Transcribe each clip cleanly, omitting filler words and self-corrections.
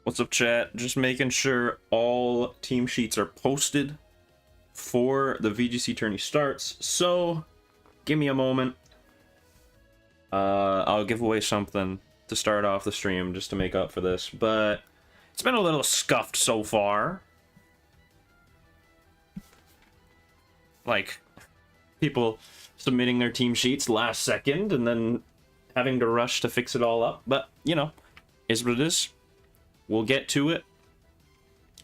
What's up, chat? Just making sure all team sheets are posted for the VGC tourney starts. So, give me a moment. I'll give away something to start off the stream just to make up for this. But it's been a little scuffed so far. Like, people submitting their team sheets last second and then having to rush to fix it all up. But, you know, is what it is. We'll get to it.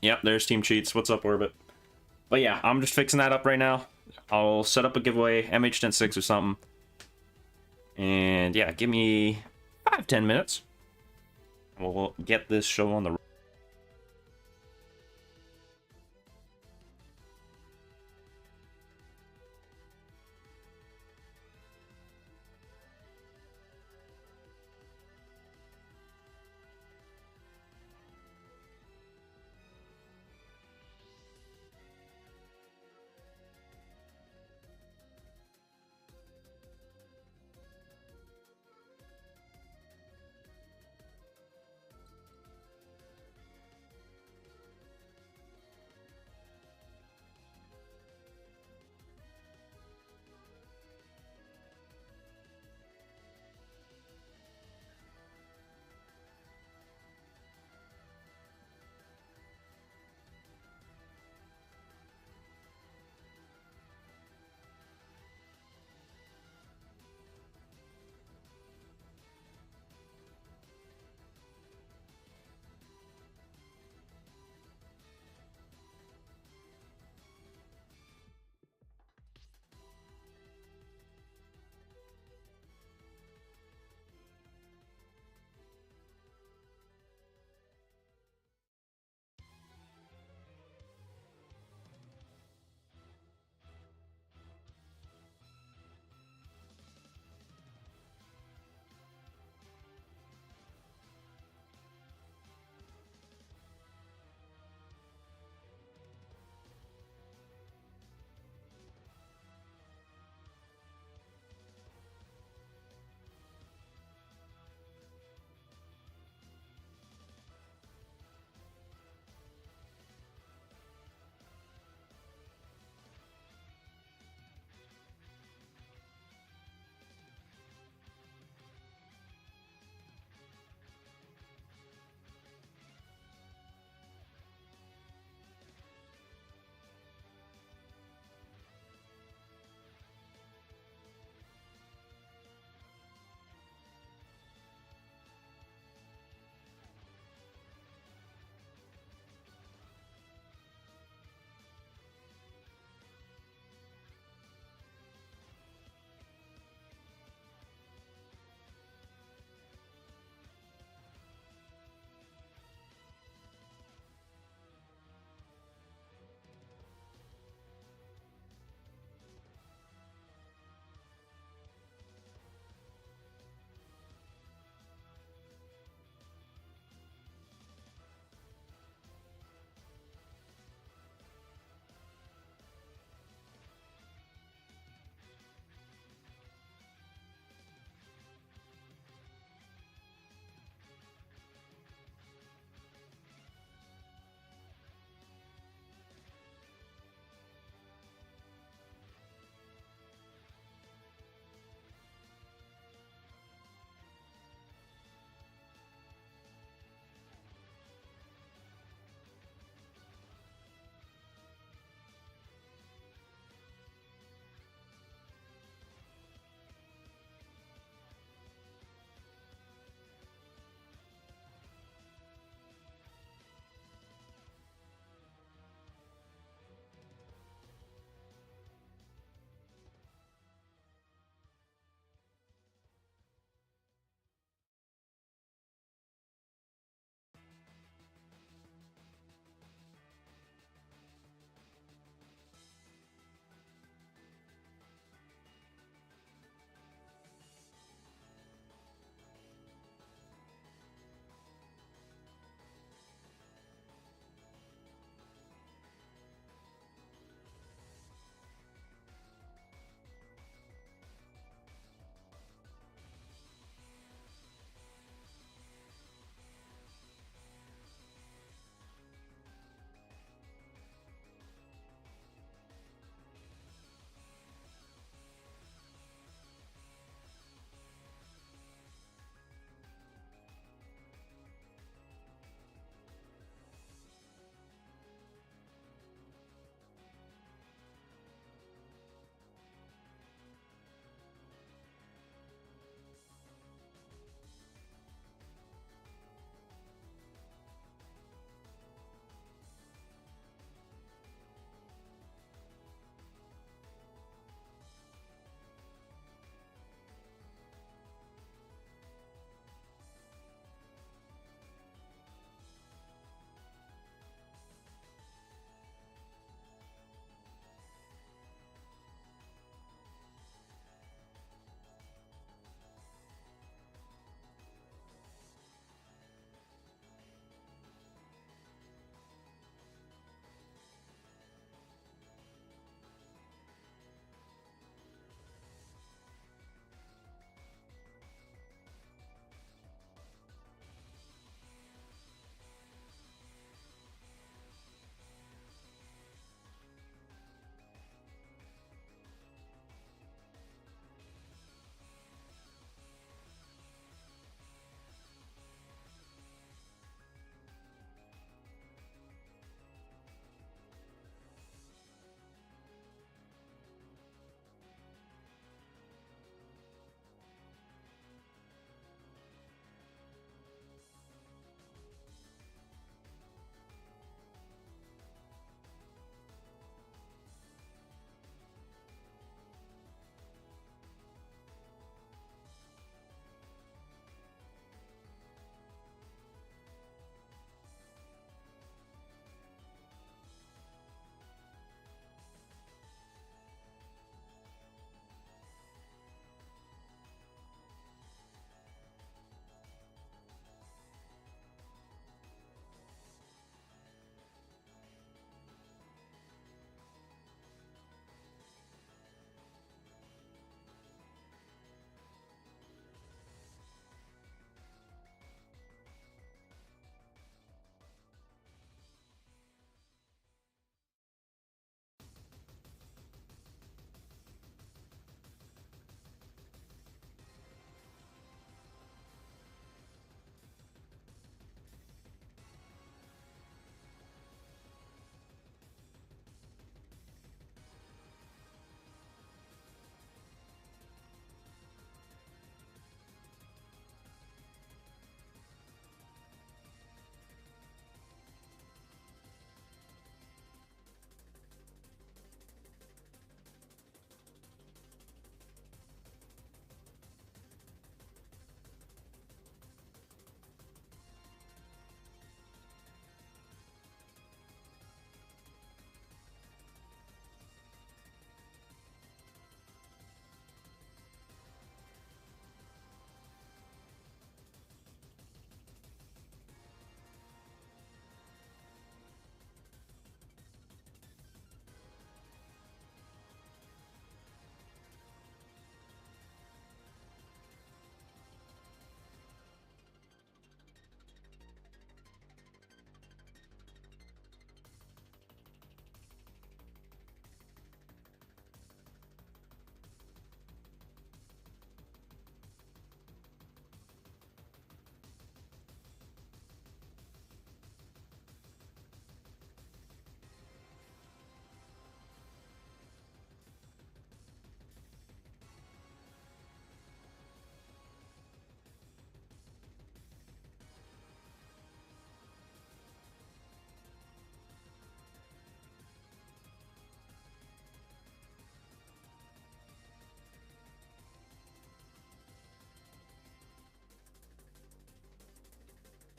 Yep, there's team sheets. What's up, Orbit? But yeah, I'm just fixing that up right now. I'll set up a giveaway, MH106 or something. And yeah, give me 5-10 minutes. We'll get this show on the road.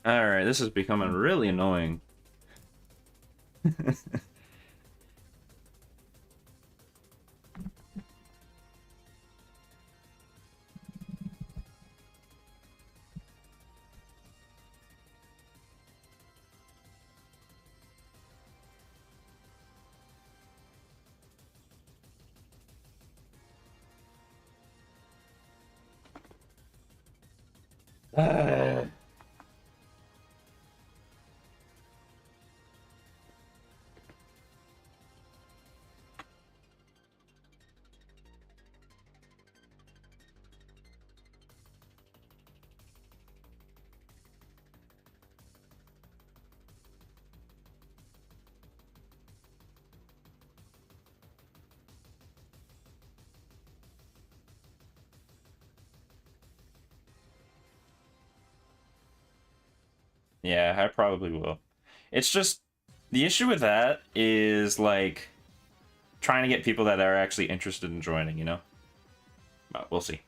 Alright, this is becoming really annoying. Yeah, I probably will. It's just the issue with that is like trying to get people that are actually interested in joining, you know? But we'll see.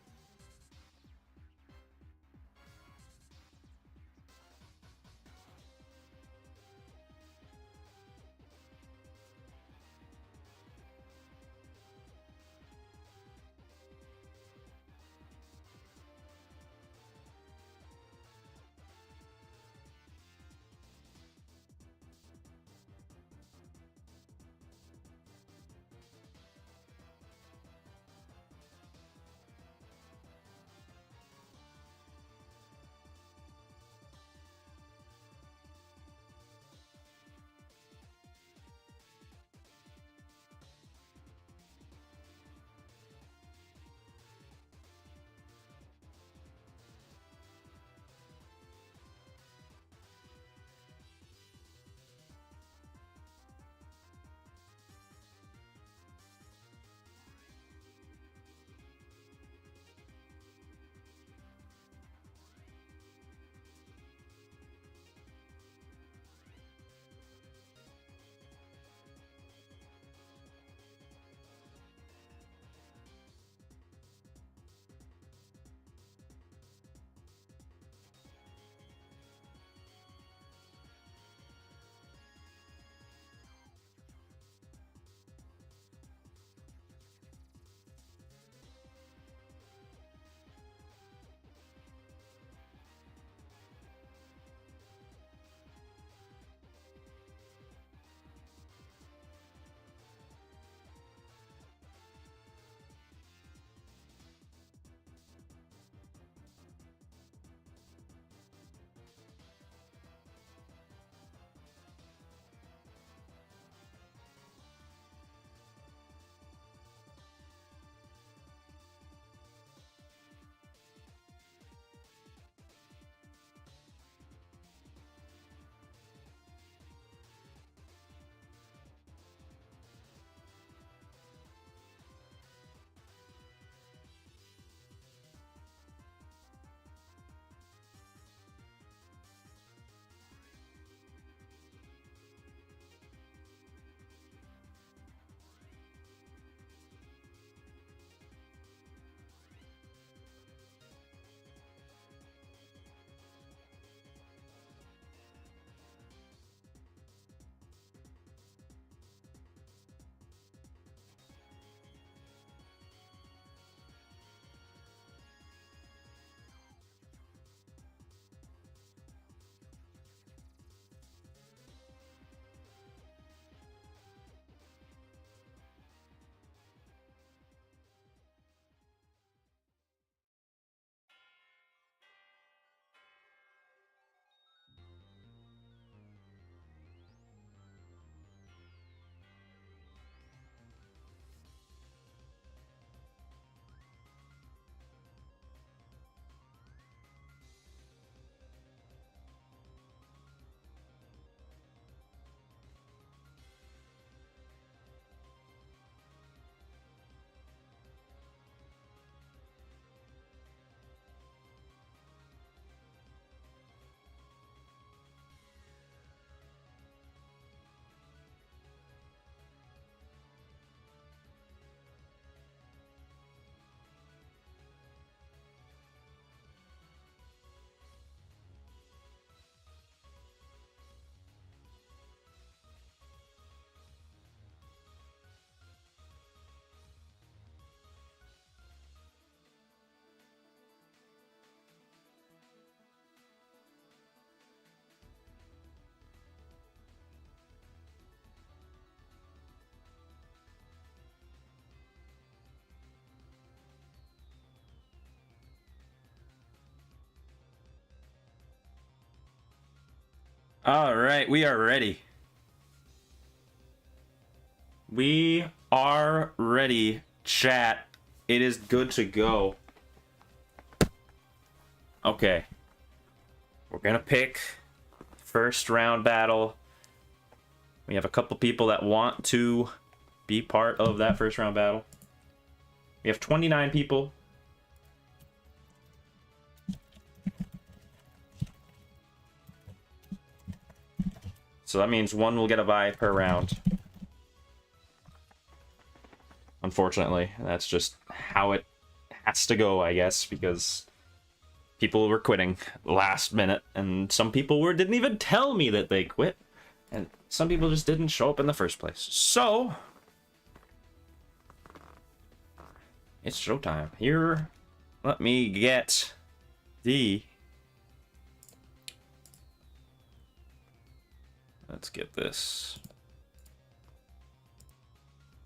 All right, we are ready. We are ready, chat. It is good to go. Okay. We're gonna pick first round battle. We have a couple people that want to be part of that first round battle. We have 29 people. So that means one will get a buy per round. Unfortunately, that's just how it has to go, I guess, because people were quitting last minute, and some people didn't even tell me that they quit, and some people just didn't show up in the first place. So it's showtime. Here, let me get the... Let's get this.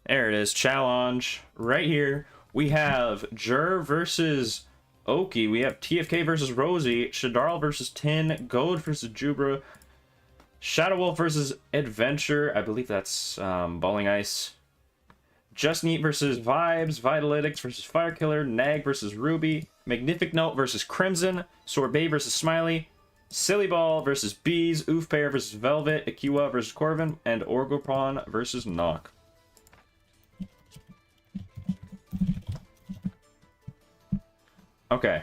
There it is. Challenge right here. We have Jur versus Oki. We have TFK versus Rosie. Shadarl versus Tin. Goad versus Jubra. Shadow Wolf versus Adventure. I believe that's Bowling Ice. Just Neat versus Vibes. Vitalytics versus Firekiller. Nag versus Ruby. Magnific Note versus Crimson. Sorbet versus Smiley. Silly Ball versus Bees. Oof Pair versus Velvet. Akiwa versus Corvin. And Orgopon versus Nock. Okay.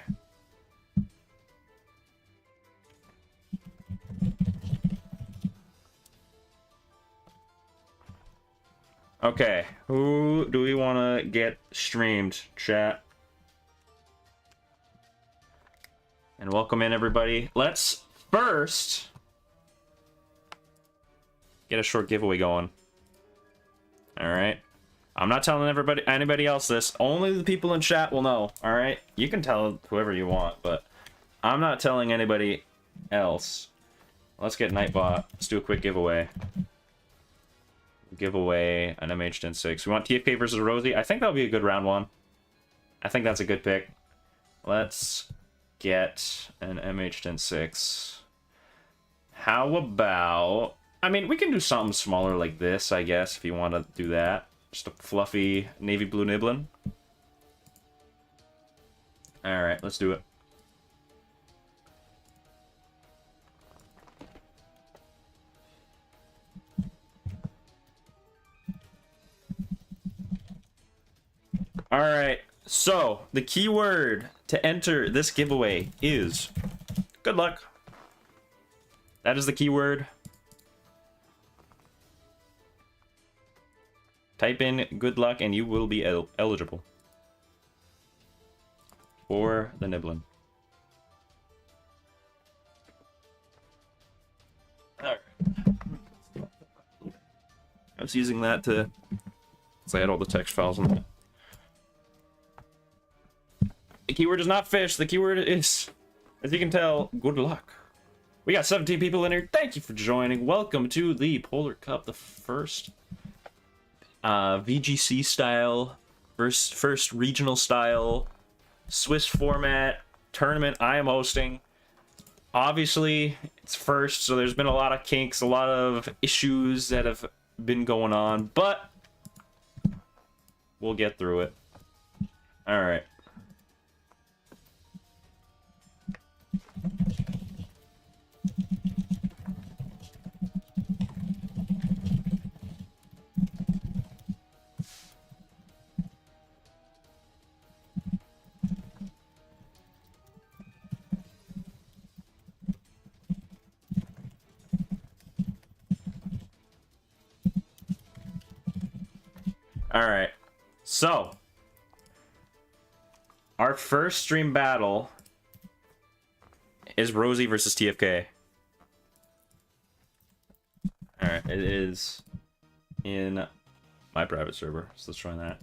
Okay. Who do we want to get streamed, chat? And welcome in, everybody. Let's first get a short giveaway going. All right. I'm not telling anybody else this. Only the people in chat will know. All right. You can tell whoever you want, but I'm not telling anybody else. Let's get Nightbot. Let's do a quick giveaway. Give away an MH106. We want TFK versus Rosie. I think that'll be a good round one. I think that's a good pick. Let's get an MH106. How about... I mean, we can do something smaller like this, I guess, if you want to do that. Just a fluffy navy blue Niblin. Alright, let's do it. Alright, so the keyword to enter this giveaway is good luck. That is the keyword. Type in good luck and you will be eligible for the Niblin. Alright. I was using that to... I had all the text files in there. The keyword is not fish. The keyword is, as you can tell, good luck. We got 17 people in here. Thank you for joining. Welcome to the Polar Cup, the first VGC style, first regional style, Swiss format tournament I am hosting. Obviously, it's first, so there's been a lot of kinks, a lot of issues that have been going on, but we'll get through it. All right. Alright, so our first stream battle is Rosie versus TFK. Alright, it is in my private server, so let's try that.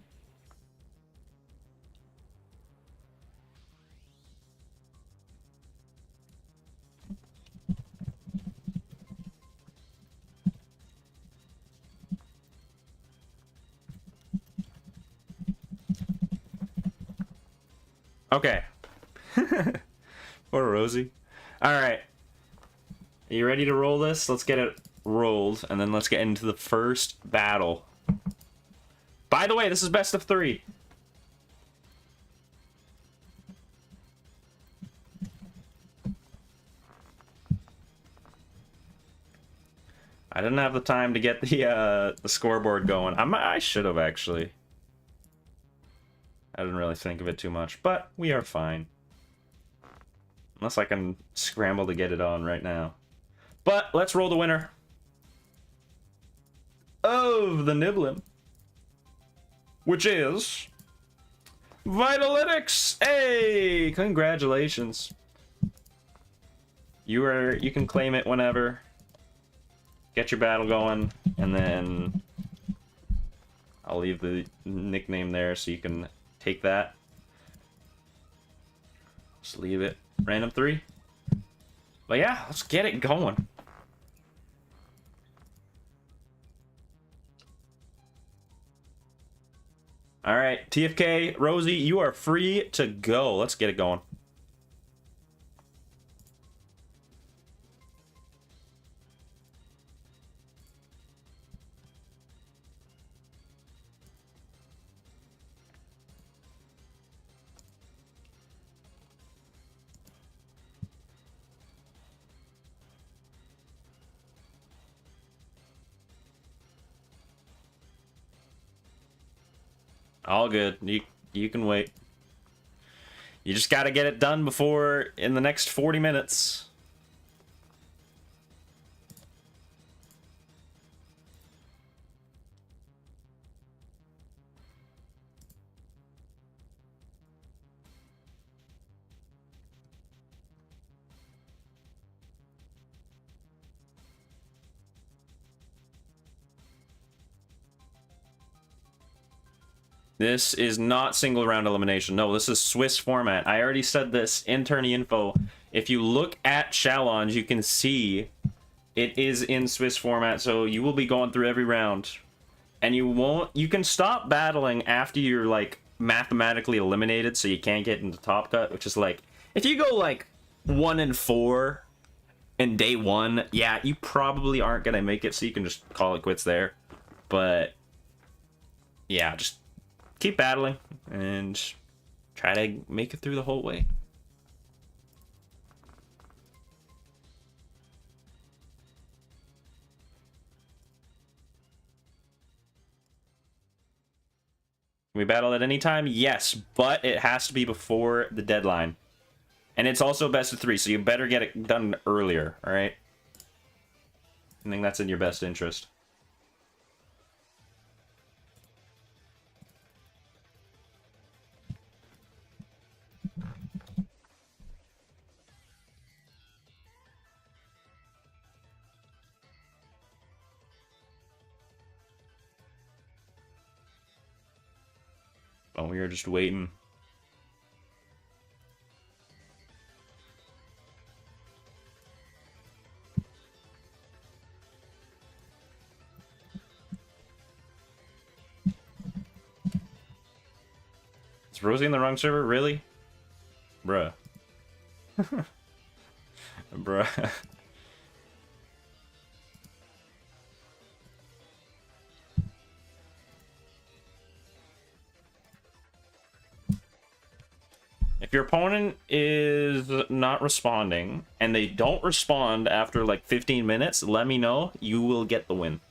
Okay. Poor Rosie. Alright. you ready to roll this? Let's get it rolled, and then let's get into the first battle. By the way, this is best of 3. I didn't have the time to get the scoreboard going. I should have, actually. I didn't really think of it too much, but we are fine. Unless I can scramble to get it on right now. But let's roll the winner of the Niblin, which is Vitalytics. Hey, congratulations. You can claim it whenever. Get your battle going, and then I'll leave the nickname there so you can take that. Just leave it. Random 3. But yeah, let's get it going. Alright, TFK, Rosie, you are free to go. Let's get it going. All good. You can wait. You just gotta get it done before in the next 40 minutes. This is not single round elimination. No, this is Swiss format. I already said this in tourney info. If you look at challenge, you can see it is in Swiss format, so you will be going through every round. And you can stop battling after you're like mathematically eliminated, so you can't get into top cut, which is like, if you go like 1 and 4 in day 1, yeah, you probably aren't gonna make it, so you can just call it quits there. But yeah, just keep battling and try to make it through the whole way. Can we battle at any time? Yes, but it has to be before the deadline. And it's also best of 3, so you better get it done earlier, alright? I think that's in your best interest. Oh, we are just waiting. Is Rosie in the wrong server? Really? Bruh. Bruh. If your opponent is not responding, and they don't respond after like 15 minutes, let me know. You will get the win.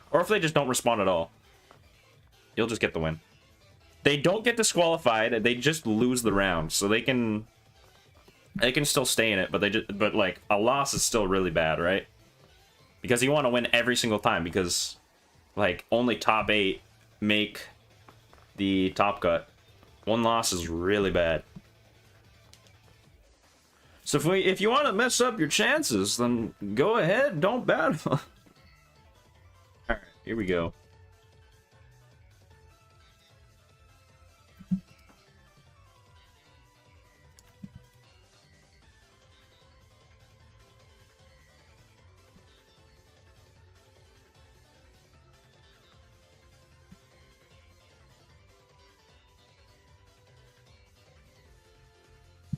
Or if they just don't respond at all, you'll just get the win. They don't get disqualified, they just lose the round. So they can still stay in it, but like a loss is still really bad, right? Because you want to win every single time, because like only top 8 make the top cut. One loss is really bad. So if you want to mess up your chances, then go ahead, don't battle. Alright, here we go.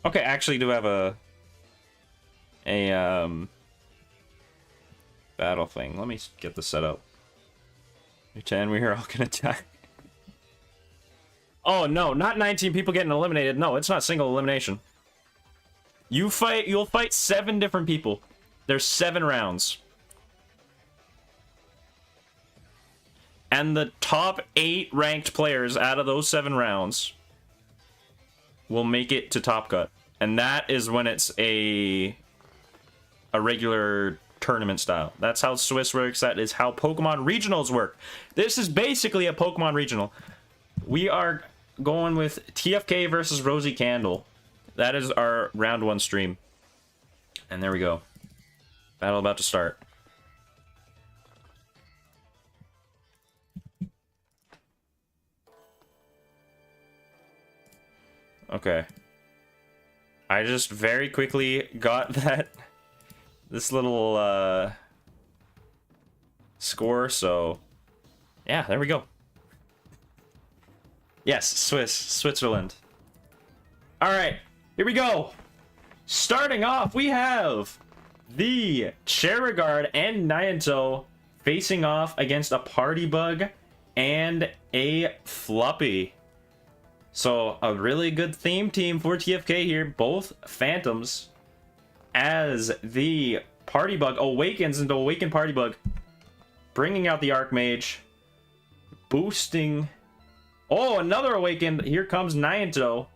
Okay, I actually do have a battle thing. Let me get this set up. 10, we're all gonna die. Oh no, not 19 people getting eliminated. No, it's not single elimination. You'll fight 7 different people. There's 7 rounds. And the top 8 ranked players out of those 7 rounds will make it to Top Cut. And that is when it's a regular tournament style. That's how Swiss works. That is how Pokemon regionals work. This is basically a Pokemon regional. We are going with TFK versus Rosie Candle. That is our round 1 stream. And there we go. Battle about to start. Okay. I just very quickly got this little score, so yeah, there we go. Yes, Switzerland. All right, here we go. Starting off, we have the Charizard and Niantic facing off against a Party Bug and a Fluppy. So a really good theme team for TFK here. Both Phantoms, as the Party Bug awakens into Awakened Party Bug, bringing out the Archmage, boosting. Oh, another Awakened. Here comes Niantic.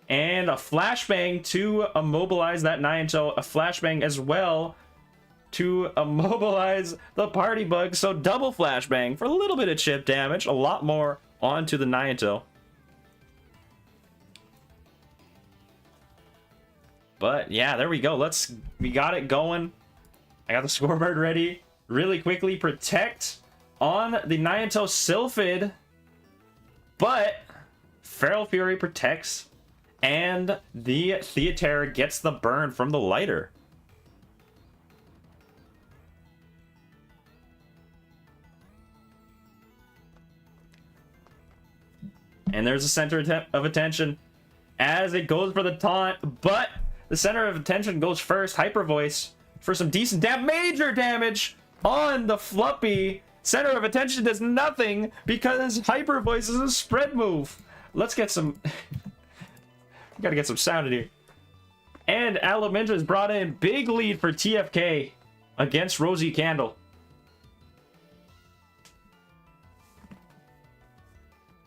And a Flashbang to immobilize that Niantic. A Flashbang as well to immobilize the Party Bug. So double Flashbang for a little bit of chip damage. A lot more onto the Niantic. But yeah, there we go. We got it going. I got the scoreboard ready. Really quickly, Protect on the Niantic Sylphid. But Feral Fury protects, and the Theaterra gets the burn from the lighter. And there's a center of attention as it goes for the taunt, but the center of attention goes first. Hyper Voice for some decent major damage on the Fluppy. Center of attention does nothing because Hyper Voice is a spread move. Let's get some... we gotta get some sound in here. And Alamendra is brought in. Big lead for TFK against Rosie Candle.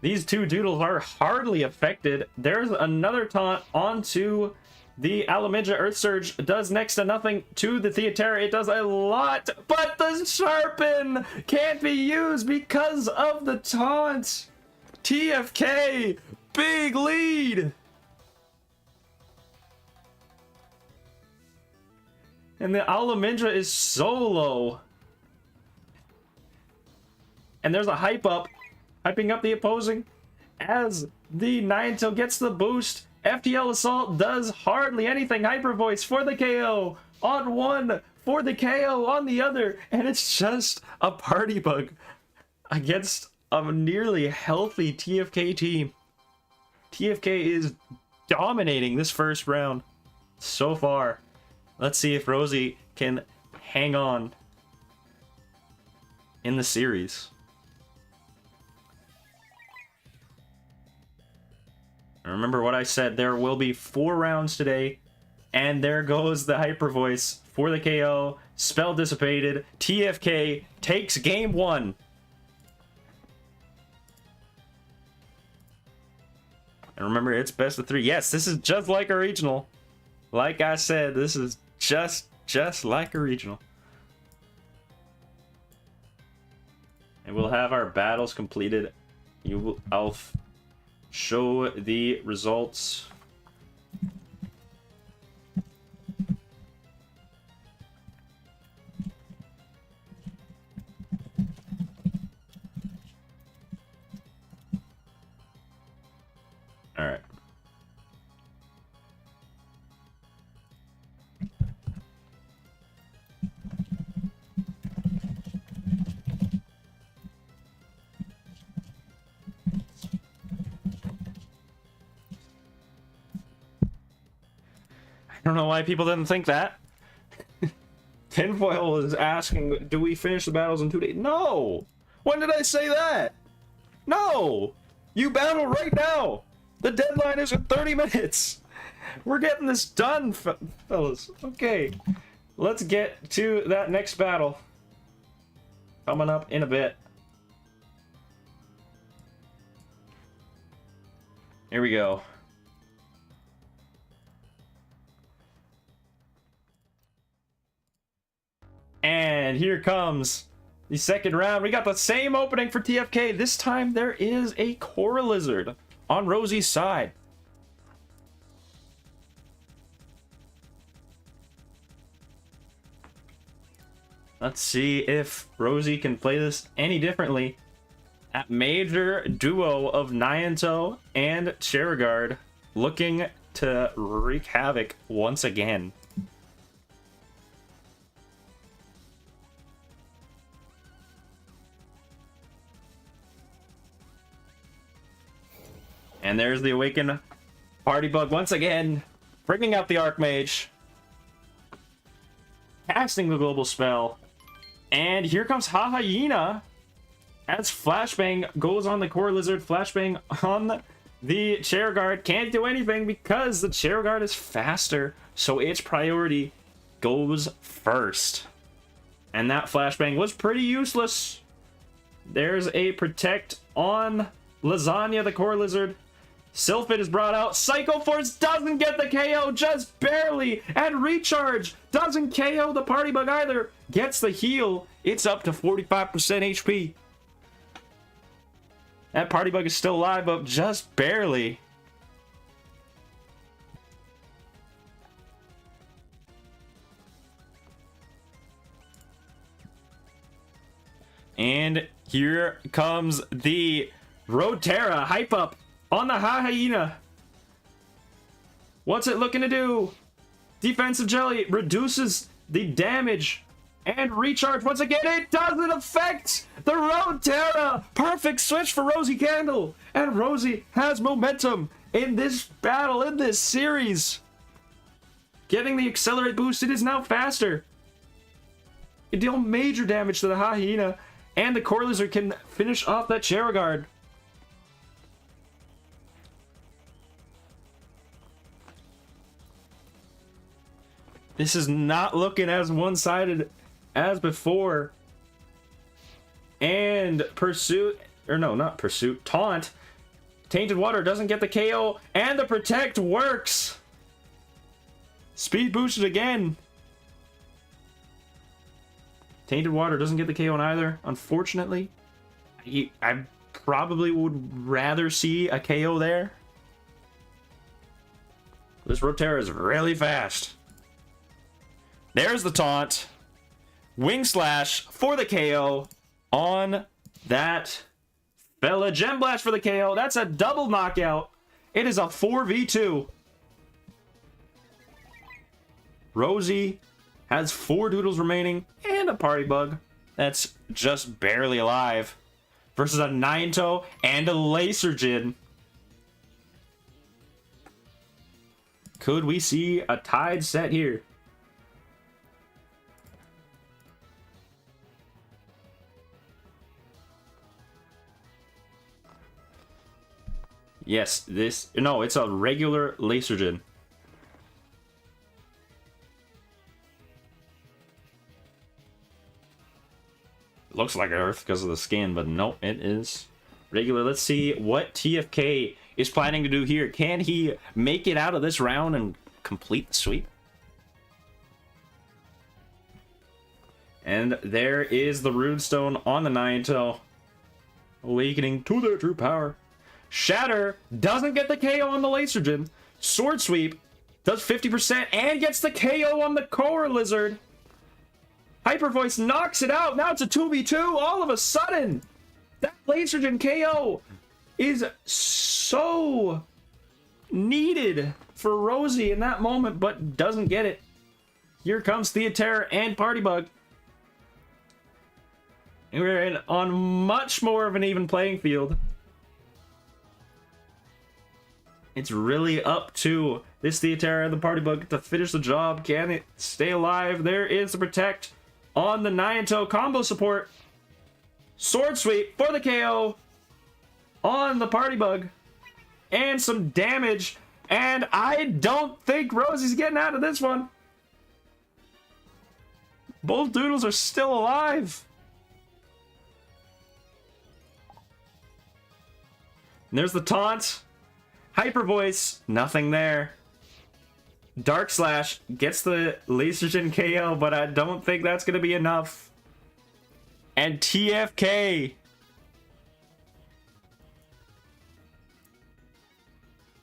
These two Doodles are hardly affected. There's another taunt onto the Alamendra. Earth Surge does next to nothing to the Theaterra. It does a lot, but the Sharpen can't be used because of the taunt. TFK, big lead. And the Alamendra is solo. And there's a hype up. Hyping up the opposing as the Niantic gets the boost. FTL Assault does hardly anything. Hyper Voice for the KO on one, for the KO on the other, and it's just a Party Bug against a nearly healthy TFK team. TFK is dominating this first round so far. Let's see if Rosie can hang on in the series. Remember what I said, there will be 4 rounds today, and there goes the Hyper Voice for the KO. Spell dissipated. TFK takes game 1. And remember, it's best of 3. Yes, this is just like a regional. Like I said, this is just like a regional. And we'll have our battles completed. I'll show the results. All right. I don't know why people didn't think that. Tinfoil is asking, do we finish the battles in 2 days? No! When did I say that? No! You battle right now! The deadline is in 30 minutes! We're getting this done, fellas. Okay, let's get to that next battle. Coming up in a bit. Here we go. And here comes the second round. We got the same opening for TFK. This time there is a Core Lizard on Rosie's side. Let's see if Rosie can play this any differently. At major duo of Nyanto and Cheragard looking to wreak havoc once again. And there's the Awakened Party Bug once again, bringing out the Archmage, casting the global spell, and here comes Hyena as Flashbang goes on the Core Lizard. Flashbang on the Cheragard can't do anything because the Cheragard is faster, so its priority goes first. And that Flashbang was pretty useless. There's a Protect on Lasagna, the Core Lizard. Sylphid is brought out. Psycho Force doesn't get the KO, just barely. And Recharge doesn't KO the Party Bug either. Gets the heal. It's up to 45% HP. That Party Bug is still alive, but just barely. And here comes the Rotera hype up on the Hyena. What's it looking to do? Defensive Jelly reduces the damage. And Recharge once again, it doesn't affect the Rotera. Perfect switch for Rosie Candle. And Rosie has momentum in this battle, in this series. Getting the Accelerate boost, it is now faster. It deals major damage to the Hyena. And the Core Lizard can finish off that Cheragard. This is not looking as one-sided as before. And Pursuit, or no, not Pursuit, Taunt. Tainted Water doesn't get the KO, and the Protect works. Speed boosted again. Tainted Water doesn't get the KO either, unfortunately. I probably would rather see a KO there. This Rotera is really fast. There's the taunt. Wing Slash for the KO on that fella. Gem Blast for the KO. That's a double knockout. It is a 4v2. Rosie has 4 Doodles remaining and a Party Bug that's just barely alive versus a Nyanto and a Lasergin. Could we see a tied set here? Yes, no, it's a regular Lasergin. Looks like Earth because of the skin, but no, it is regular. Let's see what TFK is planning to do here. Can he make it out of this round and complete the sweep? And there is the Runestone on the Nyanto, awakening to their true power. Shatter doesn't get the KO on the Lasergin. Sword Sweep does 50% and gets the KO on the Core Lizard. Hyper Voice knocks it out. Now it's a 2v2 all of a sudden. That Lasergin KO is so needed for Rosie in that moment, but doesn't get it. Here comes Theaterra and Party Bug. And we're on much more of an even playing field. It's really up to this Theatera and the Party Bug to finish the job. Can it stay alive? There is the Protect on the Nyanto combo support. Sword Sweep for the KO on the Party Bug. And some damage. And I don't think Rosie's getting out of this one. Both Doodles are still alive. And there's the taunt. Hyper Voice, nothing there. Dark Slash gets the Lasergen KO, but I don't think that's going to be enough. And TFK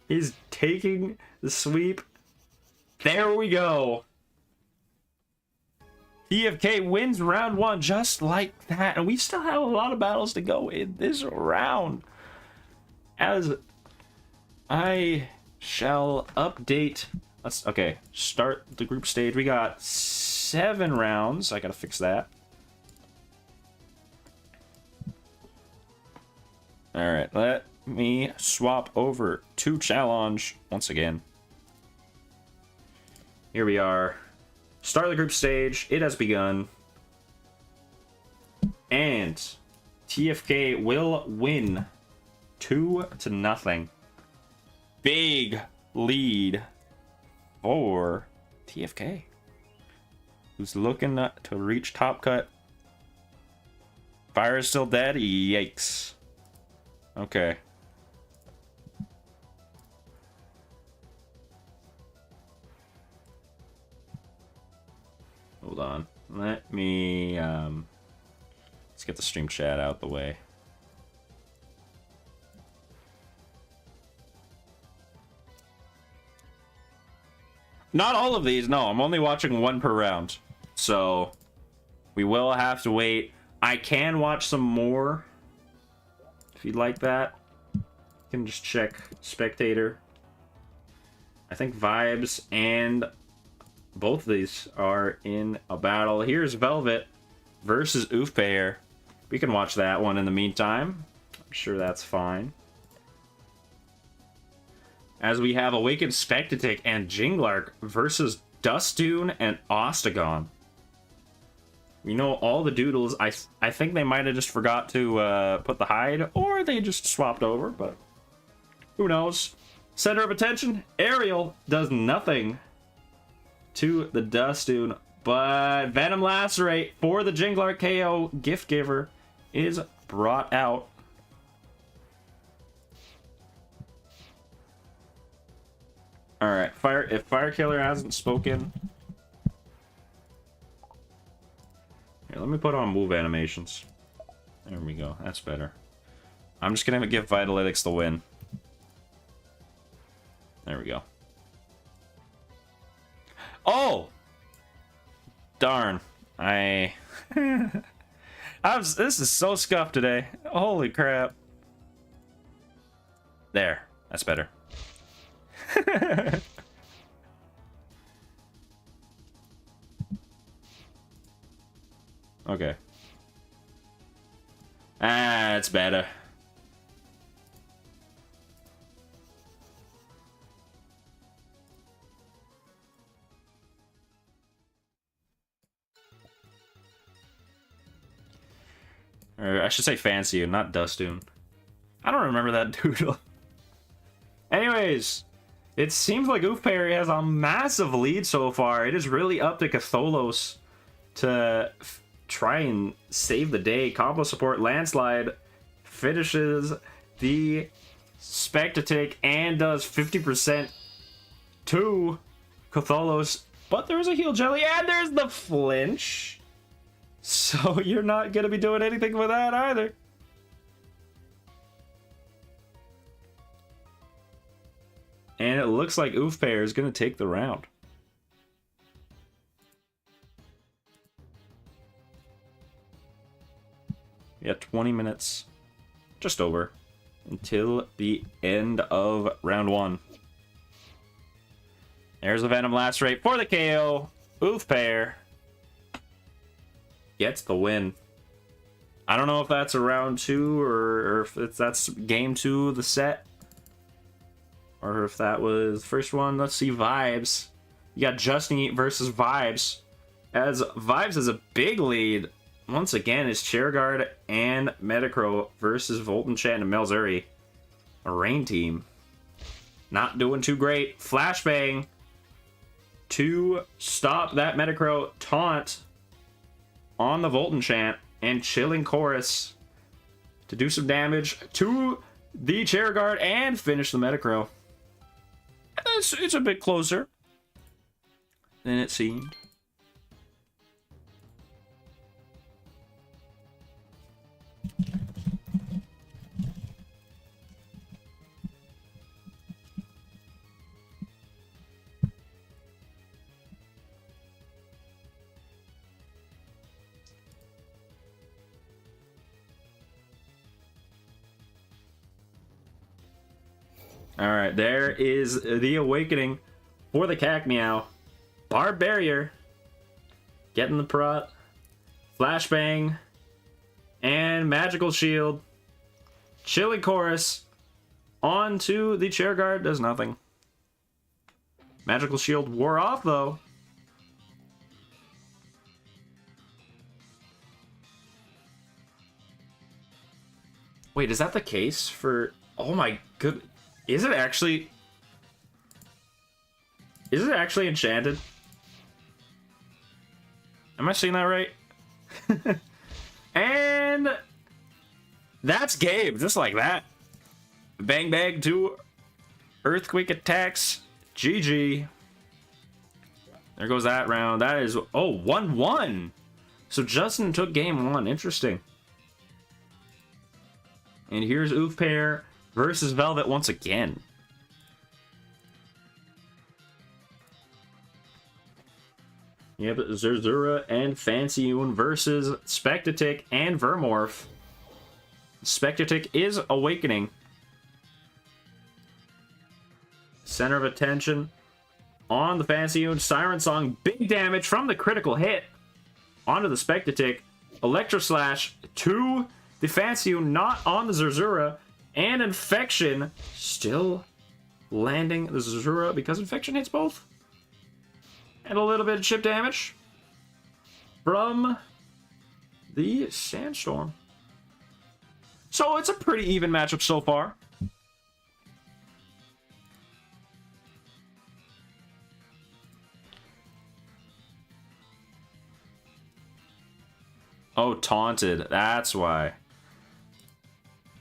is taking the sweep. There we go. TFK wins round 1 just like that. And we still have a lot of battles to go in this round. As I shall update. Let's start the group stage. We got 7 rounds. I gotta fix that. Alright, let me swap over to challenge once again. Here we are. Start of the group stage. It has begun. And TFK will win 2-0. Big lead for TFK, who's looking to reach top cut. Fire is still dead. Yikes. Okay. Hold on. Let me let's get the stream chat out the way. Not all of these, no. I'm only watching 1 per round. So, we will have to wait. I can watch some more. If you'd like that. You can just check Spectator. I think Vibes and both of these are in a battle. Here's Velvet versus Oofpair. We can watch that one in the meantime. I'm sure that's fine. As we have Awakened Spectating and Jinglark versus Dustune and Ostagon. You know, all the Doodles, I think they might have just forgot to put the hide, or they just swapped over, but who knows. Center of attention, Ariel does nothing to the Dustune, but Venom Lacerate for the Jinglark KO Gift Giver is brought out. Alright, if Fire Killer hasn't spoken. Here, let me put on move animations. There we go, that's better. I'm just gonna give Vitalytics the win. There we go. Oh! Darn. This is so scuffed today. Holy crap. There, that's better. Okay. Ah, it's better. Or I should say Fancy, not Dustune. I don't remember that Doodle. Anyways, it seems like Oofpair has a massive lead so far. It is really up to Catholos to try and save the day. Combo support Landslide finishes the Spectating and does 50% to Catholos. But there's a heal jelly and there's the flinch. So you're not going to be doing anything with that either. And it looks like Oofpair is going to take the round. Yeah, 20 minutes, just over, until the end of round 1. There's the Venom Lacerate for the KO. Oofpair gets the win. I don't know if that's a round 2 or if that's game 2 of the set. or if that was the first one. Let's see, Vibes. You got Justin versus Vibes. As Vibes has a big lead. Once again, it's Chairguard and Metacro versus Voltenchant and Melzuri. A Rain team. Not doing too great. Flashbang to stop that Metacro taunt on the Voltenchant, and Chilling Chorus to do some damage to the Chairguard and finish the Metacro. It's a bit closer than it seemed. Alright, there is the awakening for the Cacmeow. Barb Barrier. Getting the prot. Flashbang. And Magical Shield. Chilling Chorus. Onto the Chairguard. Does nothing. Magical Shield wore off, though. Wait, is that the case for... Oh my good... Is it actually enchanted? Am I seeing that right? And that's game, just like that. Bang bang to earthquake attacks. GG. There goes that round. That is 1-1. So Justin took game 1. Interesting. And here's Oof Pair versus Velvet once again. Yep, Zerzura and Fancyun versus Spectating and Vermorph. Spectating is awakening. Center of attention on the Fancyun. Siren Song, big damage from the critical hit onto the Spectating. Electro Slash to the Fancyun, not on the Zerzura. And Infection still landing the Zerzura because Infection hits both. And a little bit of chip damage from the Sandstorm. So it's a pretty even matchup so far. Oh, taunted. That's why.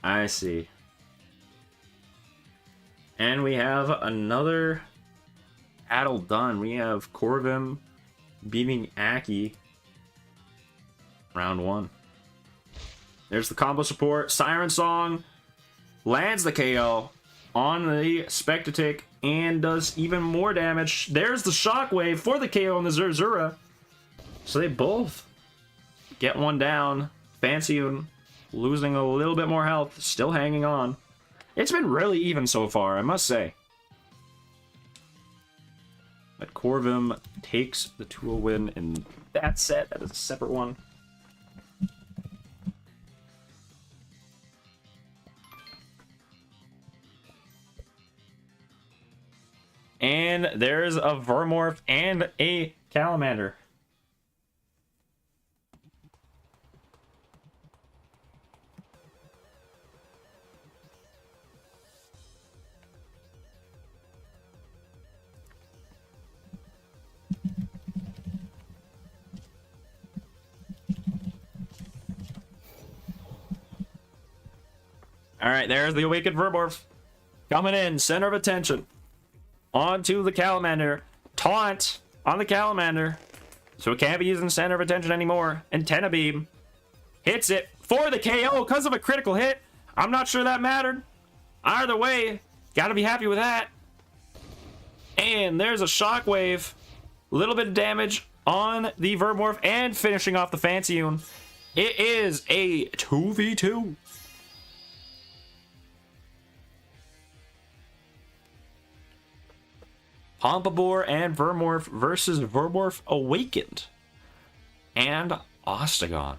I see. And we have another battle done. We have Corvim beating Aki. Round 1. There's the combo support. Siren Song lands the KO on the Spectating and does even more damage. There's the Shockwave for the KO on the Zerzura. So they both get one down. Fancyun losing a little bit more health, still hanging on. It's been really even so far, I must say. But Corvim takes the 2-0 win in that set. That is a separate one. And there's a Vermorph and a Calamander. All right, there's the Awakened Vermorph coming in, center of attention. Onto the Calamander. Taunt on the Calamander. So it can't be using center of attention anymore. Antenna Beam hits it for the KO because of a critical hit. I'm not sure that mattered. Either way, gotta be happy with that. And there's a Shockwave. A little bit of damage on the Vermorph and finishing off the Fancyun. It is a 2v2. Pompabour and Vermorph versus Vermorph Awakened and Ostagon.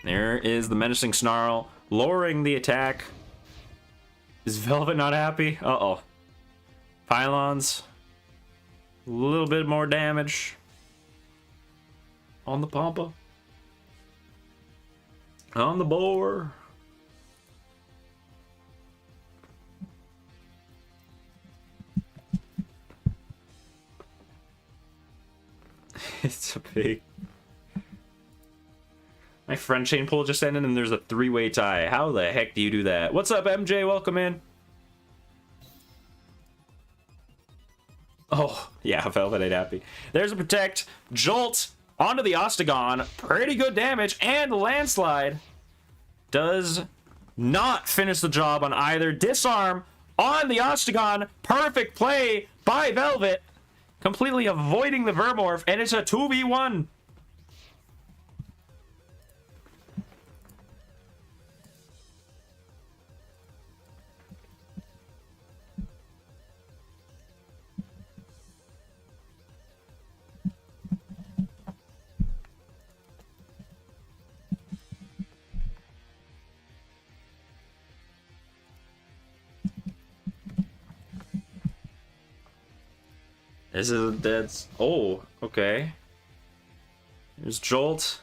There is the menacing snarl, lowering the attack. Is Velvet not happy? Uh-oh. Pylons. A little bit more damage. On the Pampa. On the boar. It's a big... My friend chain pull just ended and there's a three-way tie. How the heck do you do that? What's up, MJ? Welcome in. Oh, yeah, Velvet ain't happy. There's a protect. Jolt onto the Ostagon. Pretty good damage. And landslide does not finish the job on either. Disarm on the Ostagon. Perfect play by Velvet. Completely avoiding the Vermorph. And it's a 2v1. This is a dead... Oh, okay. There's Jolt.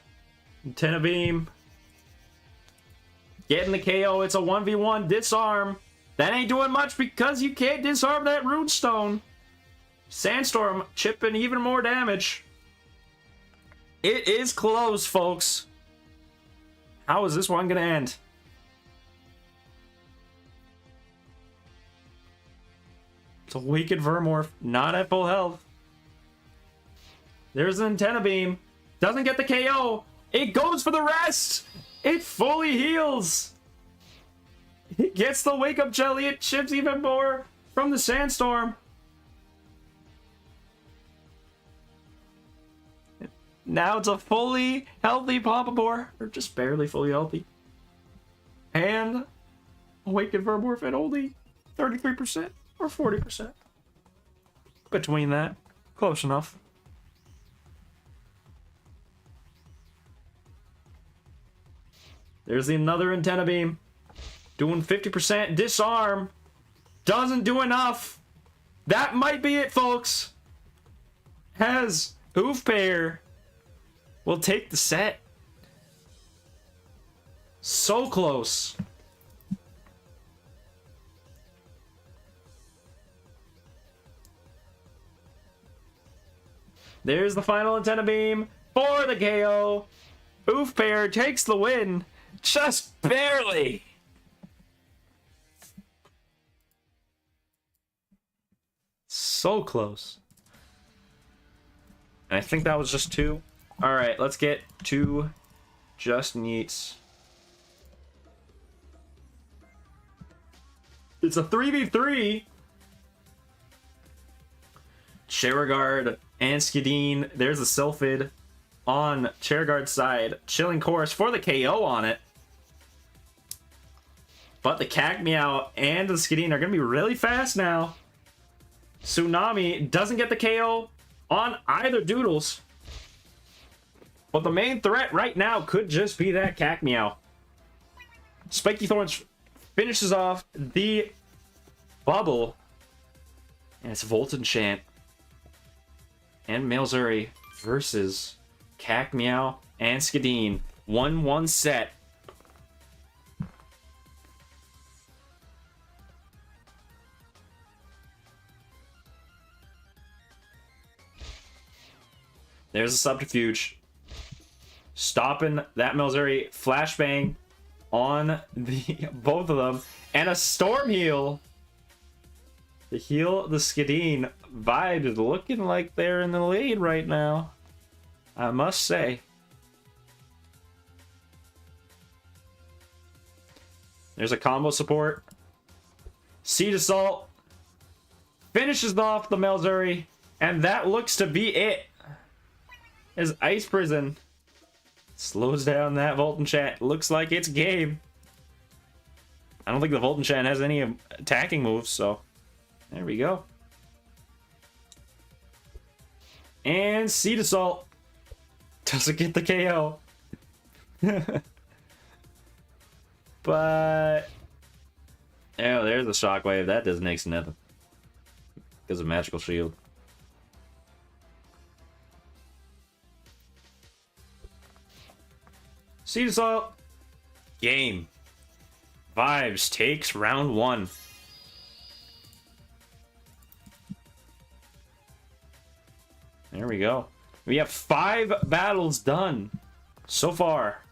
Antenna Beam. Getting the KO. It's a 1v1 disarm. That ain't doing much because you can't disarm that Runestone. Sandstorm chipping even more damage. It is close, folks. How is this one gonna end? It's a weakened Vermorph, not at full health. There's an Antenna Beam. Doesn't get the KO. It goes for the rest. It fully heals. It gets the Wake Up Jelly. It chips even more from the Sandstorm. Now it's a fully healthy Pompadour, or just barely fully healthy. And Awakened Vermorph at only 33%. Or 40%. Between that. Close enough. There's another Antenna Beam. Doing 50% disarm. Doesn't do enough. That might be it, folks. As Oof Pair will take the set. So close. There's the final Antenna Beam for the KO. Oof Pair takes the win. Just barely. So close. And I think that was just two. Alright, let's get two Just Neats. It's a 3v3. Chairguard and Skideen. There's a Sylphid on Chairguard's side. Chilling Course for the KO on it. But the Cacmeow and the Skideen are going to be really fast now. Tsunami doesn't get the KO on either Doodles. But the main threat right now could just be that Cacmeow. Spiky Thorns finishes off the bubble. And it's Volt Enchant and Malzuri versus Cacmeow and Skideen. 1-1 set. There's a Subterfuge. Stopping that Malzuri flashbang on the both of them. And a Storm Heal. To heal the Skideen. Vibe is looking like they're in the lead right now. I must say. There's a combo support. Seed Assault. Finishes off the Malzuri. And that looks to be it. As Ice Prison slows down that Volt Enchant. Looks like it's game. I don't think the Volt Enchant has any attacking moves, so there we go. And Seed Assault doesn't get the KO. But oh, there's a shockwave. That does next to nothing because of magical shield. Seed assault. Game. Vibes takes round 1. There we go. We have 5 battles done so far.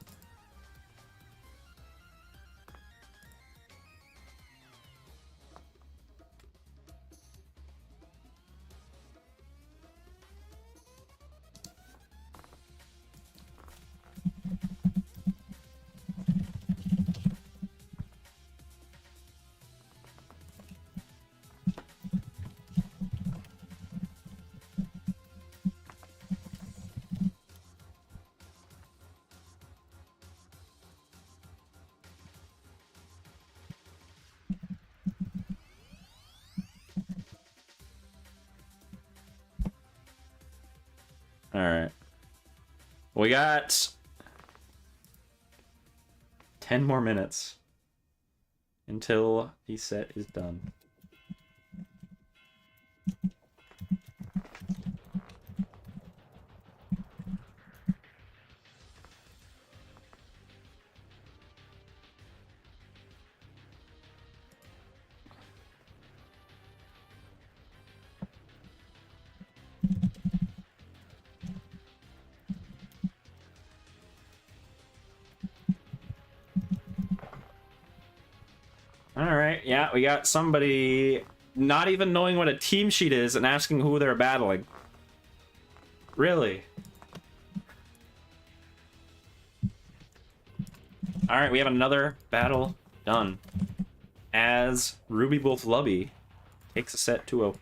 Alright. We got 10 more minutes until the set is done. Alright, yeah, we got somebody not even knowing what a team sheet is and asking who they're battling. Really? Alright, we have another battle done. As Ruby Wolf Lubby takes a set 2-0.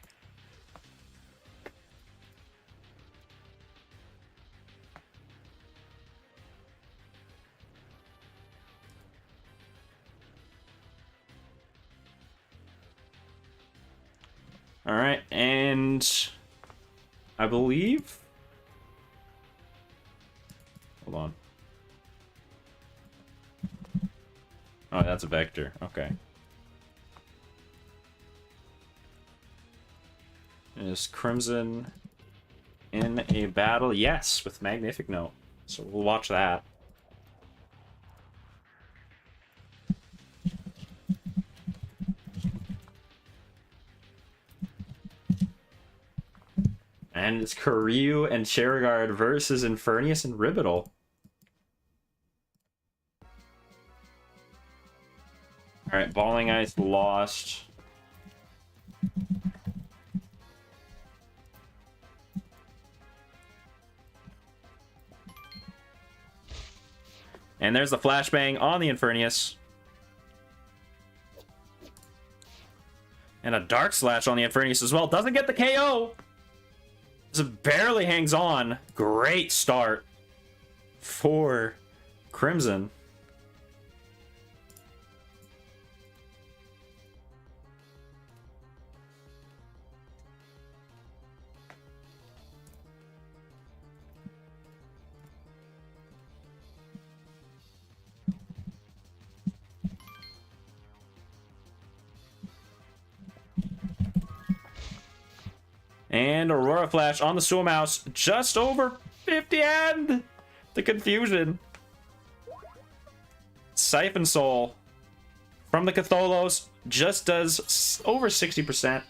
Alright, and I believe... Hold on. Oh, that's a vector. Okay. Is Crimson in a battle? Yes, with Magnific Note. So we'll watch that. And it's Karyu and Charizard versus Infernius and Ribital. Alright, Balling Ice lost. And there's the flashbang on the Infernius. And a Dark Slash on the Infernius as well. Doesn't get the KO! It barely hangs on. Great start for Crimson. And Aurora Flash on the Stool Mouse, just over 50, and the confusion. Siphon Soul from the Catholos just does over 60%.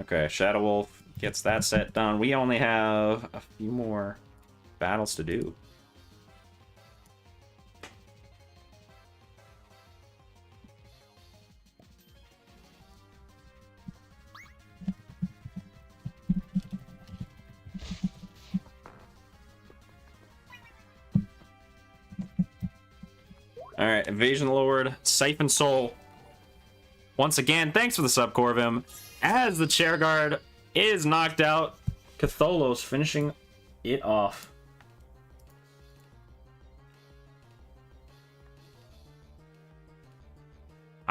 Okay, Shadow Wolf gets that set done. We only have a few more battles to do. Alright, Invasion Lord, Siphon Soul. Once again, thanks for the sub, Corvim. As the chair guard is knocked out, Catholos finishing it off.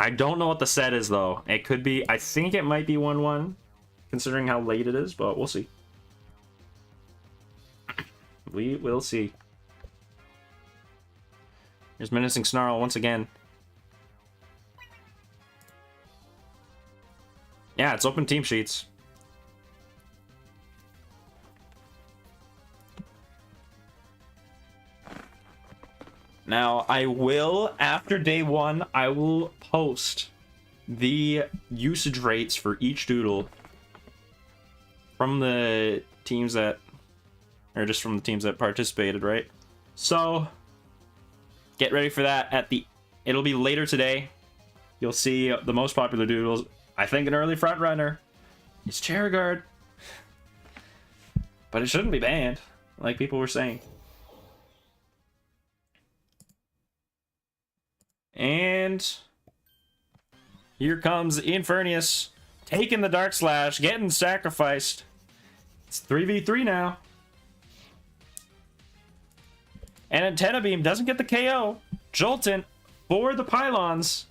I don't know what the set is, though. It could be... I think it might be 1-1, considering how late it is, but we'll see. We will see. Here's Menacing Snarl once again. Yeah, it's open team sheets. Now, I will, after day 1, I will post the usage rates for each doodle from the teams that, or just from the teams that participated, right? So, get ready for that. It'll be later today. You'll see the most popular doodles. I think an early front runner is Charizard, but it shouldn't be banned, like people were saying. And here comes Infernius, taking the Dark Slash, getting sacrificed. It's 3v3 now. And Antenna Beam doesn't get the KO. Jolton for the pylons.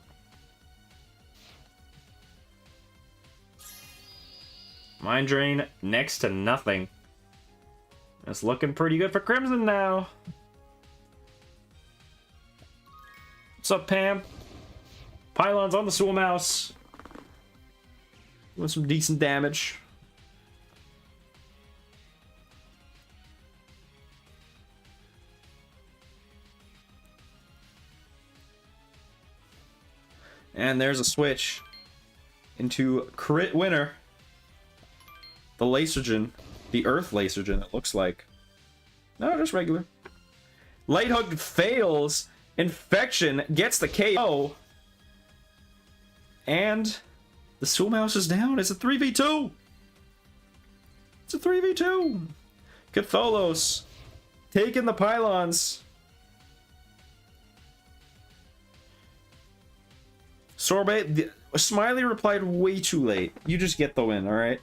Mind Drain next to nothing. It's looking pretty good for Crimson now. What's up, Pam? Pylons on the Swool Mouse. Doing some decent damage. And there's a switch into crit winner. The Lasergen. The Earth Lasergen, it looks like. No, just regular. Light Hook fails. Infection gets the KO. And the Swool Mouse is down. It's a 3v2. It's a 3v2. Catholos taking the pylons. Sorbet, Smiley replied way too late. You just get the win, alright?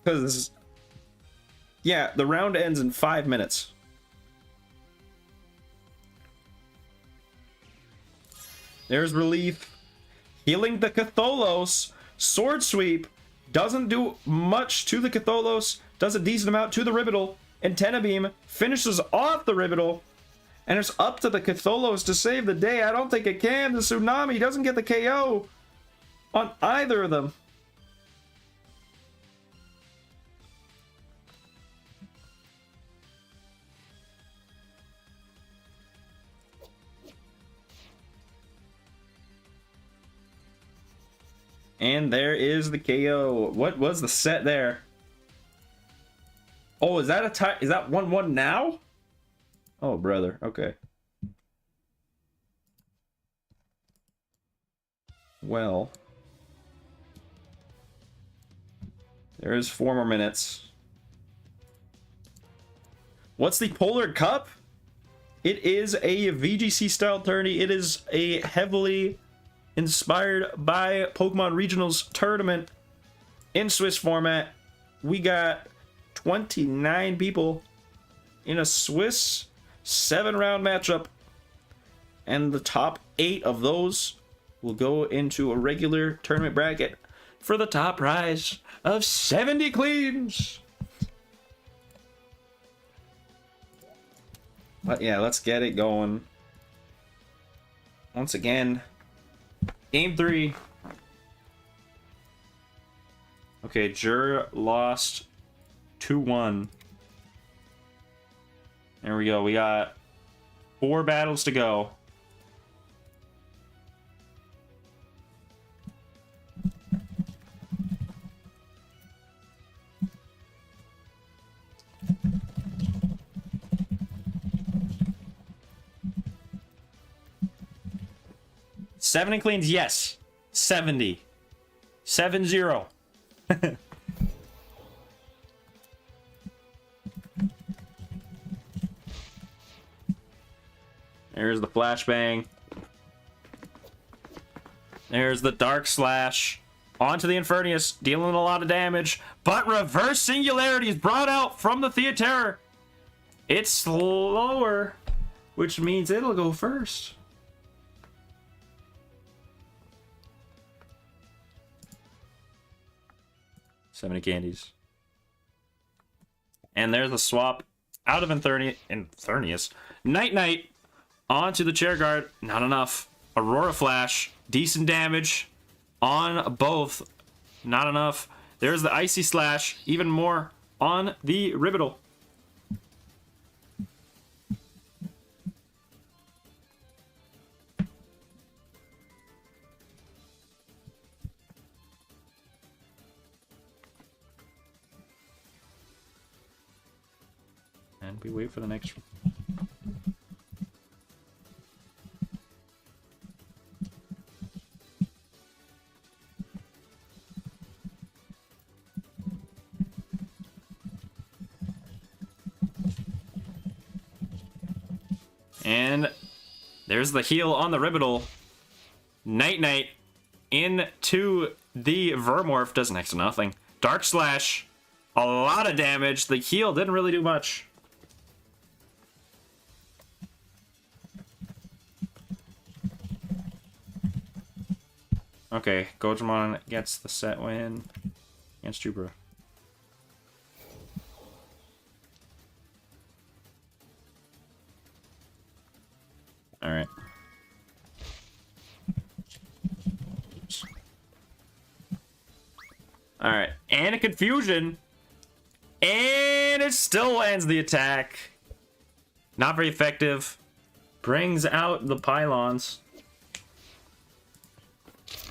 Because, yeah, the round ends in 5 minutes. There's Relief. Healing the Catholos. Sword Sweep doesn't do much to the Catholos. Does a decent amount to the Ribital. Antenna Beam finishes off the Ribital. And it's up to the Catholos to save the day. I don't think it can. The Tsunami doesn't get the KO on either of them. And there is the KO. What was the set there? Oh, is that a tie? Is that 1-1 now? Oh, brother. Okay. Well. There is 4 more minutes. What's the Polar Cup? It is a VGC style tourney. It is a heavily inspired by Pokemon Regionals tournament in Swiss format. We got 29 people in a Swiss 7-round matchup, and the top 8 of those will go into a regular tournament bracket for the top prize of 70 cleans. But yeah, let's get it going. Once again, Game 3. Okay, Jur lost 2-1. There we go. We got 4 battles to go. Seven and cleans, yes. 70. 7-0. There's the flashbang. There's the Dark Slash. Onto the Infernius, dealing a lot of damage. But Reverse Singularity is brought out from the Theaterror. It's slower, which means it'll go first. 70 candies. And there's the swap out of Infernius. Night Night onto the chair guard. Not enough. Aurora Flash. Decent damage on both. Not enough. There's the Icy Slash. Even more on the Ribital. And we wait for the next one. And there's the heal on the Ribital. Night Night into the Vermorph. Does next to nothing. Dark Slash. A lot of damage. The heal didn't really do much. Okay, Gojamon gets the set win against Jubra. Alright. Alright, and a confusion. And it still lands the attack. Not very effective. Brings out the pylons.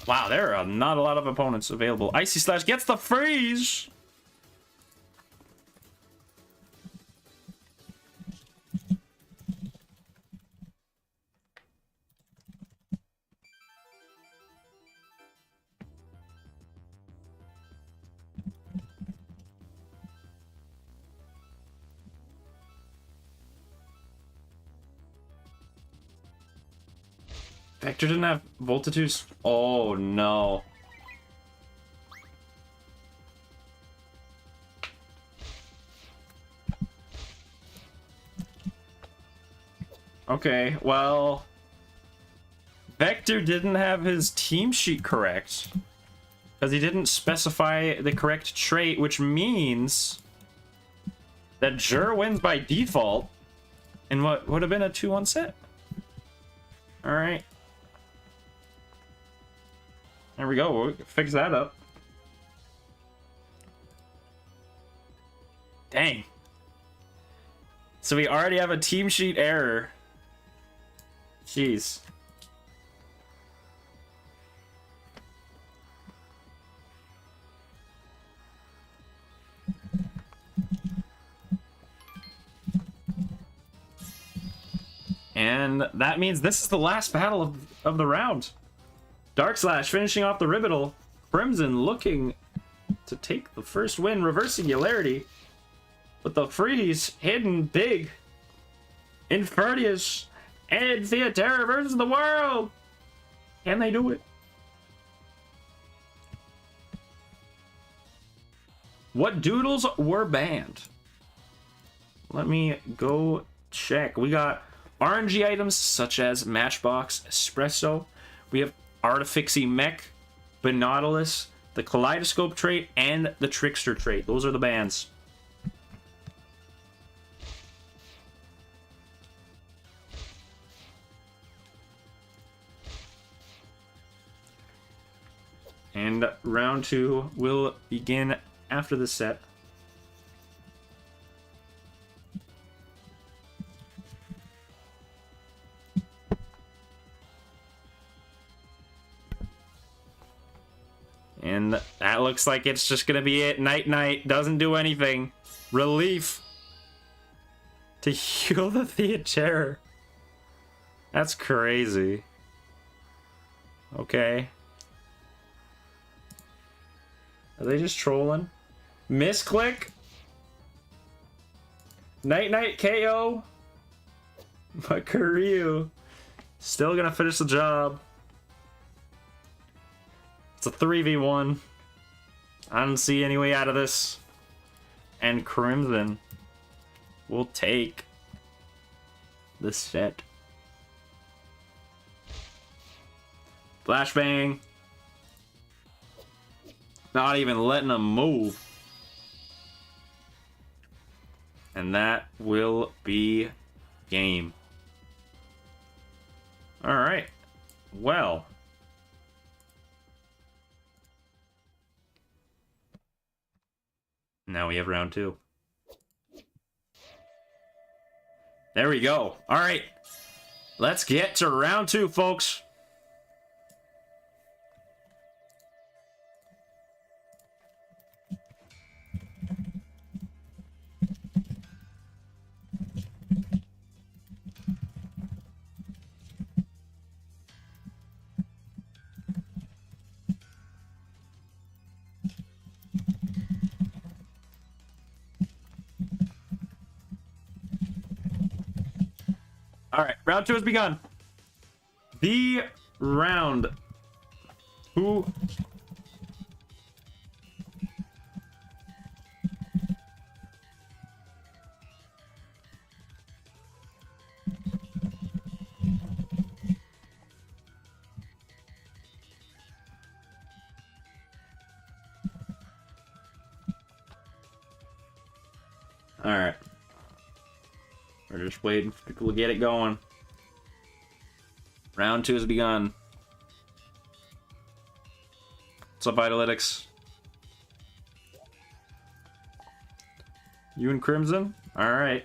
Wow, there are not a lot of opponents available. Icy Slash gets the freeze. Vector didn't have Voltitude. Oh no. Okay, well, Vector didn't have his team sheet correct because he didn't specify the correct trait, which means that Jur wins by default in what would have been a 2-1 set. All right. There we go. We'll fix that up. Dang. So we already have a team sheet error. Jeez. And that means this is the last battle of the round. Dark Slash finishing off the Ribital. Crimson looking to take the first win, reverse singularity. With the freeze hidden big. Infernius and Theatera versus the world. Can they do it? What doodles were banned? Let me go check. We got RNG items such as Matchbox, Espresso. We have Artifixie Mech, Benautilus, the Kaleidoscope trait, and the Trickster trait. Those are the bans. And round 2 will begin after the set. And that looks like it's just gonna be it. Night Night doesn't do anything. Relief to heal the Theatera. That's crazy. Okay. Are they just trolling? Misclick? Night Night KO? Makaryu. Still gonna finish the job. It's a 3v1. I don't see any way out of this. And Crimson will take the set. Flashbang. Not even letting them move. And that will be game. Alright. Well. Now we have round 2. There we go. Alright. Let's get to round 2, folks. Alright, round 2 has begun. The round. Who? Alright. We're just waiting for people to get it going. Round 2 has begun. What's up, Vitalytics? You and Crimson? Alright.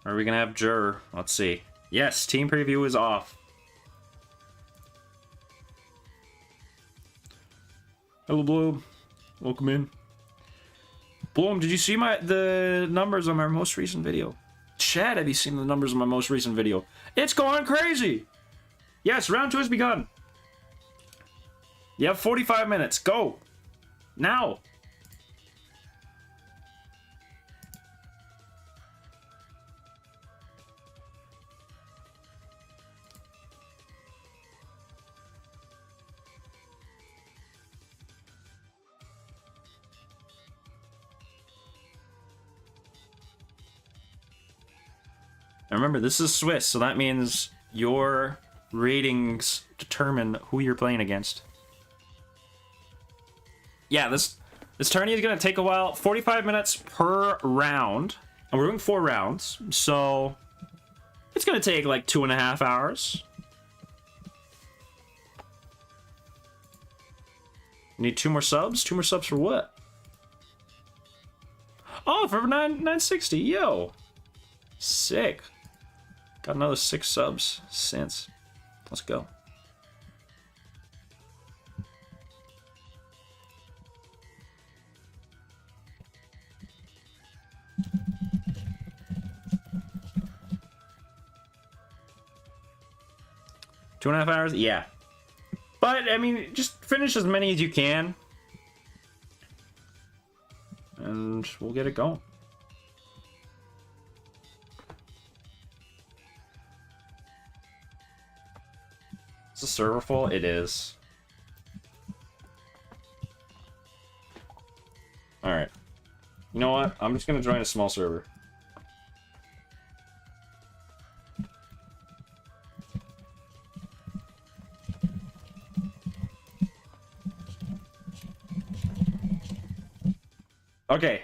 Are we gonna have Jur? Let's see. Yes, team preview is off. Hello, Bloom. Welcome in. Bloom, did you see the numbers on my most recent video? Chad, have you seen the numbers on my most recent video? It's going crazy! Yes, round 2 has begun. You have 45 minutes. Go! Now! Now remember, this is Swiss, so that means your ratings determine who you're playing against. Yeah, this tourney is going to take a while. 45 minutes per round. And we're doing 4 rounds, so it's going to take like 2.5 hours. Need 2 more subs? 2 more subs for what? Oh, for 960, yo. Sick. Got another 6 subs since. Let's go. Two and a half hours? Yeah. But, I mean, just finish as many as you can. And we'll get it going. Is the server full? It is. Alright. You know what? I'm just gonna join a small server. Okay.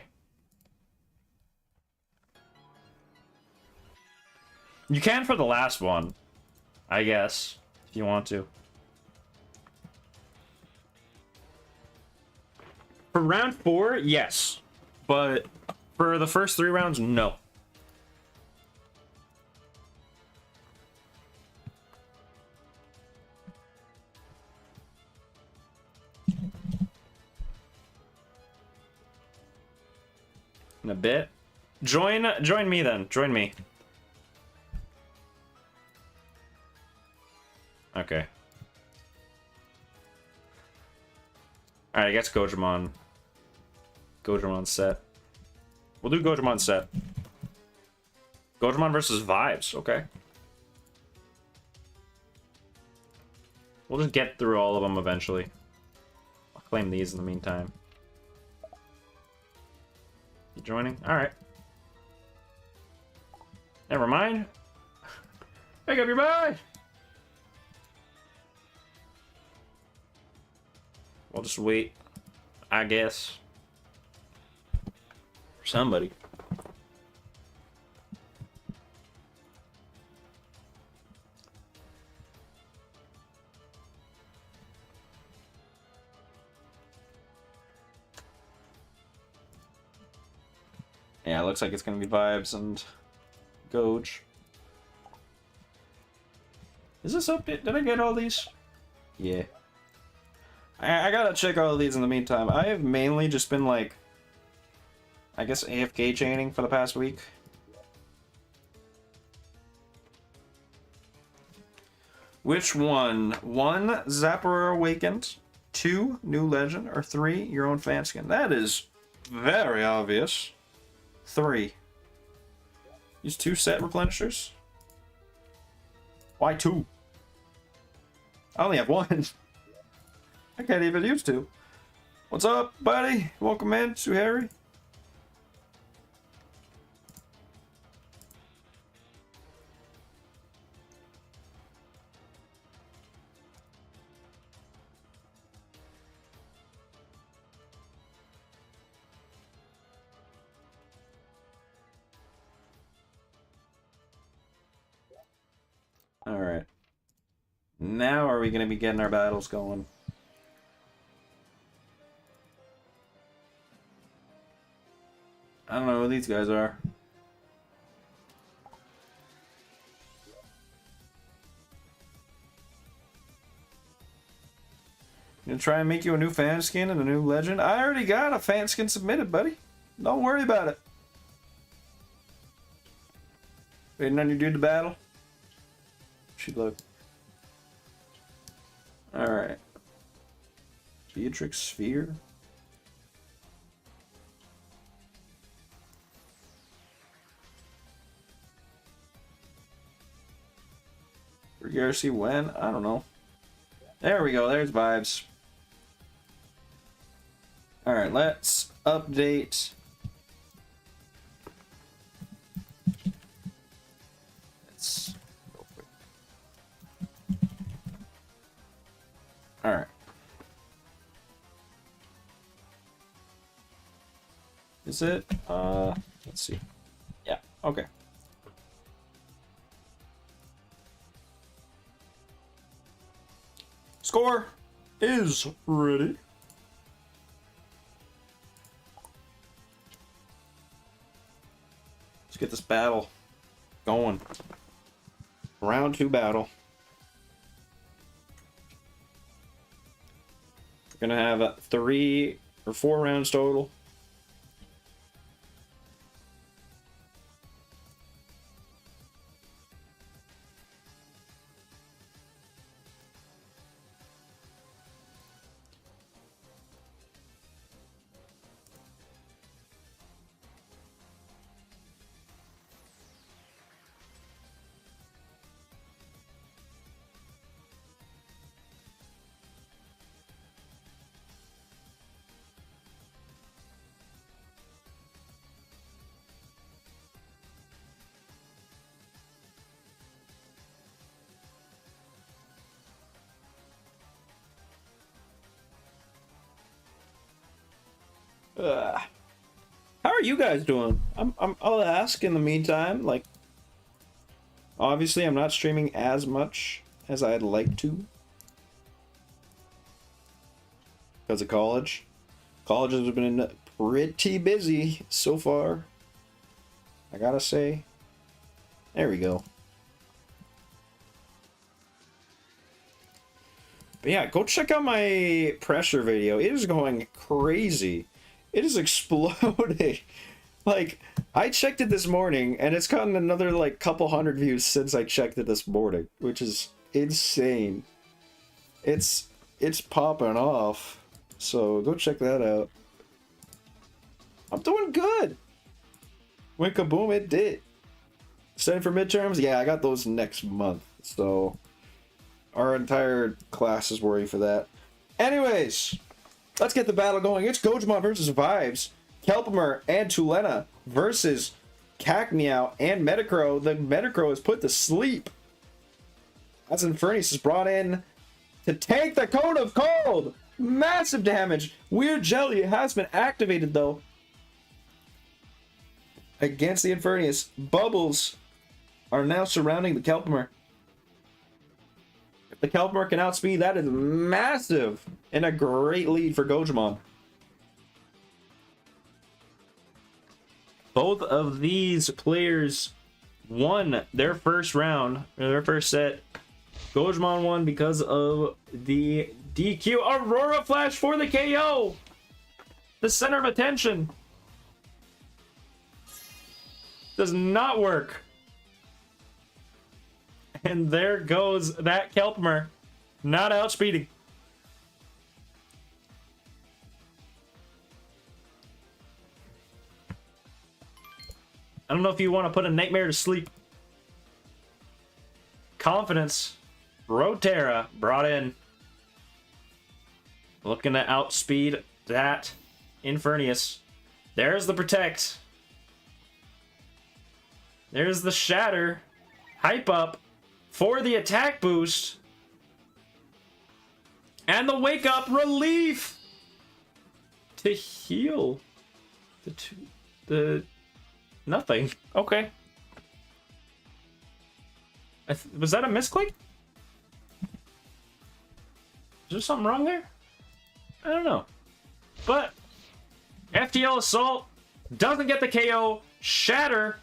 You can for the last one, I guess. If you want to. For round 4, yes. But for the first 3 rounds, no. In a bit. Join me then. Join me. Okay. Alright, I guess Gojamon. Gojamon set. We'll do Gojamon set. Gojamon versus Vibes, okay. We'll just get through all of them eventually. I'll claim these in the meantime. You joining? Alright. Never mind. Make up your mind! We'll just wait, I guess, for somebody. Yeah, it looks like it's gonna be Vibes and Goge. Is this update? Did I get all these? Yeah. I gotta check all of these in the meantime. I have mainly just been like, I guess AFK chaining for the past week. Which one? 1, Zapper Awakened. 2, New Legend. Or 3, Your Own Fan Skin. That is very obvious. 3. Use 2 set replenishers? Why 2? I only have 1. I can't even use 2. What's up, buddy? Welcome in, Sue Harry. Alright. Now are we going to be getting our battles going? I don't know who these guys are. Gonna try and make you a new fan skin and a new legend? I already got a fan skin submitted, buddy. Don't worry about it. Waiting on you to do the battle. She look. Alright. Beatrix Sphere. Garcia when? I don't know. There we go. There's Vibes. Alright, let's update. Let's go quick. Alright. Is it? Let's see. Yeah, okay. Score is ready. Let's get this battle going. Round 2 battle. We're gonna have 3 or 4 rounds total. How are you guys doing? I'll ask in the meantime. Like, obviously, I'm not streaming as much as I'd like to because of college. College has been pretty busy so far, I gotta say. There we go. But yeah, go check out my pressure video. It is going crazy. It is exploding. Like, I checked it this morning, and it's gotten another, like, couple hundred views since I checked it this morning, which is insane. It's popping off. So, go check that out. I'm doing good. Wink a boom, it did. Studying for midterms? Yeah, I got those next month. So, our entire class is worried for that. Anyways, let's get the battle going. It's Gojamon versus Vibes. Kelpimer and Tulena versus Cacmeow and Metacrow. The Metacrow is put to sleep as Infernius is brought in to take the Cone of Cold. Massive damage. Weird Jelly has been activated though against the Infernius. Bubbles are now surrounding the Kelpimer. If the Kelpimer can outspeed, that is massive and a great lead for Gojamon. Both of these players won their first round, or their first set. Gojamon won because of the DQ. Aurora Flash for the KO! The center of attention. Does not work. And there goes that Kelpimer. Not outspeeding. I don't know if you want to put a Nightmare to sleep. Confidence. Rotera brought in. Looking to outspeed that Infernius. There's the Protect. There's the Shatter. Hype up for the attack boost. And the Wake Up Relief to heal the nothing. Okay. Was that a misclick? Is there something wrong there? I don't know. But FTL Assault doesn't get the KO. Shatter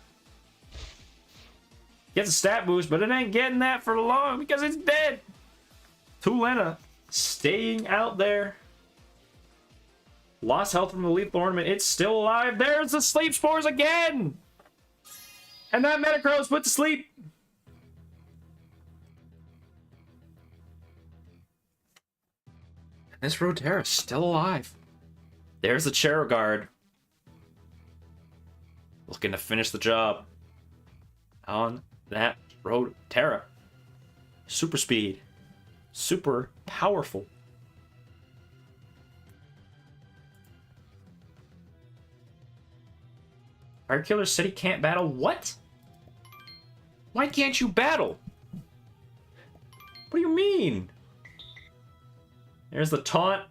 gets a stat boost, but it ain't getting that for long because it's dead. Tulena staying out there. Lost health from the lethal ornament. It's still alive. There's the sleep spores again. And that Metacrow is put to sleep. This Rotera is still alive. There's the Charizard. Looking to finish the job on that Rotera. Super speed. Super powerful. Fire Killer said he can't battle. What? Why can't you battle? What do you mean? There's the taunt.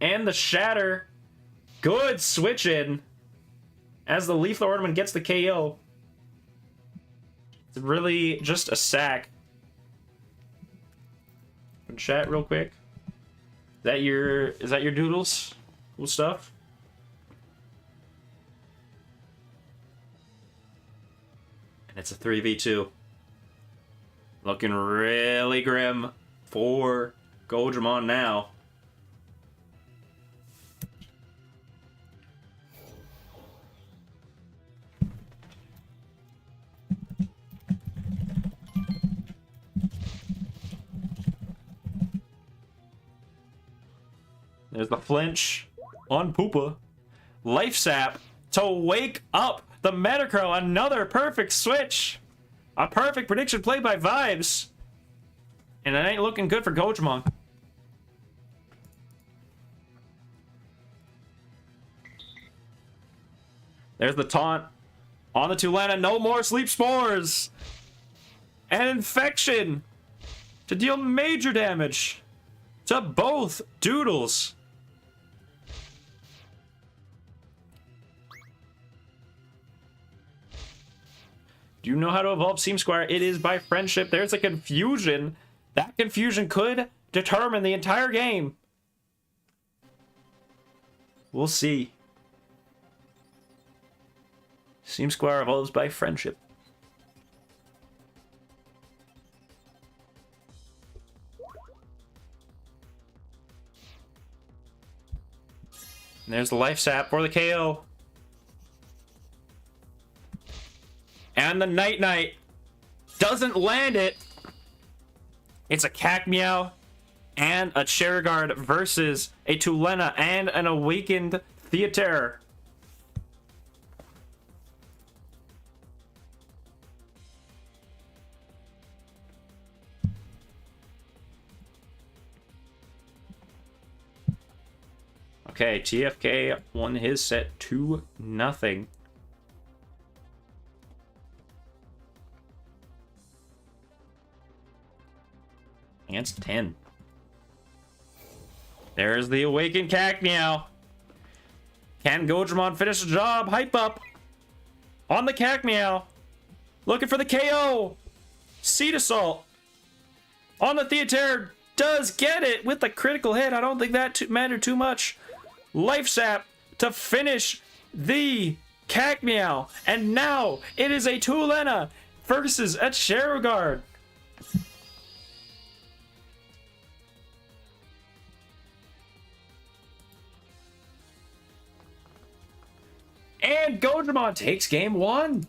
And the Shatter. Good switch in. As the Lethal Ornament gets the KO. It's really just a sack. Chat real quick. Is that your Doodles? Cool stuff. And it's a 3v2. Looking really grim for Gojamon now. There's the flinch on Poopa. Life Sap to wake up the Metacrow. Another perfect switch. A perfect prediction played by Vibes. And it ain't looking good for Gojamon. There's the taunt on the Tulena. No more sleep spores. And infection to deal major damage to both Doodles. Do you know how to evolve Seam Squire? It is by friendship. There's a confusion. That confusion could determine the entire game. We'll see. Seam Squire evolves by friendship. And there's the Life Sap for the KO. And the Night Night doesn't land it. It's a Cacmeow and a Charizard versus a Tulena and an Awakened Theater. Okay, TFK won his set 2-0. Against 10. There's the awakened Cacmeow. Can Gojramon finish the job? Hype up. On the Cacmeow. Looking for the KO. Seed Assault. On the Theater. Does get it with the critical hit. I don't think that mattered too much. Life Sap to finish the Cacmeow. And now it is a Tulena versus a Cherogard. And Gojramon takes game 1.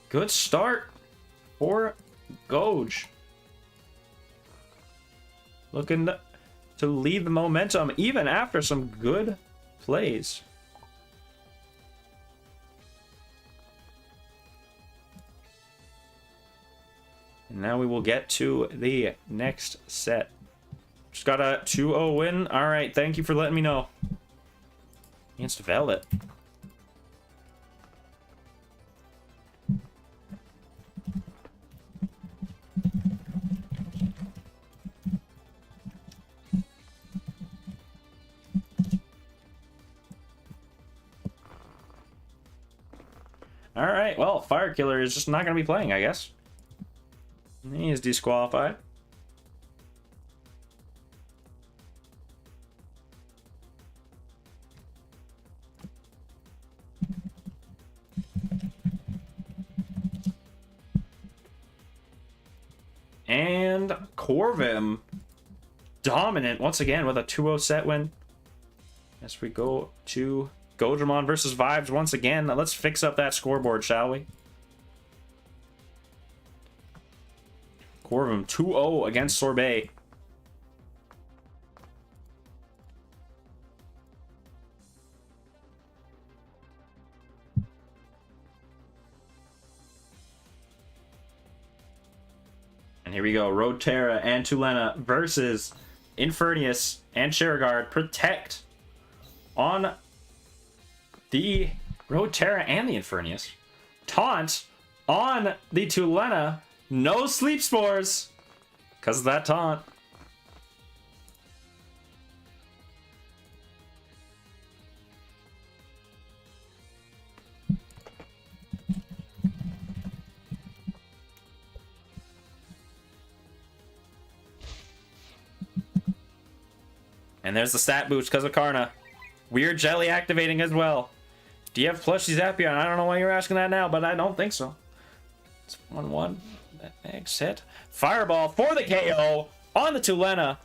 Good start for Goj. Looking to lead the momentum even after some good plays. And now we will get to the next set. Just got a 2-0 win. All right, thank you for letting me know. Against Velvet. All right, well, Fire Killer is just not going to be playing, I guess. He is disqualified. And Corvim, dominant once again with a 2-0 set win. As we go to Gojramon versus Vibes once again. Now let's fix up that scoreboard, shall we? Corvim 2-0 against Sorbet. And here we go. Roterra and Tulena versus Infernius and Cherogard. Protect on the Roterra and the Infernius. Taunt on the Tulena. No Sleep Spores because of that taunt. And there's the stat boost because of Karna. Weird Jelly activating as well. Do you have Plushy Zapion? I don't know why you're asking that now, but I don't think so. It's 1-1. That next hit. Fireball for the KO on the Tulena.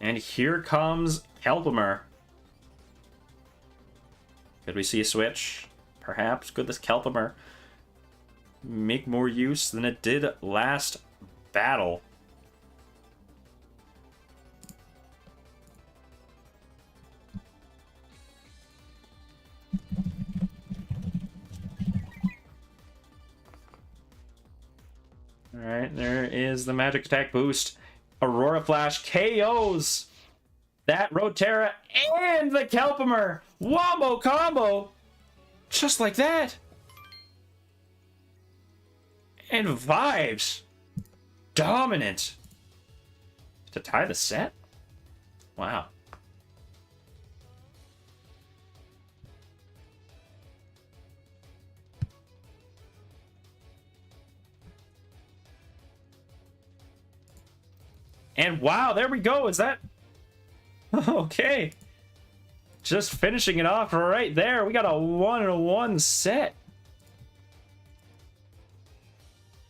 And here comes Kelpimer. Could we see a switch? Perhaps. Could this Kelpimer make more use than it did last battle? Alright, there is the magic attack boost. Aurora Flash KOs that Roterra and the Kelpimer. Wombo combo. Just like that. And Vibes. Dominant. To tie the set? Wow. And wow, there we go. Is that... Okay. Just finishing it off right there. We got a 1-1 set.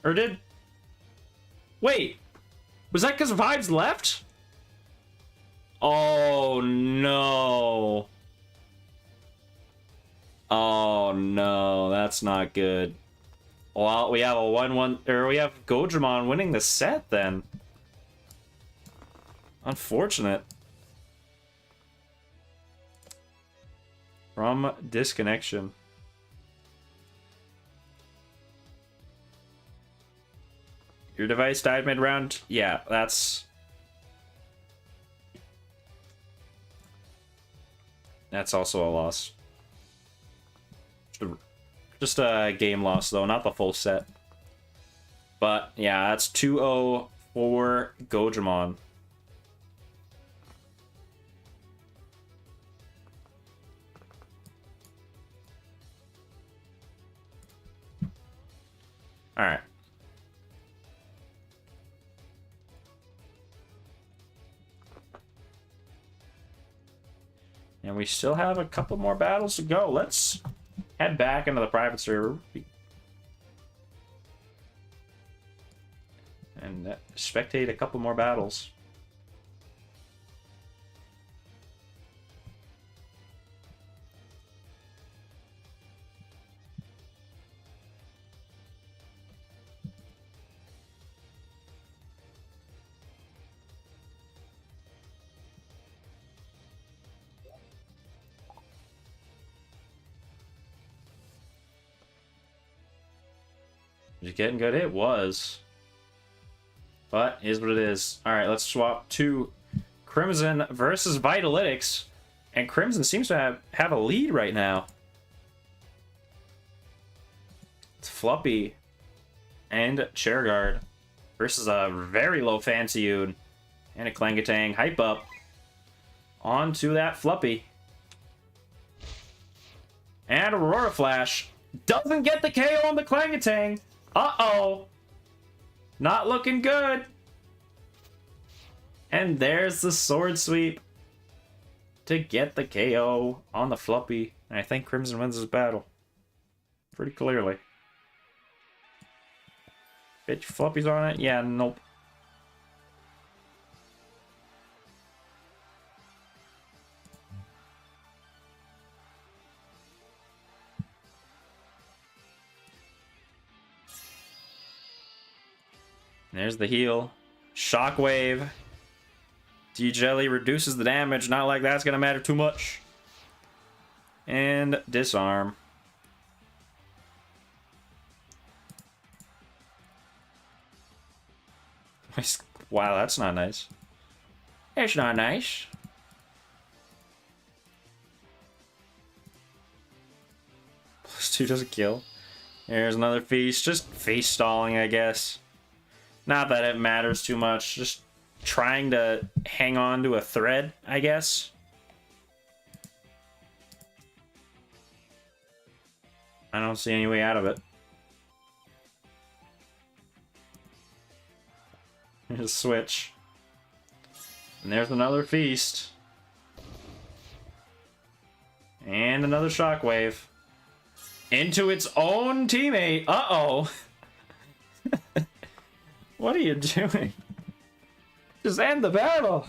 Or did... Wait. Was that because Vibes left? Oh, no. Oh, no. That's not good. Well, we have a 1-1... Or we have Gojramon winning the set, then. Unfortunate. From disconnection. Your device died mid-round? Yeah, that's also a loss. Just a game loss, though, not the full set. But, yeah, that's 2-0 for Gojamon. Alright. And we still have a couple more battles to go. Let's head back into the private server. And spectate a couple more battles. Was it getting good? It was. But is what it is. Alright, let's swap to Crimson versus Vitalytics. And Crimson seems to have a lead right now. It's Fluppy and Chairguard versus a very low Fancyune and a Clangatang. Hype up onto that Fluppy. And Aurora Flash doesn't get the KO on the Clangatang. Uh-oh. Not looking good. And there's the Sword Sweep to get the KO on the Fluppy. And I think Crimson wins this battle pretty clearly. Bet your Fluppy's on it? Yeah, nope. There's the heal. Shockwave. D-Jelly reduces the damage. Not like that's gonna matter too much. And disarm. Wow, that's not nice. It's not nice. +2 doesn't kill. There's another feast. Just feast stalling, I guess. Not that it matters too much. Just trying to hang on to a thread, I guess. I don't see any way out of it. Here's a switch. And there's another feast. And another shockwave. Into its own teammate. Uh-oh. What are you doing? Just end the battle.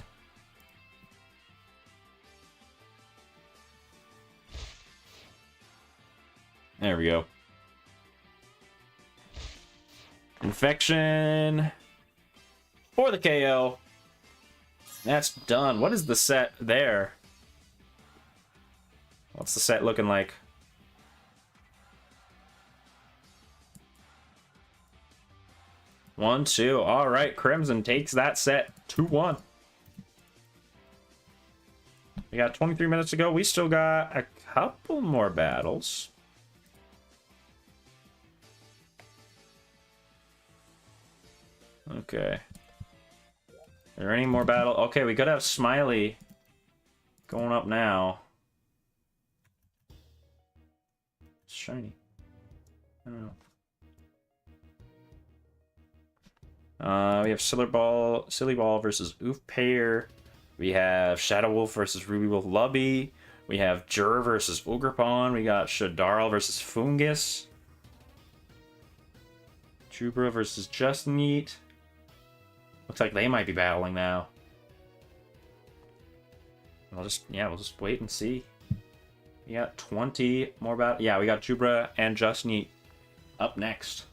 There we go. Infection for the KO. That's done. What is the set there? What's the set looking like? One, two. All right, Crimson takes that set 2-1. We got 23 minutes to go. We still got a couple more battles. Okay. Are there any more battle? Okay, we could have Smiley going up now. It's shiny. I don't know. We have Silly Ball versus Oof Pair. We have Shadow Wolf versus Ruby Wolf Lubby. We have Jur versus Ugrapon. We got Shadarl versus Fungus. Chubra versus Just Neat. Looks like they might be battling now. We'll just wait and see. We got 20 more battle. Yeah, we got Chubra and Just Neat up next.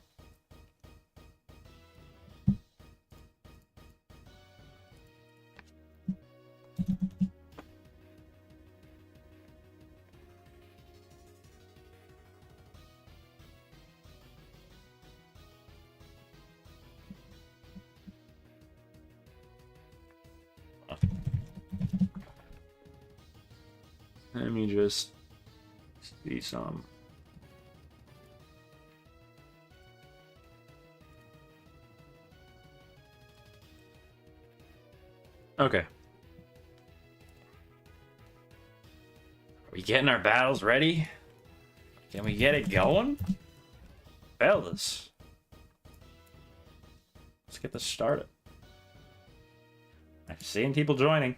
Let me just see some. Okay. Are we getting our battles ready? Can we get it going? Fellas. Let's get this started. I'm seeing people joining.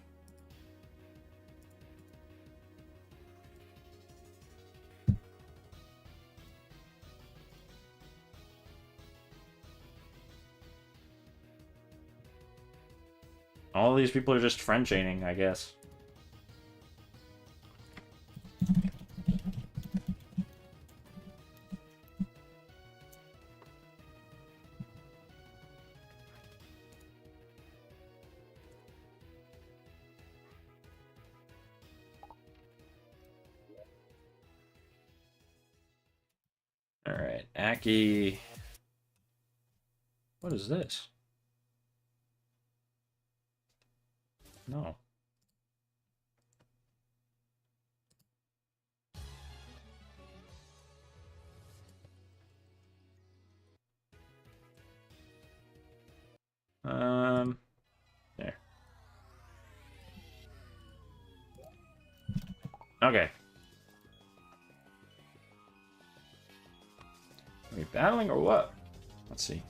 All these people are just friend chaining, I guess. All right, Aki. What is this? No. There. Okay. Are we battling or what? Let's see.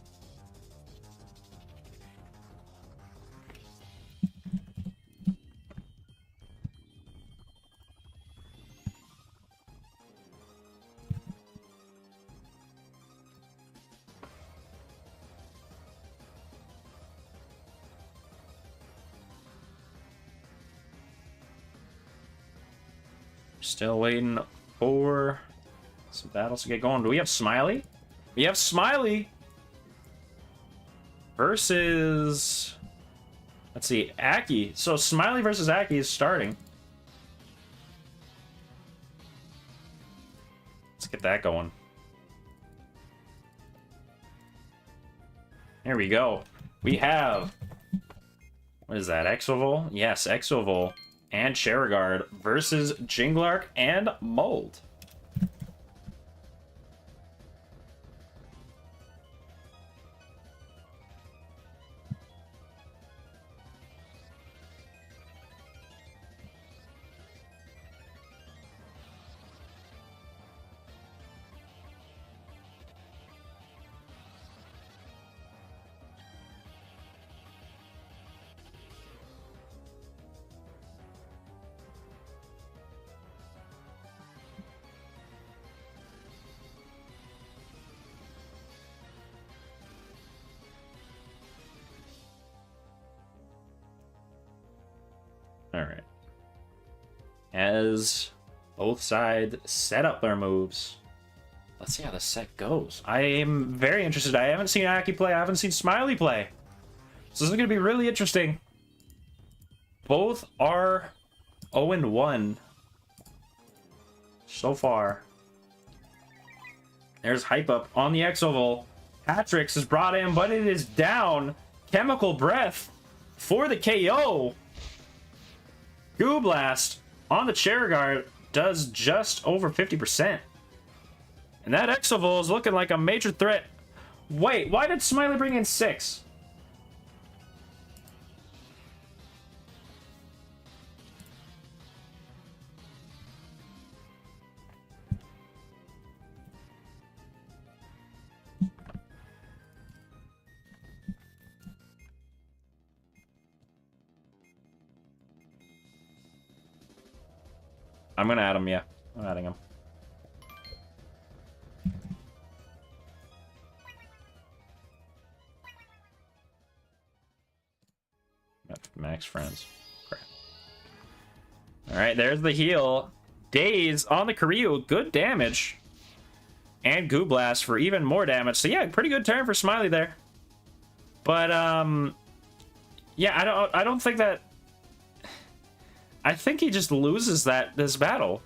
Still waiting for some battles to get going. Do we have Smiley? We have Smiley versus, let's see, Aki. So Smiley versus Aki is starting. Let's get that going. There we go. We have, what is that, Exovol? Yes, Exovol and Cheragard versus Jinglark and Mold. Alright. As both sides set up their moves, let's see how the set goes. I am very interested. I haven't seen Aki play. I haven't seen Smiley play. So this is going to be really interesting. Both are 0-1 so far. There's Hype Up on the Exovol. Hatrix is brought in, but it is down. Chemical Breath for the KO. Goo Blast on the Cheragard does just over 50%. And that Exovol is looking like a major threat. Wait, why did Smiley bring in 6? I'm gonna add him, yeah. I'm adding him. Max friends. Crap. Alright, there's the heal. Daze on the Karyu. Good damage. And Goo Blast for even more damage. So yeah, pretty good turn for Smiley there. But yeah, I don't think that, I think he just loses this battle.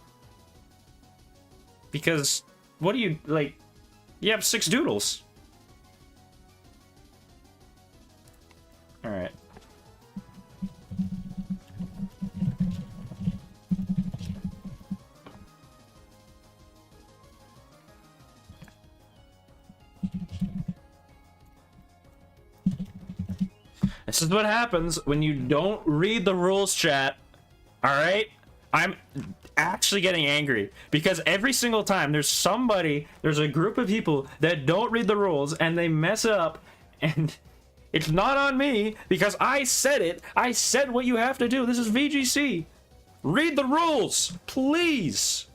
Because what do you, like, you have 6 Doodles. Alright. This is what happens when you don't read the rules, chat. Alright? I'm actually getting angry because every single time there's a group of people that don't read the rules and they mess up, and it's not on me because I said it. I said what you have to do. This is VGC. Read the rules, please.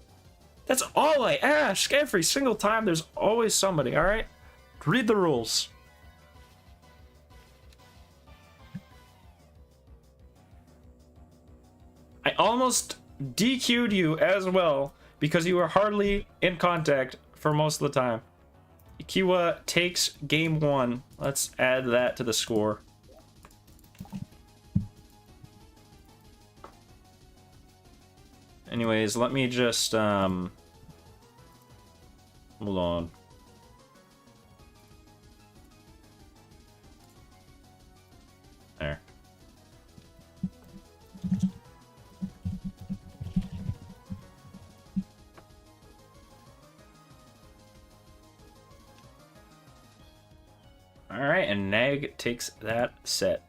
That's all I ask. Every single time there's always somebody, alright? Read the rules. I almost DQ'd you as well because you were hardly in contact for most of the time. Ikiwa takes game 1. Let's add that to the score. Anyways, let me just hold on. There. Alright, and Nag takes that set.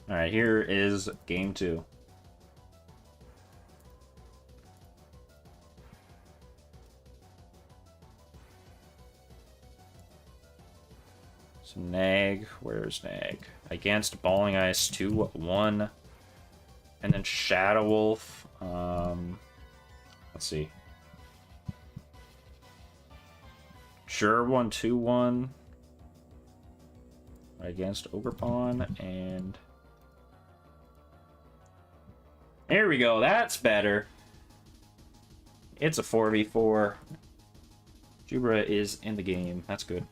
Alright, here is game 2. So Nag, where's Nag? Against Balling Ice 2-1. And then Shadow Wolf, let's see. Sure 1-2-1 against Ogrepawn, and there we go. That's better. It's a 4v4. Jubra is in the game. That's good.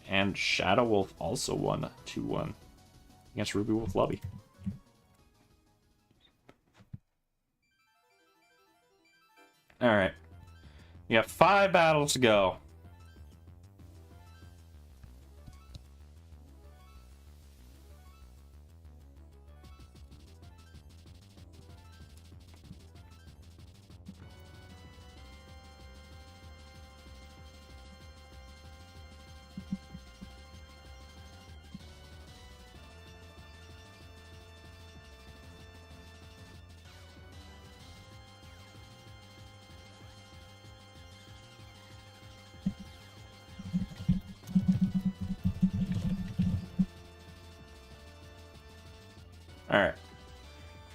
And Shadow Wolf also won 2-1 against Ruby Wolf Lobby. Alright. You got 5 battles to go. Alright.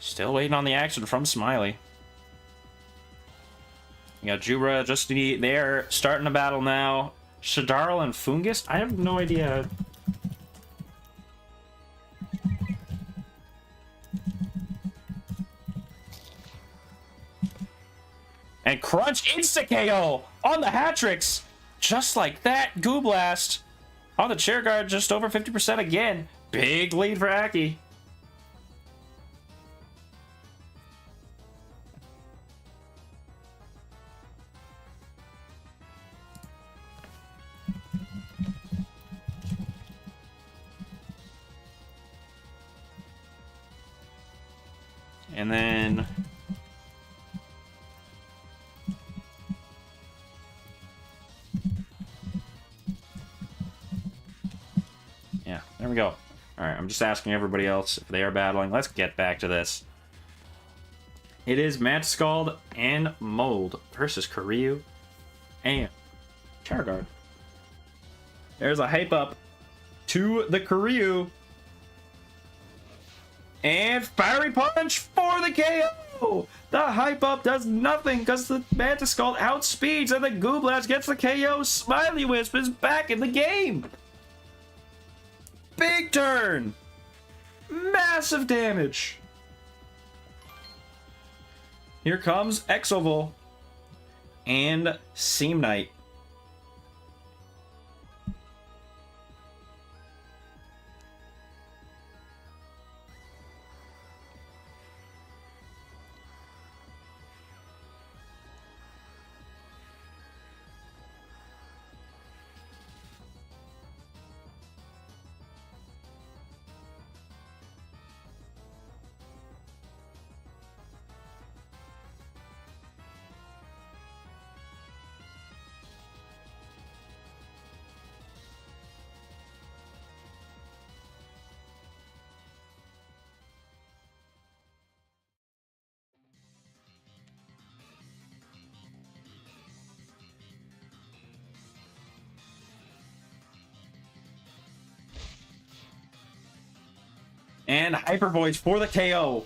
Still waiting on the action from Smiley. You got Jubra just there, starting a battle now. Shadarl and Fungus? I have no idea. And Crunch insta-KO on the hat-tricks. Just like that. Goo Blast on the chair guard, just over 50% again. Big lead for Aki. And then yeah, there we go. All right, I'm just asking everybody else if they are battling. Let's get back to this. It is Mantiscald and Mold versus Karyu and Charizard. There's a hype up to the Karyu. And Fiery Punch for the KO! The hype up does nothing because the Mantiscald outspeeds and the Goo Blast gets the KO. Smiley Wisp is back in the game! Big turn! Massive damage! Here comes Exoval and Seam Knight. And Hyper Voice for the KO.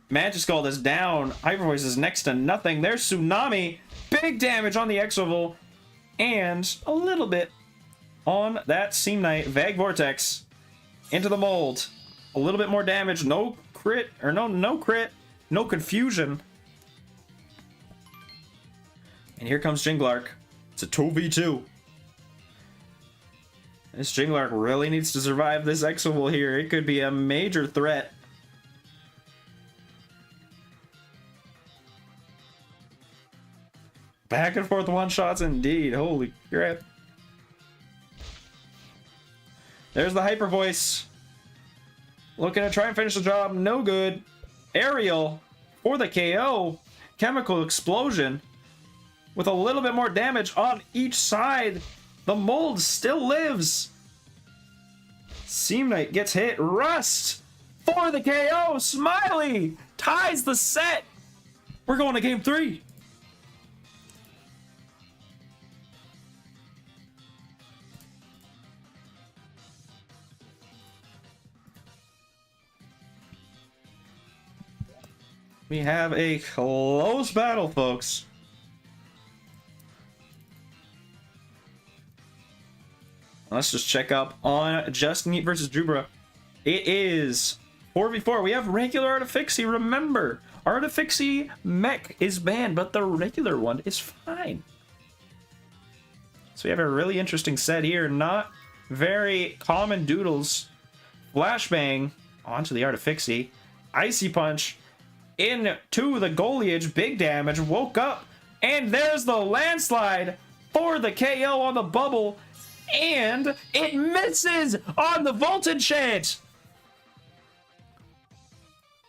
Magiskald is down. Hyper Voice is next to nothing. There's Tsunami. Big damage on the Exoval. And a little bit on that Seam Knight. Vague Vortex into the mold. A little bit more damage. No crit. Or no crit. No confusion. And here comes Jinglark. It's a 2v2. This Jinglark really needs to survive this Exoval here. It could be a major threat. Back and forth one-shots indeed. Holy crap. There's the Hyper Voice. Looking to try and finish the job. No good. Aerial for the KO. Chemical Explosion. With a little bit more damage on each side. The mold still lives. Seam Knight gets hit. Rust for the KO. Smiley ties the set. We're going to game 3. We have a close battle, folks. Let's just check up on Just Neat versus Drubra. It is 4v4. We have regular Artifixie. Remember, Artifixie mech is banned, but the regular one is fine. So we have a really interesting set here. Not very common Doodles. Flashbang onto the Artifixie. Icy Punch into the Goliage. Big damage. Woke up. And there's the Landslide for the KO on the bubble. And it misses on the Volt Enchant.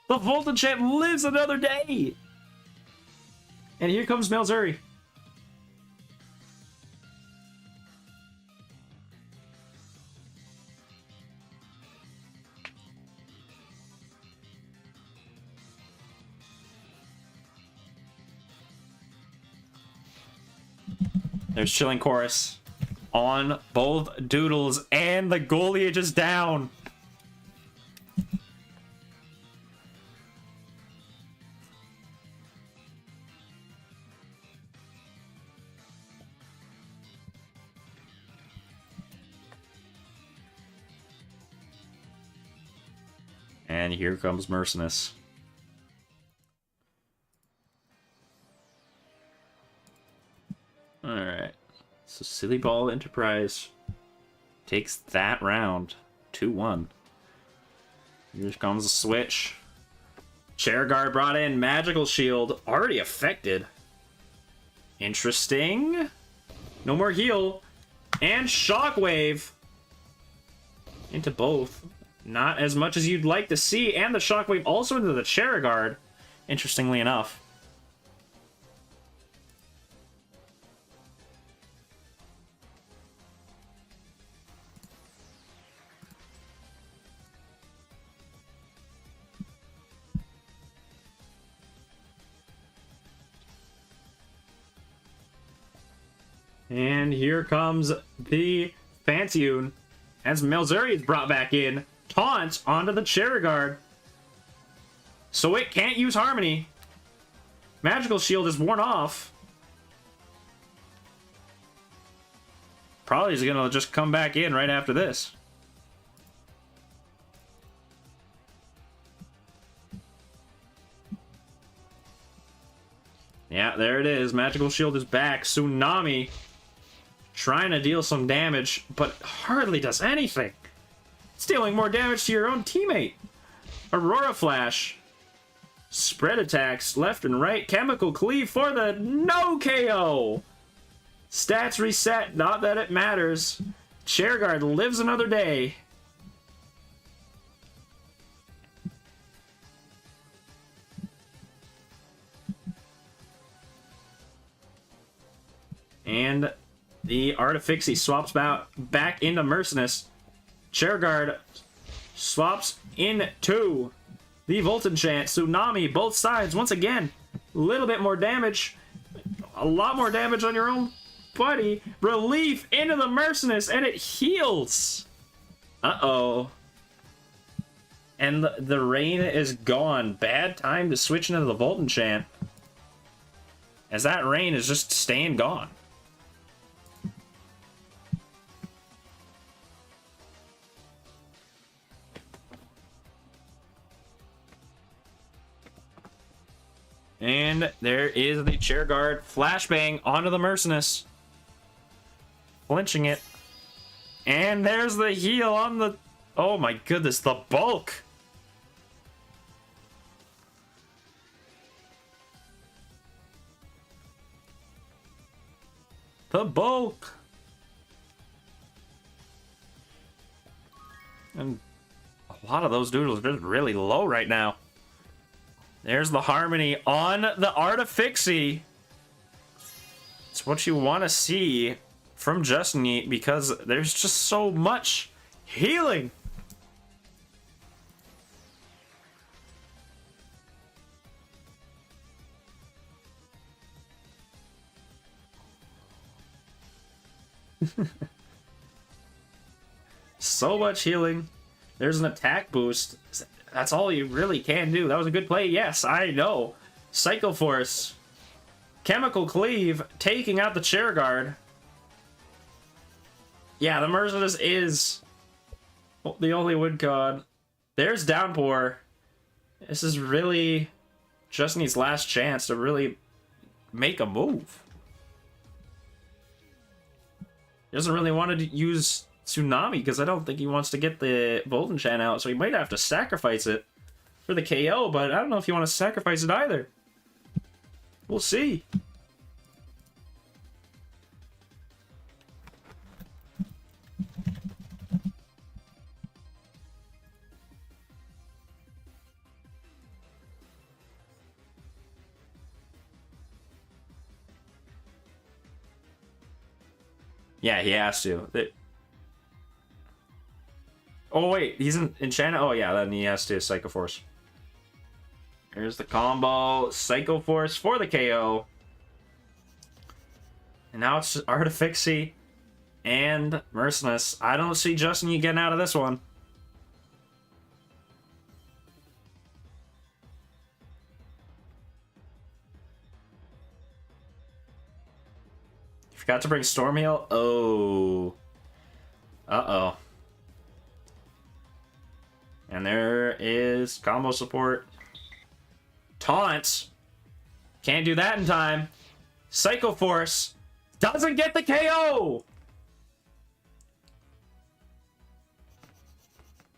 The Volt Enchant lives another day. And here comes Malzuri. There's Chilling Chorus on both Doodles, and the Goliage is down. And here comes Mercenus. Alright. So Silly Ball Enterprise takes that round. 2-1. Here comes the switch. Chair Guard brought in. Magical Shield already affected. Interesting. No more heal. And Shockwave into both. Not as much as you'd like to see. And the Shockwave also into the Chair Guard. Interestingly enough. And here comes the Fantiune as Malzuri is brought back in. Taunt onto the Chair Guard. So it can't use Harmony. Magical Shield is worn off. Probably is going to just come back in right after this. Yeah, there it is. Magical Shield is back. Tsunami trying to deal some damage, but hardly does anything. It's dealing more damage to your own teammate. Aurora Flash. Spread attacks left and right. Chemical Cleave for the no KO. Stats reset. Not that it matters. Chair Guard lives another day. And the Artifixie swaps back into Mercenus. Chair Guard swaps into the Volt Enchant. Tsunami, both sides, once again. A little bit more damage. A lot more damage on your own buddy. Relief into the Mercenus, and it heals. Uh-oh. And the rain is gone. Bad time to switch into the Volt Enchant, as that rain is just staying gone. And there is the chair guard flashbang onto the Merceness, flinching it. And there's the heal on the... Oh my goodness, the bulk! The bulk! And a lot of those doodles are just really low right now. There's the harmony on the Artifixie. It's what you want to see from Justin Yeet, because there's just so much healing. So much healing. There's an attack boost. That's all you really can do. That was a good play. Yes, I know. Psycho Force. Chemical Cleave, taking out the chair guard. Yeah, the Merciless is the only win con. There's Downpour. This is really Justin's last chance to really make a move. He doesn't really want to use Tsunami because I don't think he wants to get the Volt Enchant out, so he might have to sacrifice it for the KO, but I don't know if you want to sacrifice it either. We'll see. Yeah, he has to. Oh, wait, he's in Enchanted? Oh, yeah, then he has to Psycho Force. Here's the combo. Psycho Force for the KO. And now it's Artifixie and Merciless. I don't see Justin you getting out of this one. Forgot to bring Storm Heal. Oh. Uh-oh. And there is combo support. Taunts. Can't do that in time. Psycho Force. Doesn't get the KO!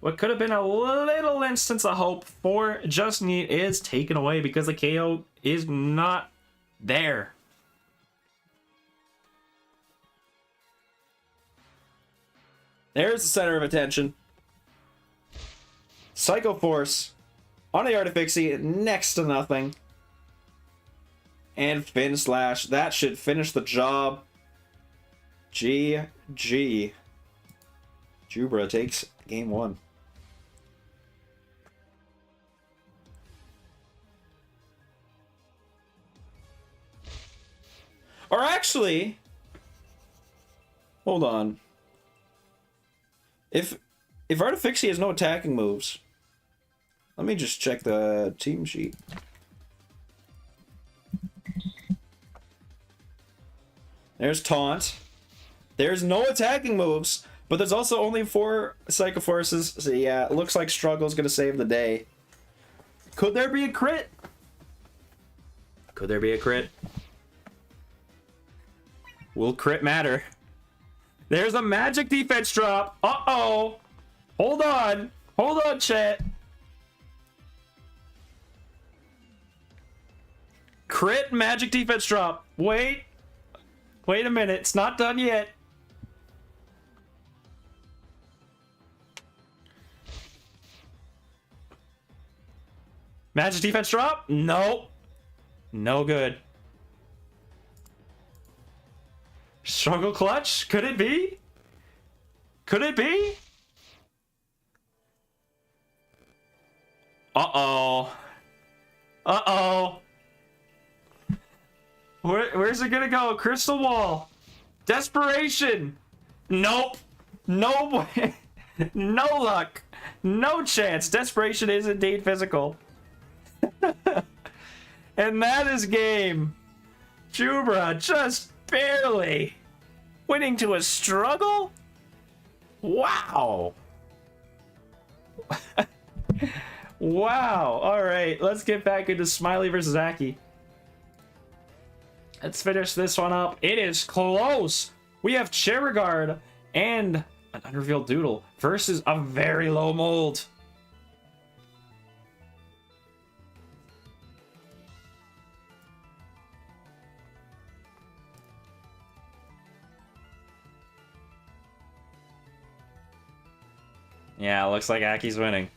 What could have been a little instance of hope for Justin is taken away because the KO is not there. There's the center of attention. Psycho Force on the Artifixie, next to nothing. And Fin Slash. That should finish the job. GG. Jubra takes game 1. Or actually, hold on. If Artifixie has no attacking moves, let me just check the team sheet. There's Taunt. There's no attacking moves, but there's also only 4 Psycho Forces. So yeah, it looks like Struggle's gonna save the day. Could there be a crit? Could there be a crit? Will crit matter? There's a magic defense drop. Uh-oh. Hold on. Hold on, chat. Crit magic defense drop. Wait. Wait a minute. It's not done yet. Magic defense drop? Nope. No good. Struggle clutch? Could it be? Could it be? Uh-oh. Uh-oh. Where's it gonna go? Crystal Wall. Desperation. Nope. No way. No luck. No chance. Desperation is indeed physical. And that is game. Jubra just barely winning to a struggle. Wow. Wow. All right, let's get back into Smiley versus Aki. Let's finish this one up. It is close. We have Chairregard and an unrevealed Doodle versus a very low mold. Yeah, looks like Aki's winning.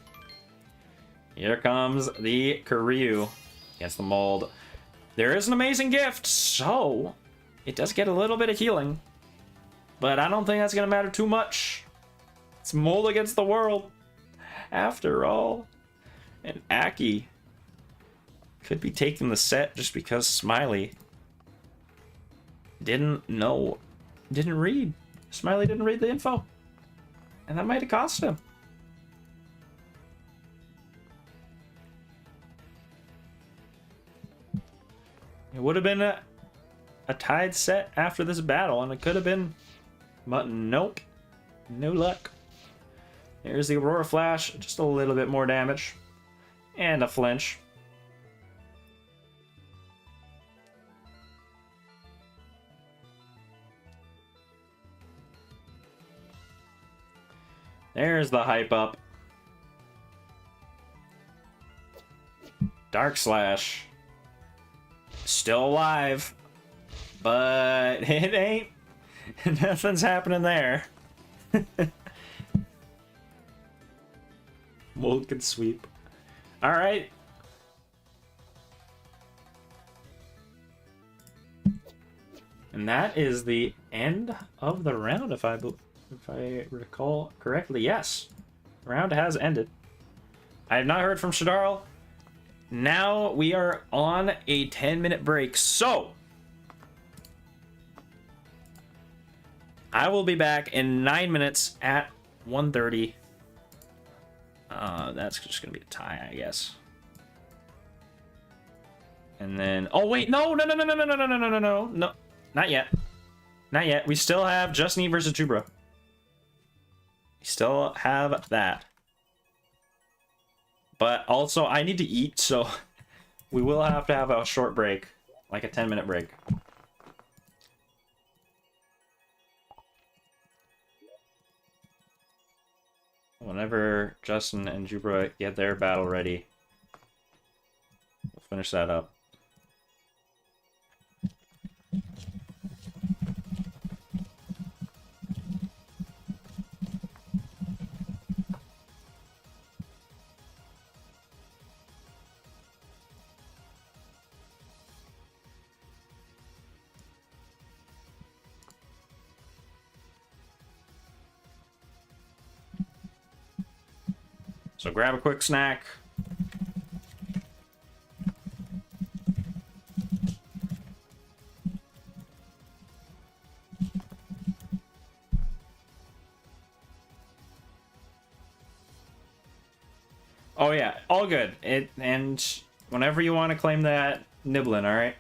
Here comes the Karyu against the mold. There is an amazing gift, so it does get a little bit of healing. But I don't think that's going to matter too much. It's mold against the world, after all. And Aki could be taking the set just because Smiley didn't read. Smiley didn't read the info. And that might have cost him. It would have been a tied set after this battle, and it could have been, but nope. No luck. There's the Aurora Flash, just a little bit more damage. And a flinch. There's the hype up. Dark Slash. Still alive. But it ain't. Nothing's happening there. Mold can sweep. Alright. And that is the end of the round, if I recall correctly. Yes. The round has ended. I have not heard from Shadarl. Now we are on a 10-minute break. So I will be back in 9 minutes at 1:30. That's just gonna be a tie, I guess. And then, oh wait, no, not yet, not yet. We still have Just Need versus Jubra. We still have that, but also I need to eat, so we will have to have a short break, like a 10-minute break. Whenever Justin and Jubra get their battle ready, we'll finish that up. So grab a quick snack. Oh yeah, all good. And whenever you want to claim that nibbling, all right?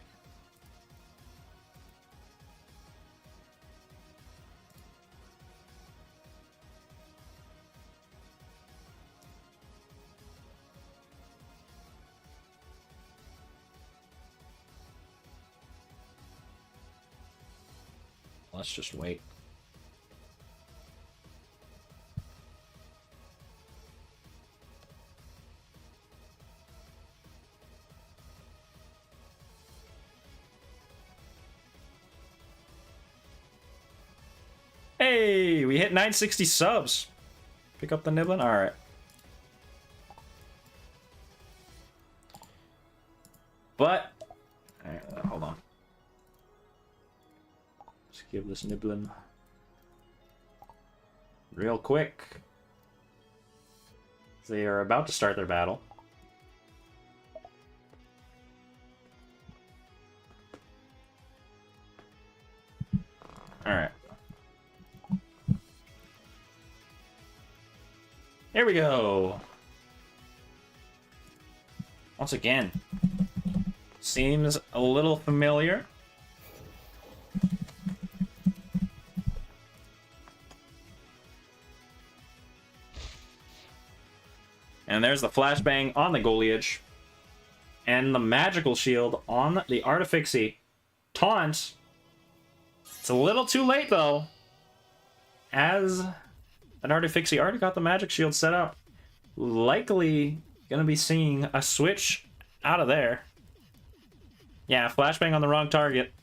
Let's just wait. Hey, we hit 960 subs. Pick up the nibbling? Alright. But, alright, hold on. Let's give this nibbling real quick. They are about to start their battle. Alright. Here we go. Once again. Seems a little familiar. And there's the flashbang on the Goliage. And the magical shield on the Artifixie. Taunt. It's a little too late, though. As an Artifixie already got the magic shield set up. Likely gonna be seeing a switch out of there. Yeah, flashbang on the wrong target.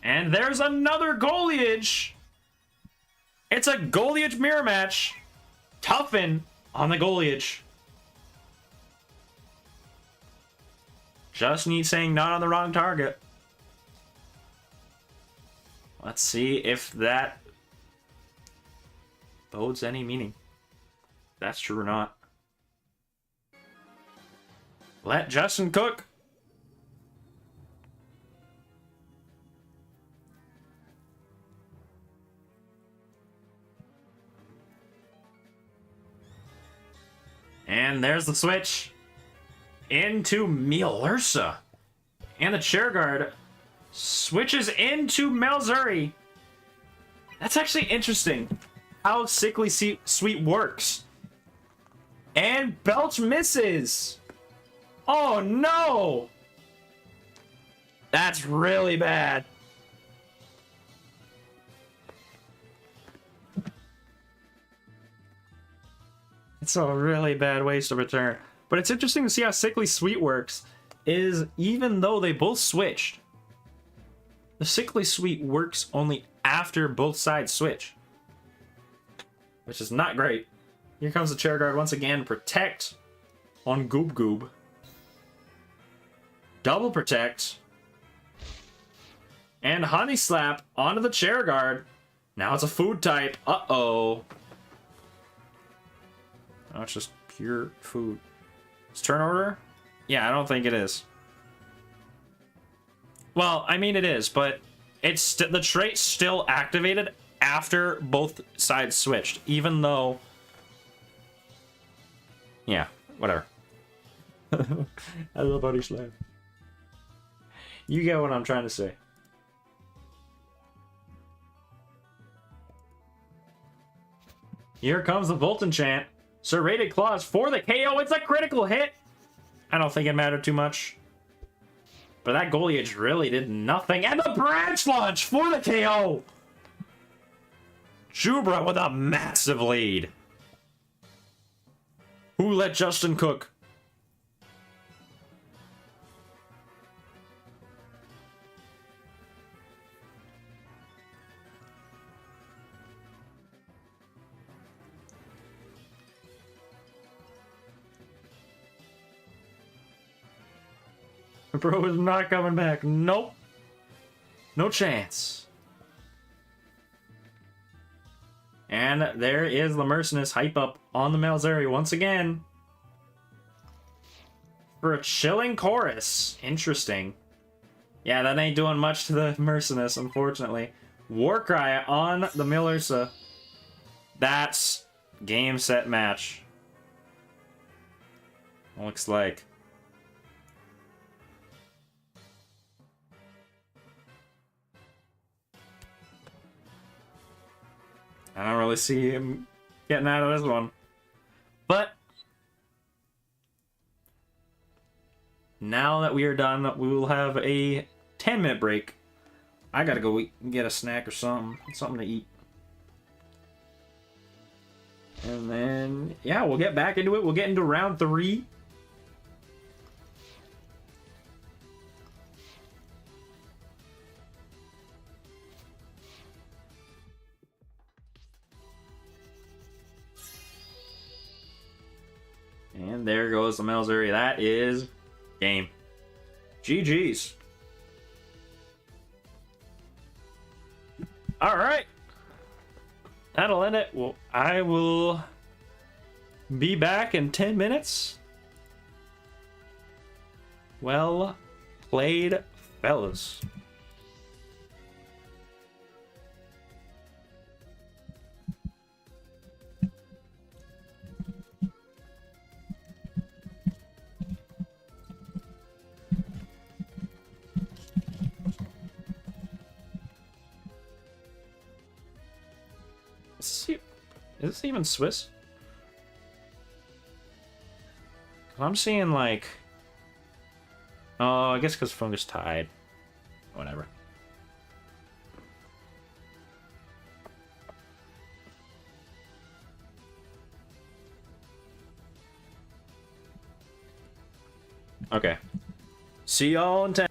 And there's another Goliage. It's a Goliage mirror match. Toughen on the Goliage. Just needs saying not on the wrong target. Let's see if that bodes any meaning. If that's true or not. Let Justin cook. And there's the switch into Mielursa. And the chair guard switches into Malzuri. That's actually interesting how Sickly Sweet works. And Belch misses. Oh no! That's really bad. It's a really bad waste of a turn. But it's interesting to see how Sickly Sweet works, is even though they both switched, the Sickly Sweet works only after both sides switch. Which is not great. Here comes the chair guard once again. Protect on Goob Goob. Double protect. And Honey Slap onto the chair guard. Now it's a food type. Uh-oh. Oh, it's just pure food. It's turn order? Yeah, I don't think it is. Well, I mean it is, but it's the trait's still activated after both sides switched, even though... Yeah, whatever. I love Honey Slap. You get what I'm trying to say. Here comes the Volt Enchant. Serrated Claws for the KO. It's a critical hit. I don't think it mattered too much. But that Goliage really did nothing. And the Branch Launch for the KO. Jubra with a massive lead. Who let Justin cook? Bro is not coming back. Nope. No chance. And there is the Mercenous hype up on the Malzuri once again. For a chilling chorus. Interesting. Yeah, that ain't doing much to the Mercenous, unfortunately. Warcry on the Mielursa. That's game, set, match. Looks like. I don't really see him getting out of this one. But now that we are done, we will have a 10-minute break. I gotta go get a snack or something to eat. And then, yeah, we'll get back into it. We'll get into round 3. And there goes the Malzuri. That is game. GG's. Alright. That'll end it. Well, I will be back in 10 minutes. Well, played, fellas. Is this even Swiss? I'm seeing like... Oh, I guess because Fungus tied. Whatever. Okay. See y'all in 10.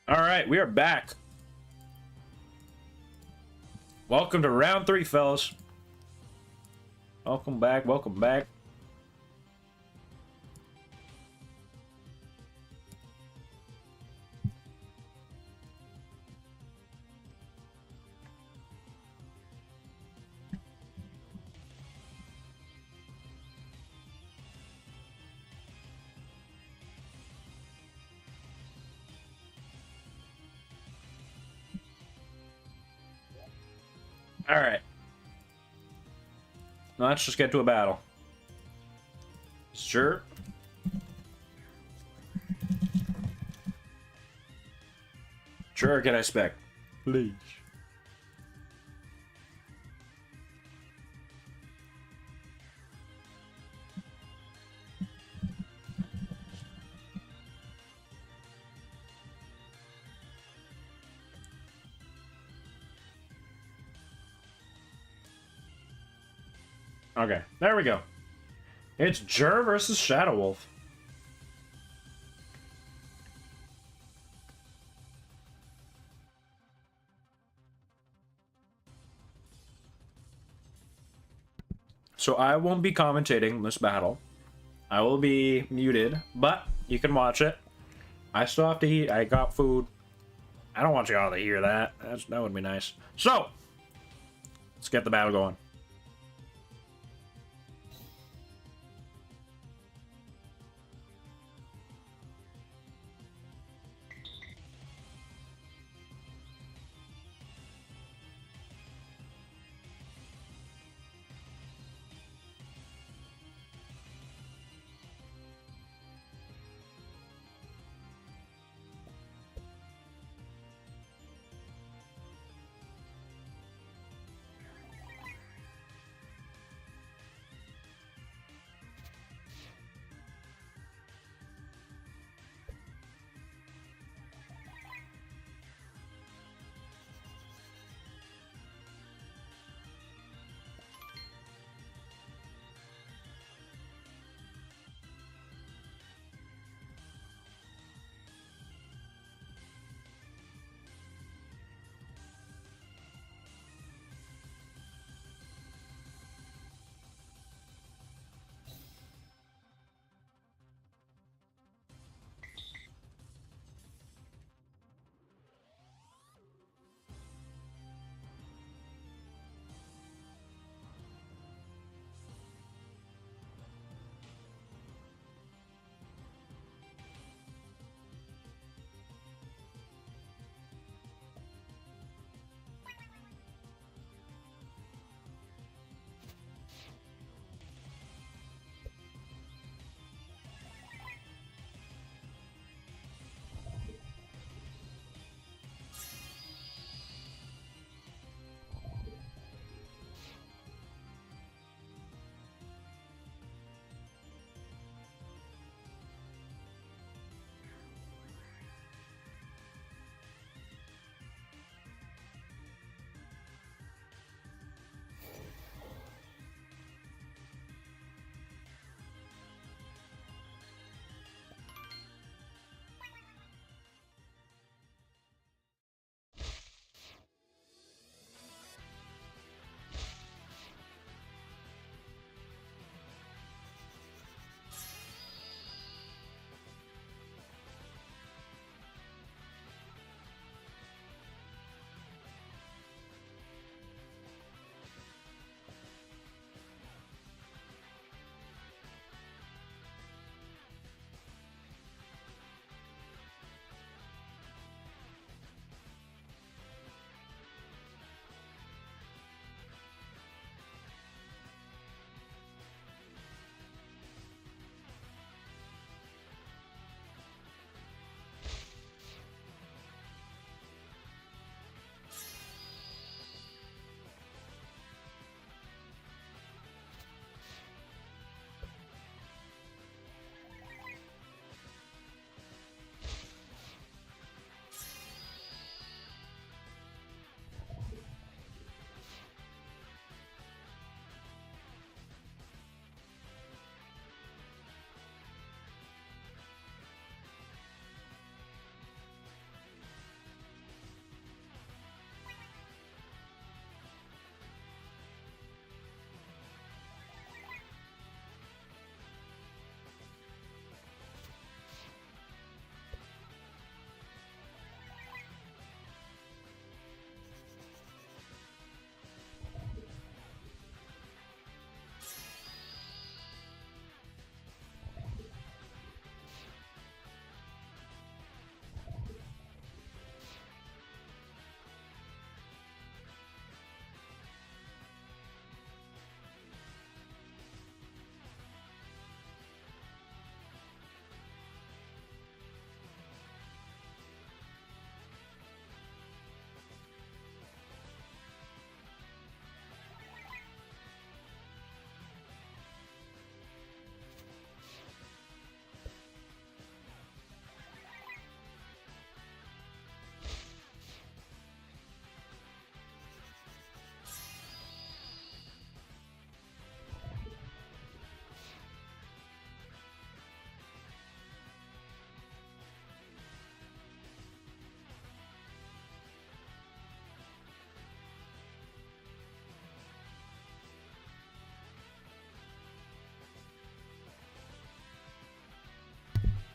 All right, we are back. Welcome to round 3, fellas. Welcome back, welcome back. All right. Let's just get to a battle. Sure. Sure, can I spec? Please. Okay, there we go. It's Jur versus Shadow Wolf. So I won't be commentating this battle. I will be muted, but you can watch it. I still have to eat. I got food. I don't want y'all to hear that. That would be nice. So, let's get the battle going.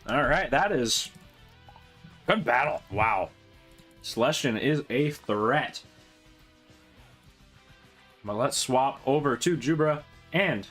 All right, that is good battle. Wow. Celestian is a threat. But let's swap over to Jubra and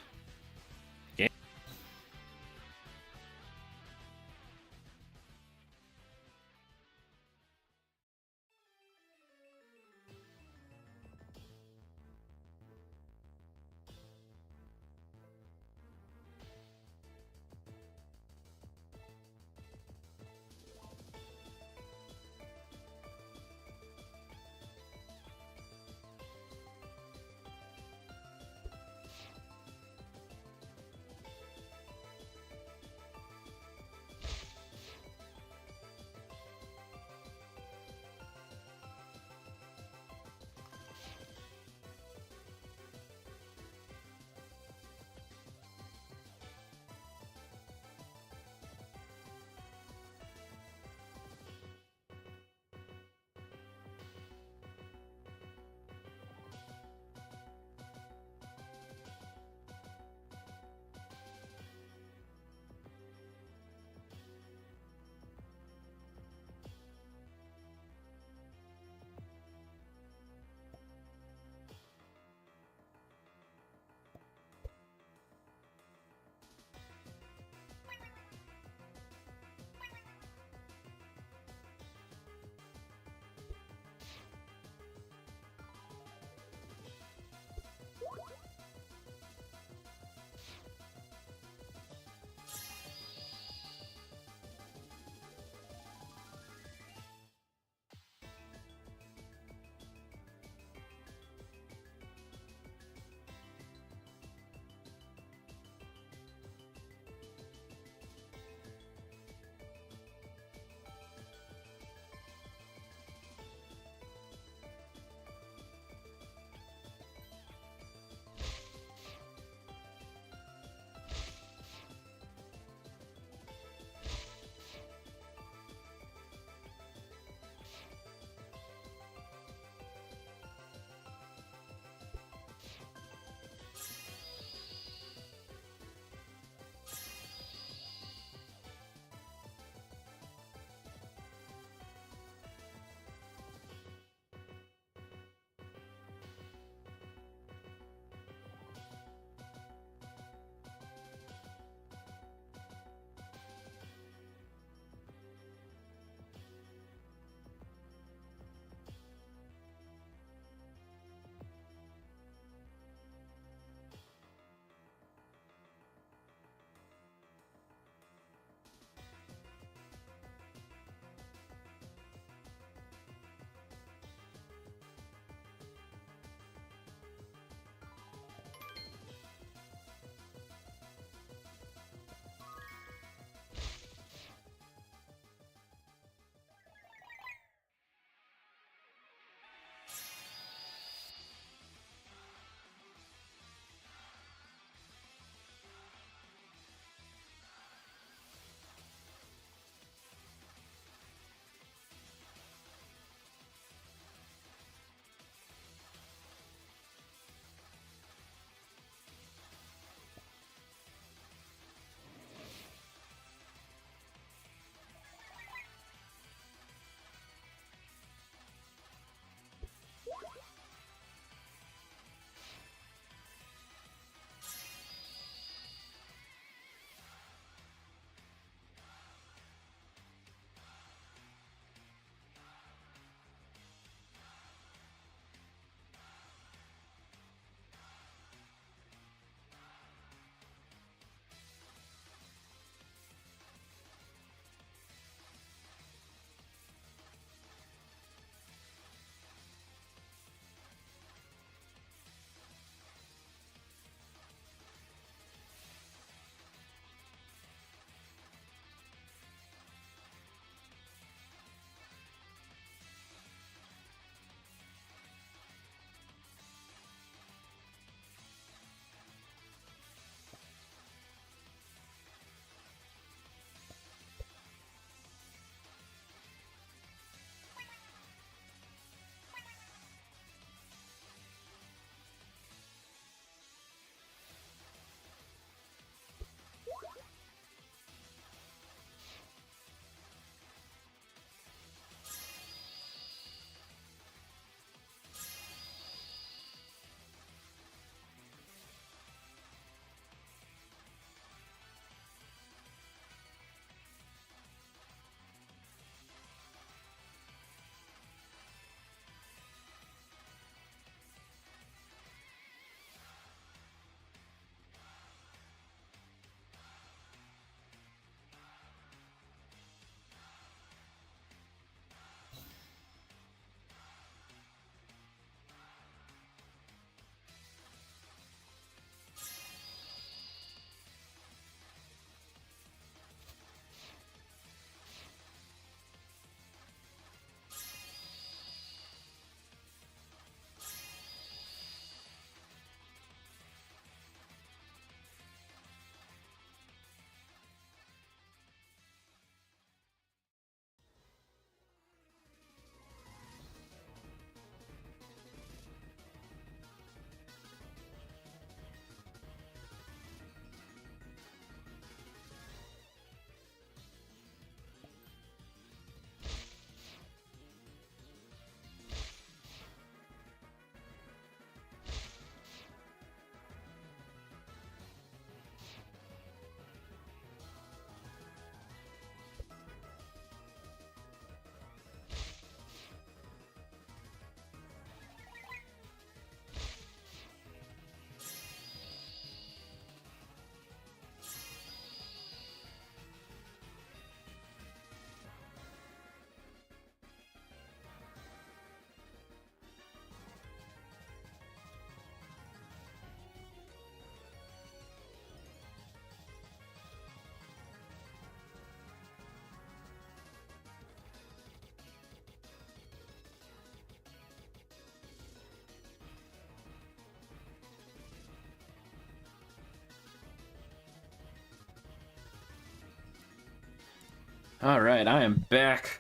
Alright, I am back.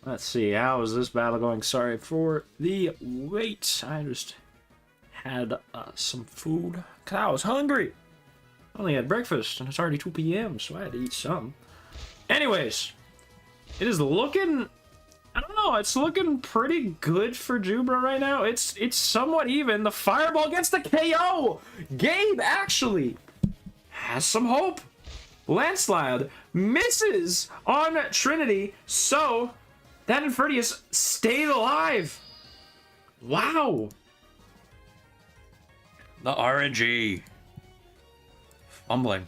Let's see, how is this battle going? Sorry for the wait. I just had some food. 'Cause I was hungry. I only had breakfast, and it's already 2 p.m., so I had to eat something. Anyways, it is looking... I don't know, it's looking pretty good for Jubra right now. It's somewhat even. The fireball gets the KO! Gabe actually has some hope. Landslide misses on Trinity, so that Infernius stayed alive. Wow. The RNG. Fumbling.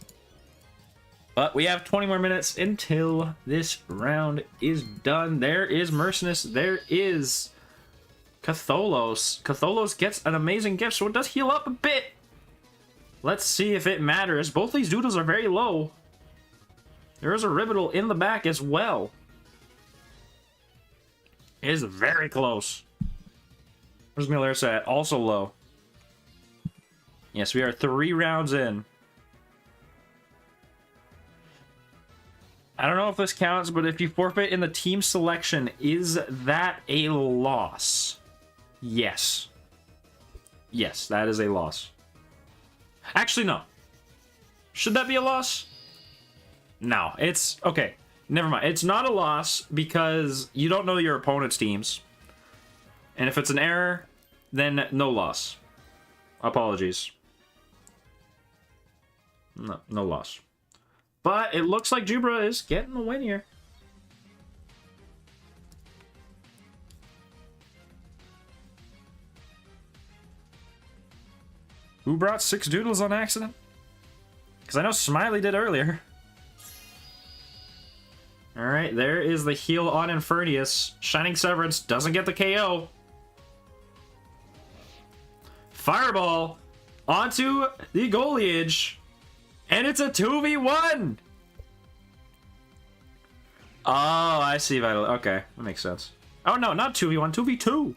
But we have 20 more minutes until this round is done. There is Mercenus. There is Catholos. Catholos gets an amazing gift, so it does heal up a bit. Let's see if it matters. Both these Doodles are very low. There is a Ribital in the back as well. It is very close. Where's Millersa at? Also low. Yes, we are 3 rounds in. I don't know if this counts, but if you forfeit in the team selection, is that a loss? Yes. Yes, that is a loss. Actually, no. Should that be a loss? No, it's... Okay, never mind. It's not a loss because you don't know your opponent's teams. And if it's an error, then no loss. Apologies. No loss. But it looks like Jubra is getting the win here. Who brought 6 Doodles on accident? Because I know Smiley did earlier. Alright, there is the heal on Infernius. Shining Severance doesn't get the KO. Fireball onto the Goliage. And it's a 2v1! Oh, I see, Vital. Okay, that makes sense. Oh, no, not 2v1, 2v2.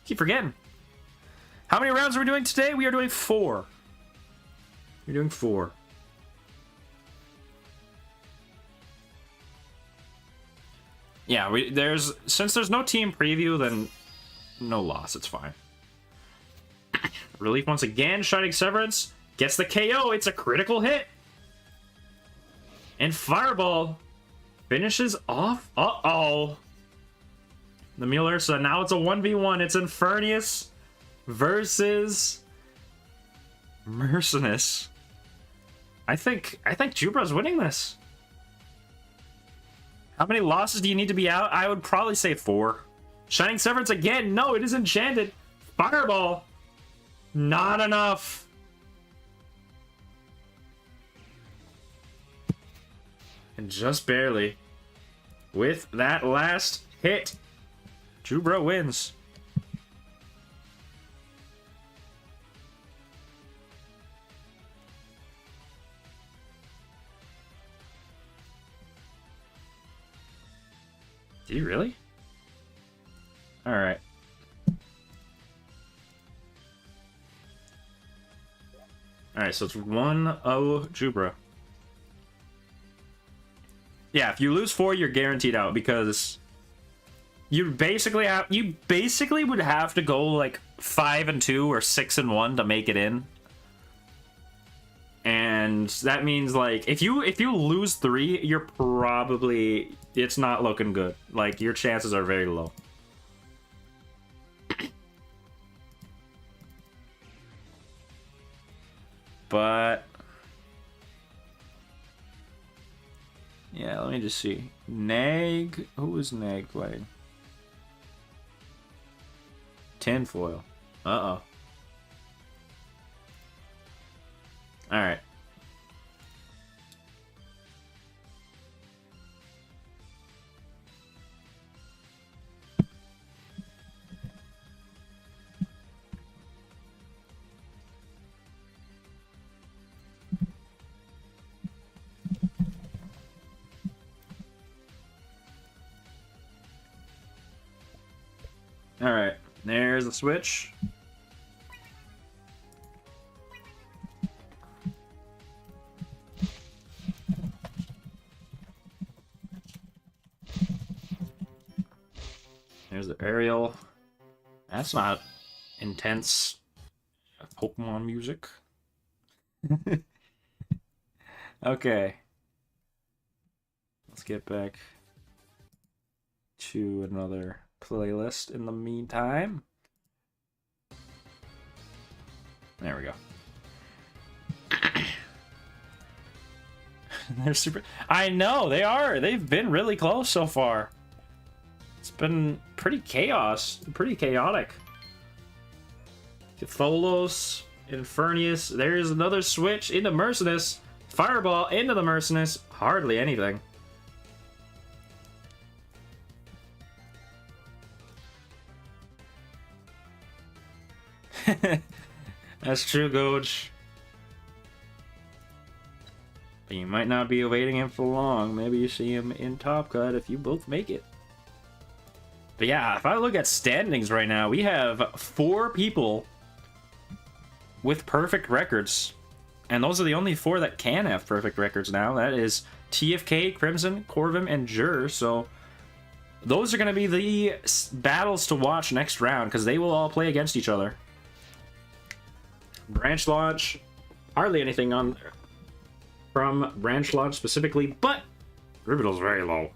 Keep forgetting. How many rounds are we doing today? We are doing 4. We're doing 4. Yeah, since there's no team preview, then no loss, it's fine. Relief once again, Shining Severance. Gets the KO. It's a critical hit. And Fireball finishes off. Uh-oh. The Mulursa. Now it's a 1v1. It's Infernius versus Mercenus. I think Jubra's winning this. How many losses do you need to be out? I would probably say 4. Shining Severance again. No, it is enchanted. Fireball. Not enough. And just barely. With that last hit, Jubra wins. Did you really? Alright. Alright, so it's 1-0 Jubra. Yeah, if you lose 4, you're guaranteed out because you basically would have to go like 5-2 or 6-1 to make it in. And that means like if you lose 3, you're probably it's not looking good. Like your chances are very low. But yeah, let me just see. Nag, who is Nag playing? Tinfoil. Uh-oh. Alright. Alright, there's the switch. Aerial. That's not intense Pokemon music. Okay. Let's get back to another playlist in the meantime. There we go. They're super... I know, they are. They've been really close so far. It's been pretty pretty chaotic. Catholos, Infernius. There's another switch into Mercenus. Fireball into the Mercenus. Hardly anything. That's true, Goj. But you might not be awaiting him for long. Maybe you see him in Top Cut if you both make it. But yeah, if I look at standings right now, we have 4 people with perfect records. And those are the only 4 that can have perfect records now. That is TFK, Crimson, Corvum, and Jur. So those are going to be the battles to watch next round, because they will all play against each other. Branch Launch, hardly anything on from Branch Launch specifically, but Rivendell's very low.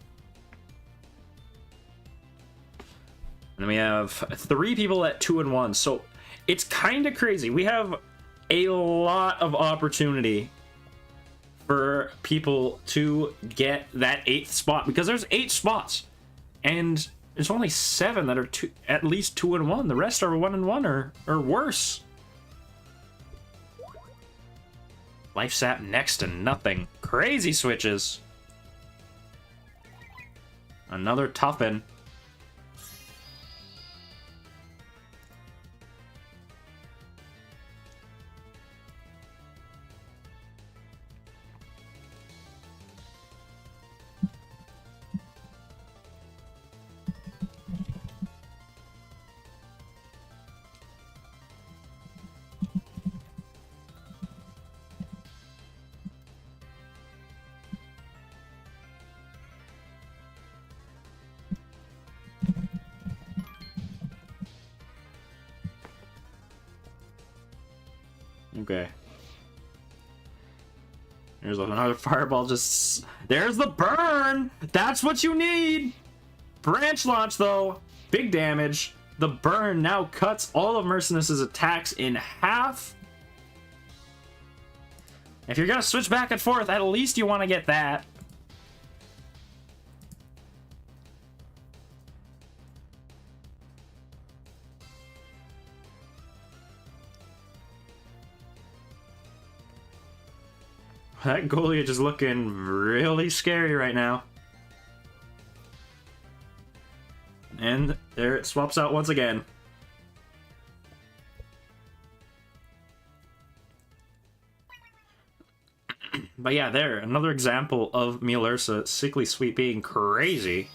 And then we have 3 people at 2 and 1, so it's kind of crazy. We have a lot of opportunity for people to get that 8th spot, because there's 8 spots, and there's only 7 that are at least 2 and 1. The rest are 1 and 1 or worse. Life sap next to nothing. Crazy switches. Another toughen. Okay. There's another fireball. Just there's the burn. That's what you need. Branch Launch though, big damage. The burn now cuts all of Mercenus's attacks in half. If you're gonna switch back and forth, at least you want to get that. That Goliath is looking really scary right now. And there it swaps out once again. But yeah, there, another example of Mielursa Sickly Sweet being crazy.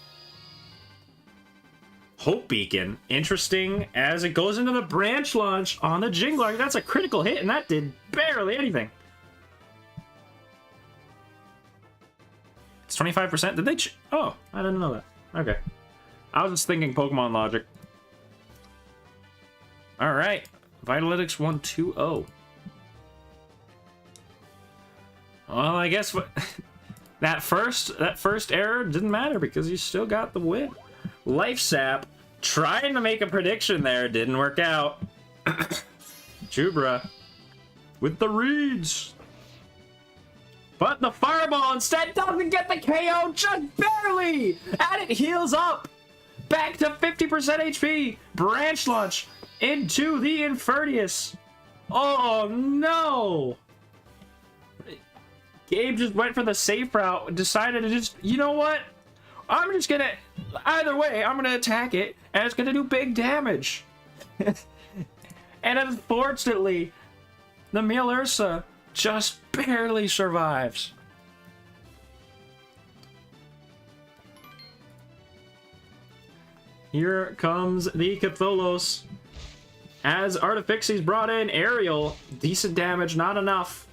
Hope Beacon, interesting as it goes into the Branch Launch on the Jinglar. That's a critical hit, and that did barely anything. It's 25%. Did they? Oh, I didn't know that. Okay. I was just thinking Pokemon logic. All right. Vitalytics 120. Well, I guess what that first error didn't matter because you still got the win. Life Sap trying to make a prediction there didn't work out. Jubra with the reeds. But the Fireball instead doesn't get the KO, just barely! And it heals up! Back to 50% HP! Branch Launch into the Infernius! Oh no! Gabe just went for the safe route and decided to just, you know what? I'm just gonna, either way, I'm gonna attack it, and it's gonna do big damage. And unfortunately, the Mielursa just barely survives. Here comes the Catholos. As Artifixies brought in Aerial, decent damage, not enough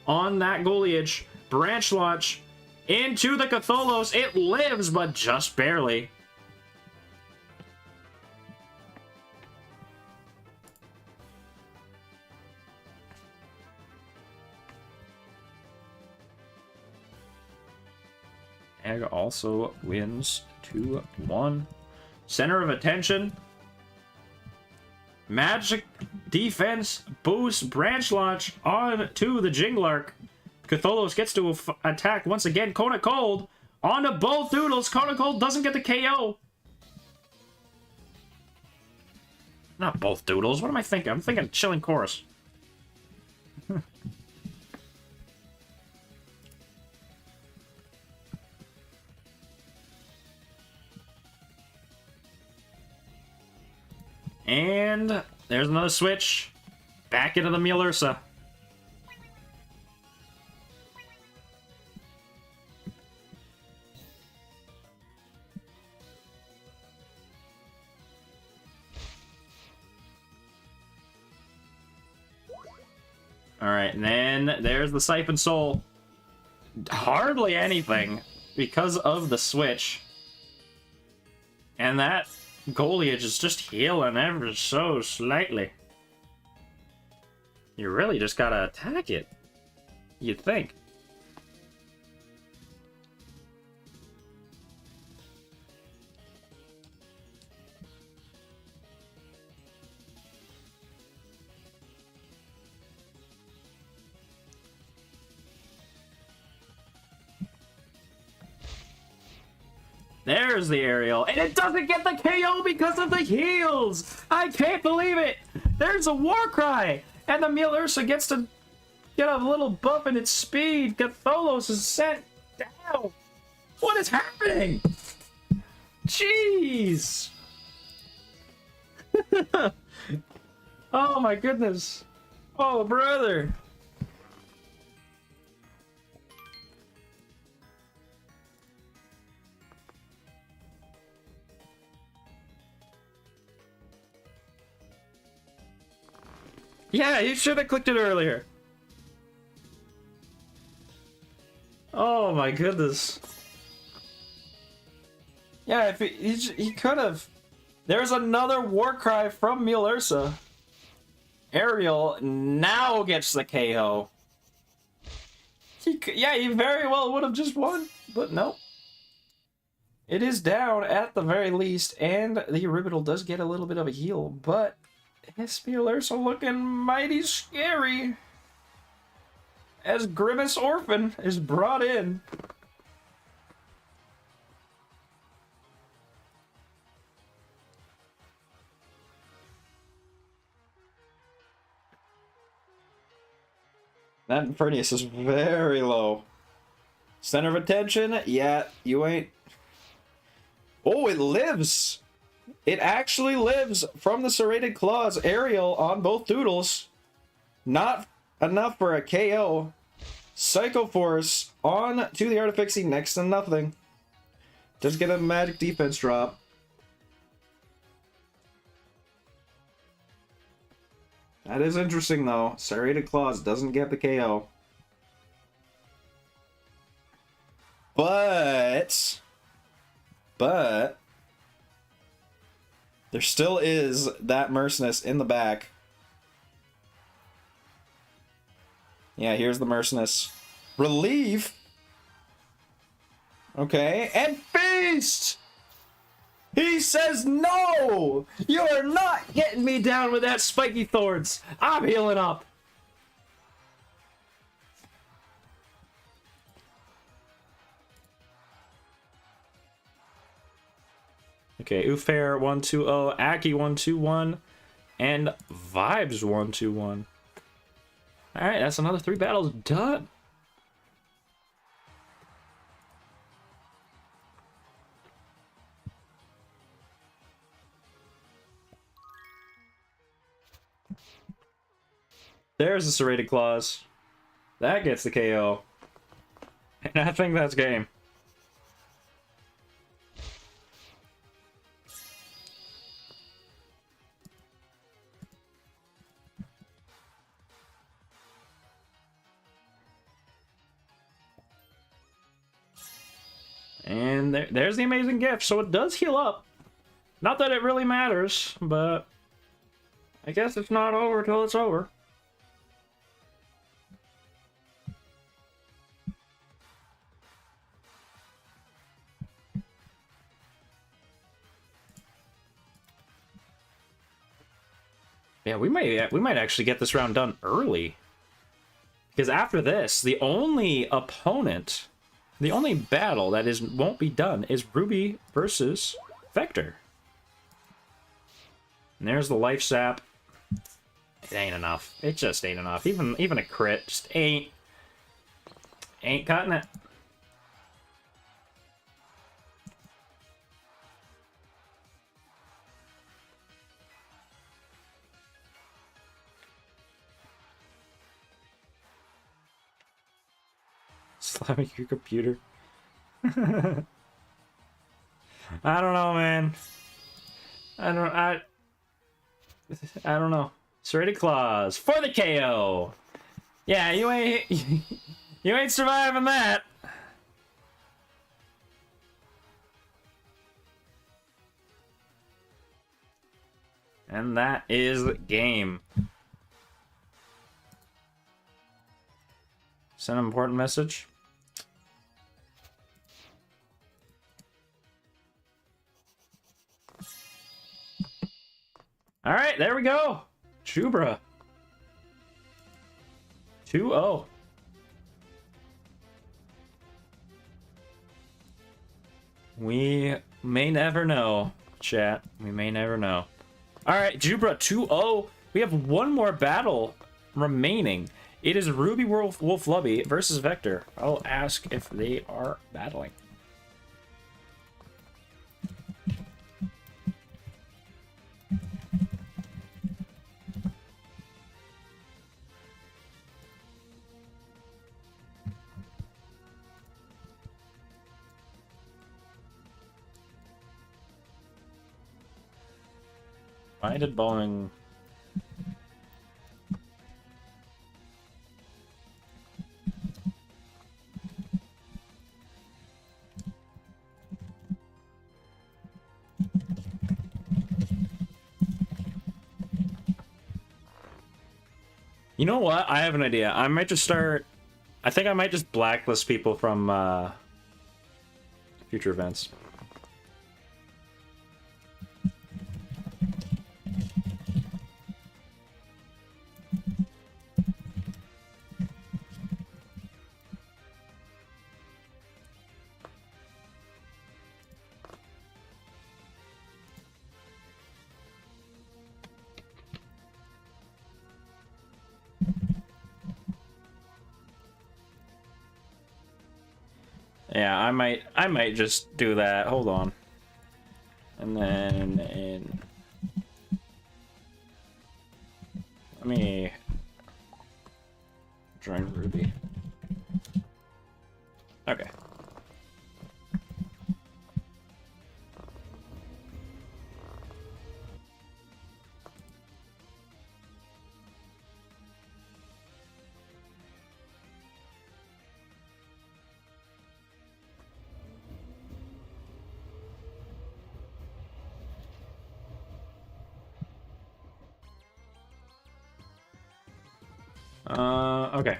on that Goliath. Branch Launch into the Catholos. It lives, but just barely. Egg also wins 2-1. Center of attention. Magic defense boost branch launch on to the Jinglark. Cthulhu gets to attack once again. Kona Cold on to both Doodles. Kona Cold doesn't get the KO. Not both Doodles. What am I thinking? I'm thinking Chilling Chorus. And there's another switch. Back into the Mielursa. Alright, and then there's the Siphon Soul. Hardly anything because of the switch. And that Goliage is just healing ever so slightly. You really just gotta attack it, you'd think. There's the aerial, and it doesn't get the KO because of the heals! I can't believe it! There's a Warcry! And the Mielursa gets to get a little buff in its speed. Cthulhu is sent down! What is happening? Jeez! Oh my goodness. Oh, brother. Yeah, you should have clicked it earlier. Oh my goodness. Yeah, if he could have. There's another Warcry from Mielursa. Ariel now gets the KO. He very well would have just won, but no. It is down at the very least, and the Rubital does get a little bit of a heal, but his Mielursa looking mighty scary as Grimace Orphan is brought in. That Infernius is very low. Center of attention? Yeah, you ain't. Oh, it lives! It actually lives from the Serrated Claws. Aerial on both Doodles. Not enough for a KO. Psycho Force on to the Artifixie, next to nothing. Does get a magic defense drop. That is interesting though. Serrated Claws doesn't get the KO. But there still is that Merceness in the back. Yeah, here's the Merceness. Relief! Okay, and Feast! He says no! You are not getting me down with that Spiky Thorns! I'm healing up! Okay, Ufair 120, Aki 121, and Vibes 121. Alright, that's another 3 battles done. There's the Serrated Claws. That gets the KO. And I think that's game. And there's the amazing gift, so it does heal up. Not that it really matters, but I guess it's not over till it's over. Yeah, we might actually get this round done early. Because after this, the only opponent, the only battle that won't be done is Ruby versus Vector. And there's the life sap. It ain't enough. It just ain't enough. Even a crit just ain't cutting it. Slamming your computer. I don't know, man. I don't know. Serrated claws for the KO. Yeah, you ain't surviving that. And that is the game. Send an important message. All right, there we go. Chubra. 2-0. We may never know, chat. We may never know. All right, Jubra 2-0. We have one more battle remaining. It is Ruby Wolf Lubby versus Vector. I'll ask if they are battling. Why did Boeing... You know what? I have an idea. I might just start... I think I might just blacklist people from future events. Yeah, I might just do that. Hold on. And then let me join Ruby. Okay. Okay.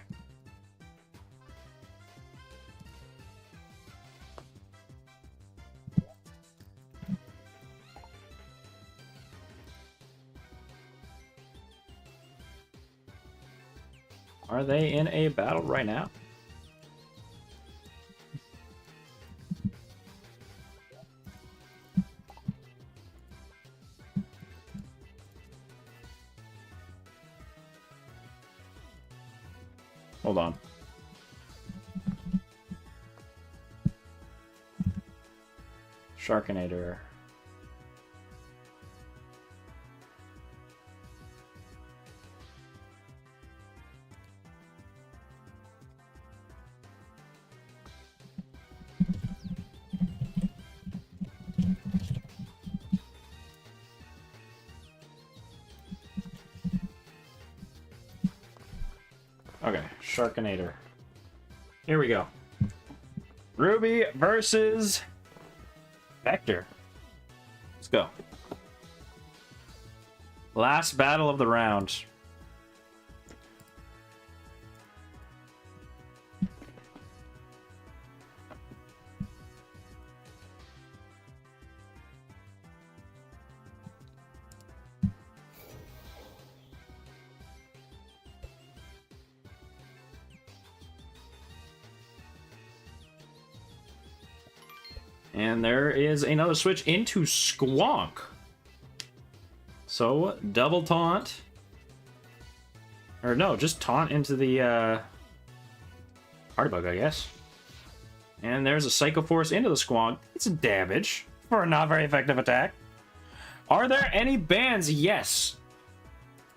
Are they in a battle right now? Hold on. Sharkinator. Okay, Sharkinator. Here we go. Ruby versus Vector. Let's go. Last battle of the round. And there is another switch into Squonk. So, double taunt. Or no, just taunt into the Party Bug, I guess. And there's a Psycho Force into the Squonk. It's a damage for a not very effective attack. Are there any bans? Yes.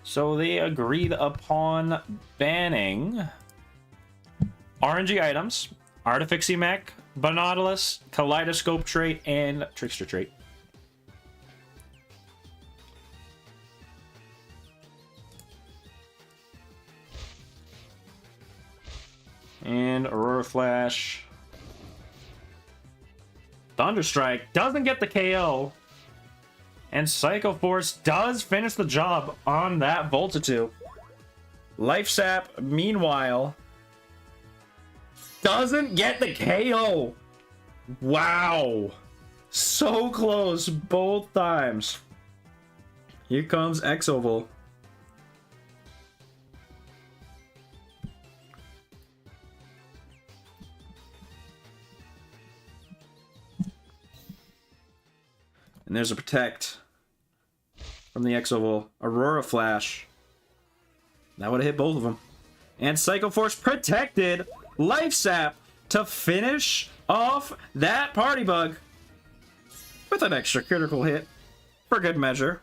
So they agreed upon banning RNG items, Artifixie Mech, Bonautilus, Kaleidoscope trait, and Trickster trait. And Aurora Flash. Thunderstrike doesn't get the KO. And Psycho Force does finish the job on that Voltitude. Life Sap, meanwhile, doesn't get the KO. Wow. So close both times. Here comes Exoval. And there's a Protect from the Exoval. Aurora Flash. That would have hit both of them. And Psycho Force protected. Life Sap to finish off that Party Bug with an extra critical hit for good measure.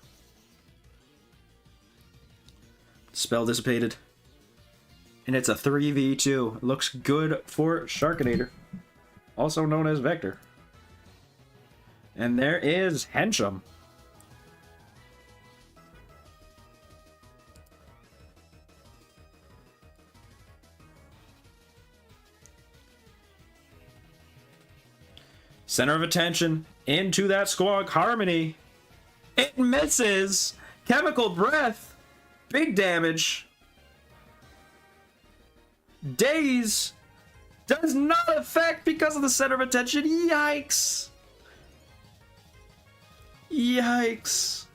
Spell dissipated. And it's a 3v2. It looks good for Sharkinator, also known as Vector. And there is Henchum. Center of attention into that Squawk Harmony. It misses. Chemical Breath. Big damage. Daze does not affect because of the center of attention. Yikes. Yikes.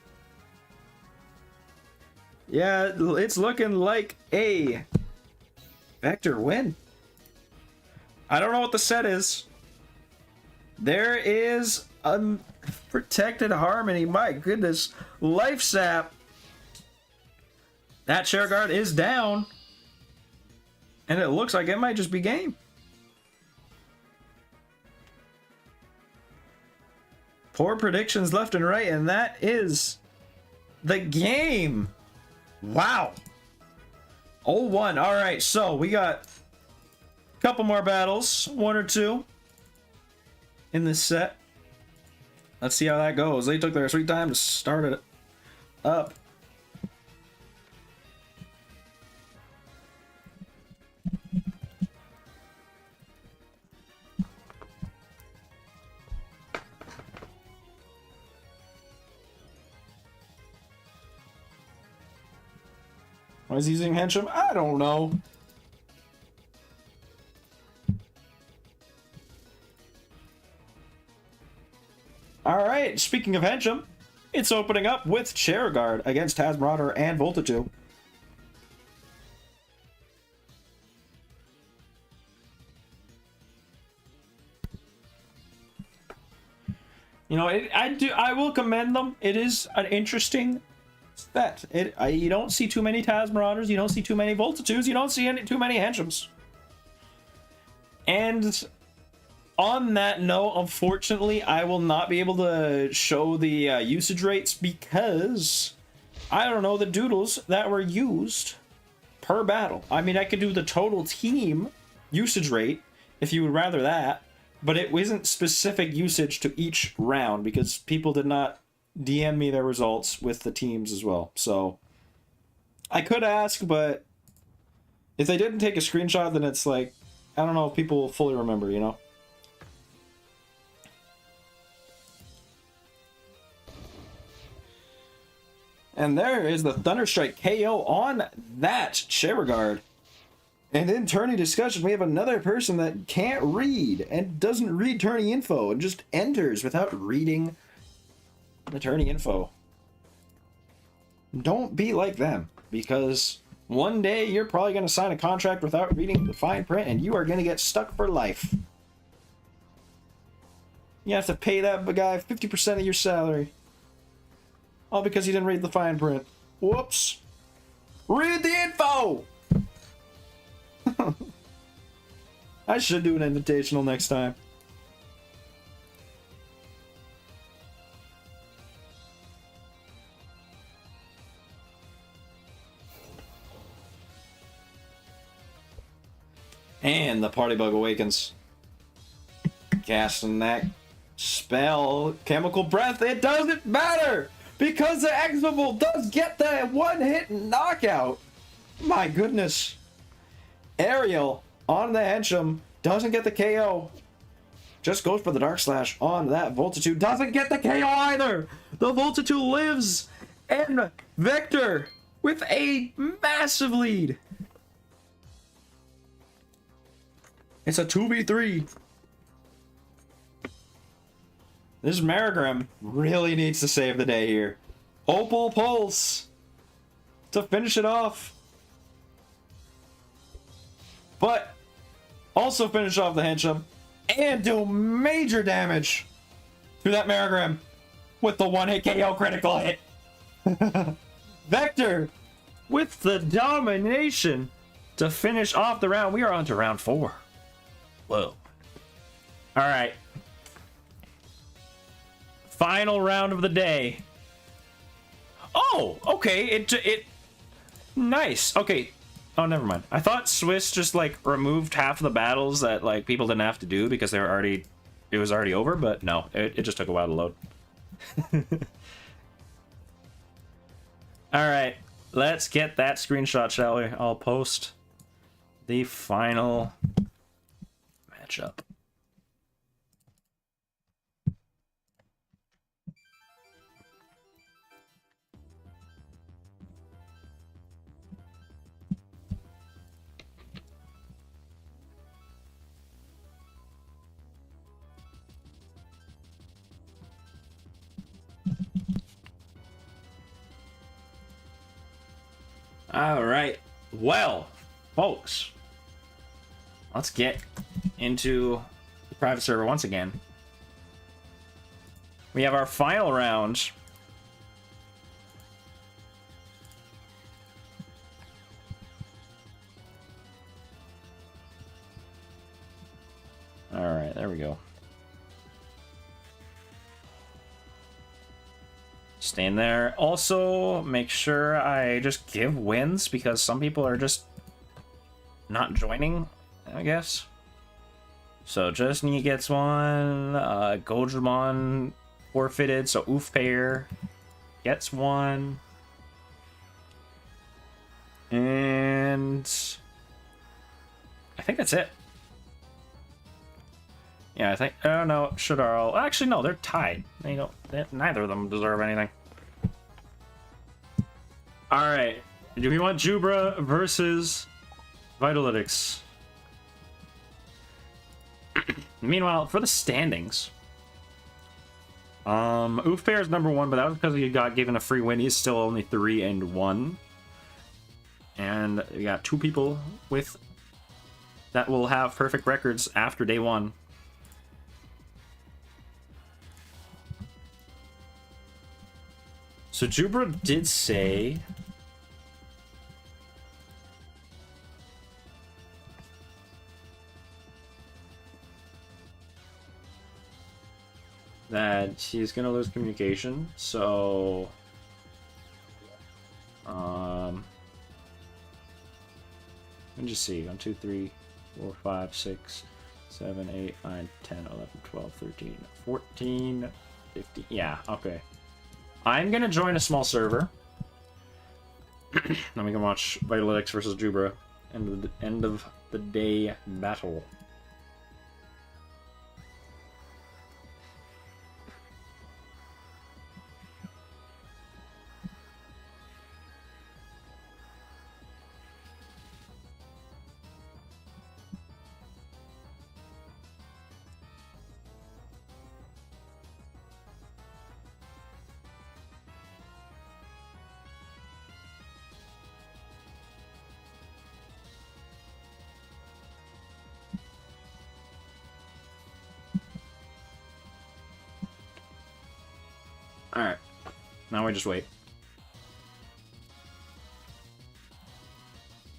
Yeah, it's looking like a Vector win. I don't know what the set is. There is Unprotected Harmony. My goodness. Life Sap. That Chair Guard is down. And it looks like it might just be game. Poor predictions left and right, and that is the game. Wow. 0-1. All right, so we got a couple more battles, one or two in this set. Let's see how that goes. They took their sweet time to start it up. Why is he using Henchum? I don't know. Alright, speaking of Henchum, it's opening up with Chair Guard against Tazmarauder and Voltitude. You know, I will commend them. It is an interesting set. You don't see too many Tazmarauders, you don't see too many Voltitudes, you don't see too many Henchums. And on that note, unfortunately, I will not be able to show the usage rates because I don't know the doodles that were used per battle. I mean, I could do the total team usage rate if you would rather that, but it isn't specific usage to each round because people did not DM me their results with the teams as well. So I could ask, but if they didn't take a screenshot, then it's like, I don't know if people will fully remember, you know? And there is the Thunderstrike KO on that Chairguard. And in tourney discussion, we have another person that can't read and doesn't read tourney info and just enters without reading the tourney info. Don't be like them, because one day you're probably going to sign a contract without reading the fine print and you are going to get stuck for life. You have to pay that guy 50% of your salary. All because you didn't read the fine print. Whoops. Read the info! I should do an invitational next time. And the party bug awakens. Casting that spell, chemical breath, it doesn't matter! Because the Exvable does get that one-hit knockout! My goodness. Ariel on the Henchum doesn't get the KO. Just goes for the Dark Slash on that Voltitude. Doesn't get the KO either! The Voltitude lives! And Vector with a massive lead. It's a 2v3. This Marigram really needs to save the day here. Opal Pulse to finish it off. But also finish off the Henchum and do major damage to that Marigram with the one-hit KO critical hit. Vector with the domination to finish off the round. We are on to round 4. Whoa. All right. Final round of the day. Oh, okay. It nice. Okay. Oh, never mind. I thought Swiss just like removed half of the battles that like people didn't have to do because they were already it was already over, but no, it just took a while to load. All right. Let's get that screenshot, shall we? I'll post the final matchup. All right. Well, folks, let's get into the private server once again. We have our final round. All right, there we go. Staying there. Also, make sure I just give wins because some people are just not joining, I guess. So Justney gets one. Goldramon forfeited, so Oof Pair gets one. And I think that's it. Yeah, I think. Oh no, Shadaro. Actually, no, they're tied. Neither of them deserve anything. All right. Do we want Jubra versus Vitalytics? Meanwhile, for the standings, Oof Pair is number 1, but that was because he got given a free win. He's still only 3-1, and we got 2 people with that will have perfect records after day 1. So Jubra did say that he's gonna lose communication, so let me just see. 1, 2, 3, 4, 5, 6, 7, 8, 9, 10, 11, 12, 13, 14, 15. Yeah, okay. I'm gonna join a small server. Then we can watch Vitalytics versus Jubra. End of the day battle. Now we just wait.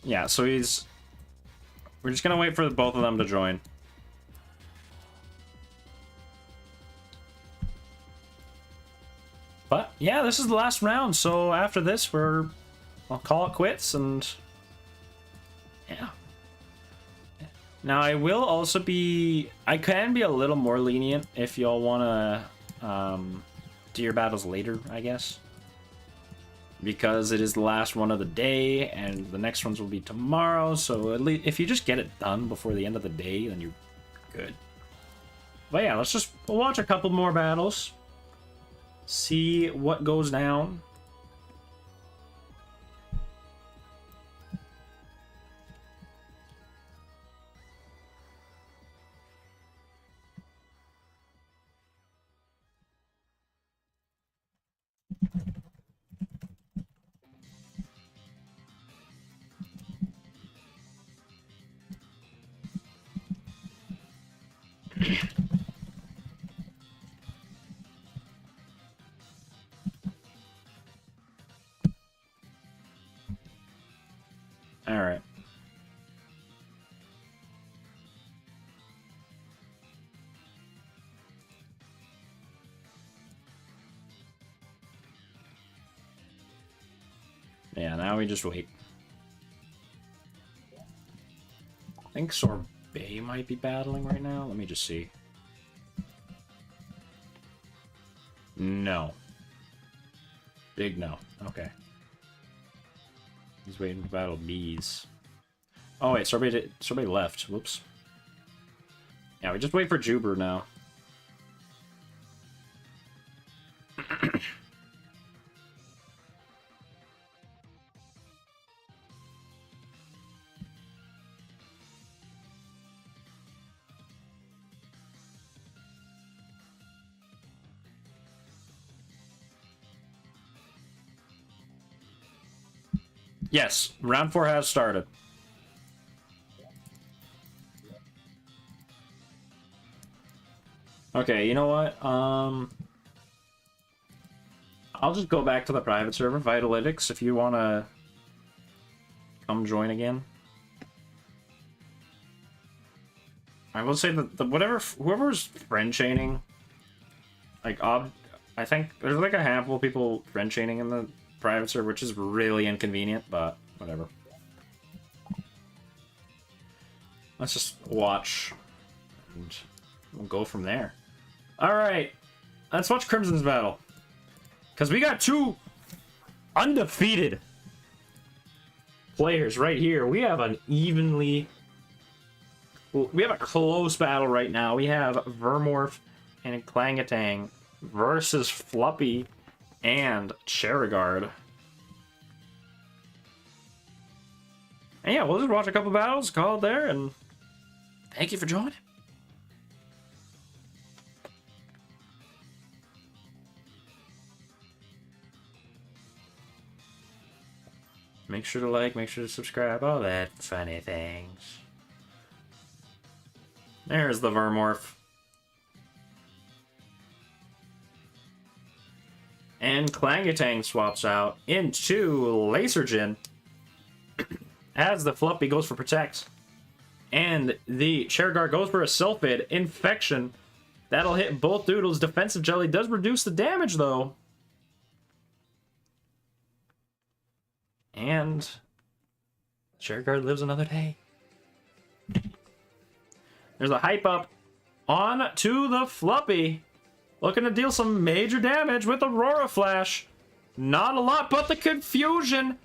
Yeah, so he's... We're just gonna wait for both of them to join. But, yeah, this is the last round, so after this, I'll call it quits, and... Yeah. Now, I will also be... I can be a little more lenient if y'all want to do your battles later, I guess. Because it is the last one of the day, and the next ones will be tomorrow, so at least if you just get it done before the end of the day, then you're good. But yeah, we'll watch a couple more battles. See what goes down. All right. Yeah, now we just wait. I think Sorbet might be battling right now. Let me just see. No. Big no. Okay. He's waiting to battle bees. Oh wait, Sorbet left. Whoops. Yeah, we just wait for Juber now. Yes, round 4 has started. Okay, you know what? I'll just go back to the private server, Vitalytics, if you want to come join again. I will say that whoever's friend chaining, like, I think there's like a handful of people friend chaining in the private server, which is really inconvenient, but whatever. Let's just watch, and we'll go from there. Alright, let's watch Crimson's battle. Because we got 2 undefeated players right here. We have a close battle right now. We have Vermorph and Clangatang versus Fluppy and Cherigard. And yeah, we'll just watch a couple battles, call it there, and thank you for joining. Make sure to like, make sure to subscribe, all that funny things. There's the Vermorph. And Clangatang swaps out into Lasergen as the Fluffy goes for Protect. And the Cherigard goes for a Sylphid. Infection. That'll hit both Doodles. Defensive Jelly does reduce the damage, though. And Cherigard lives another day. There's a hype up on to the Fluffy. Looking to deal some major damage with Aurora Flash. Not a lot, but the confusion.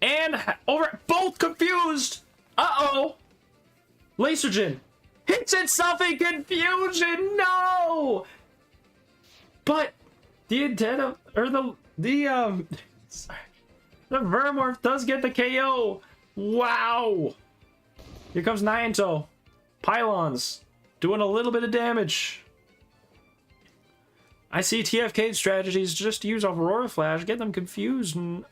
And over both confused. Uh-oh. Lasergen hits itself in confusion. No. But the intent of, or the Vermorph does get the KO. Wow. Here comes Nyanto. Pylons doing a little bit of damage. I see TFK's strategies just use Aurora Flash, get them confused, and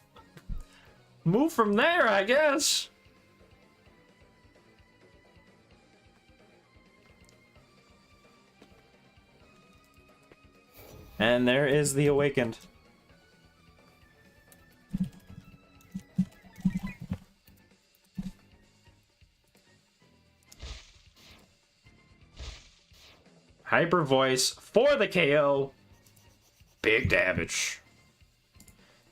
move from there, I guess. And there is the Awakened. Hyper Voice for the KO. Big damage.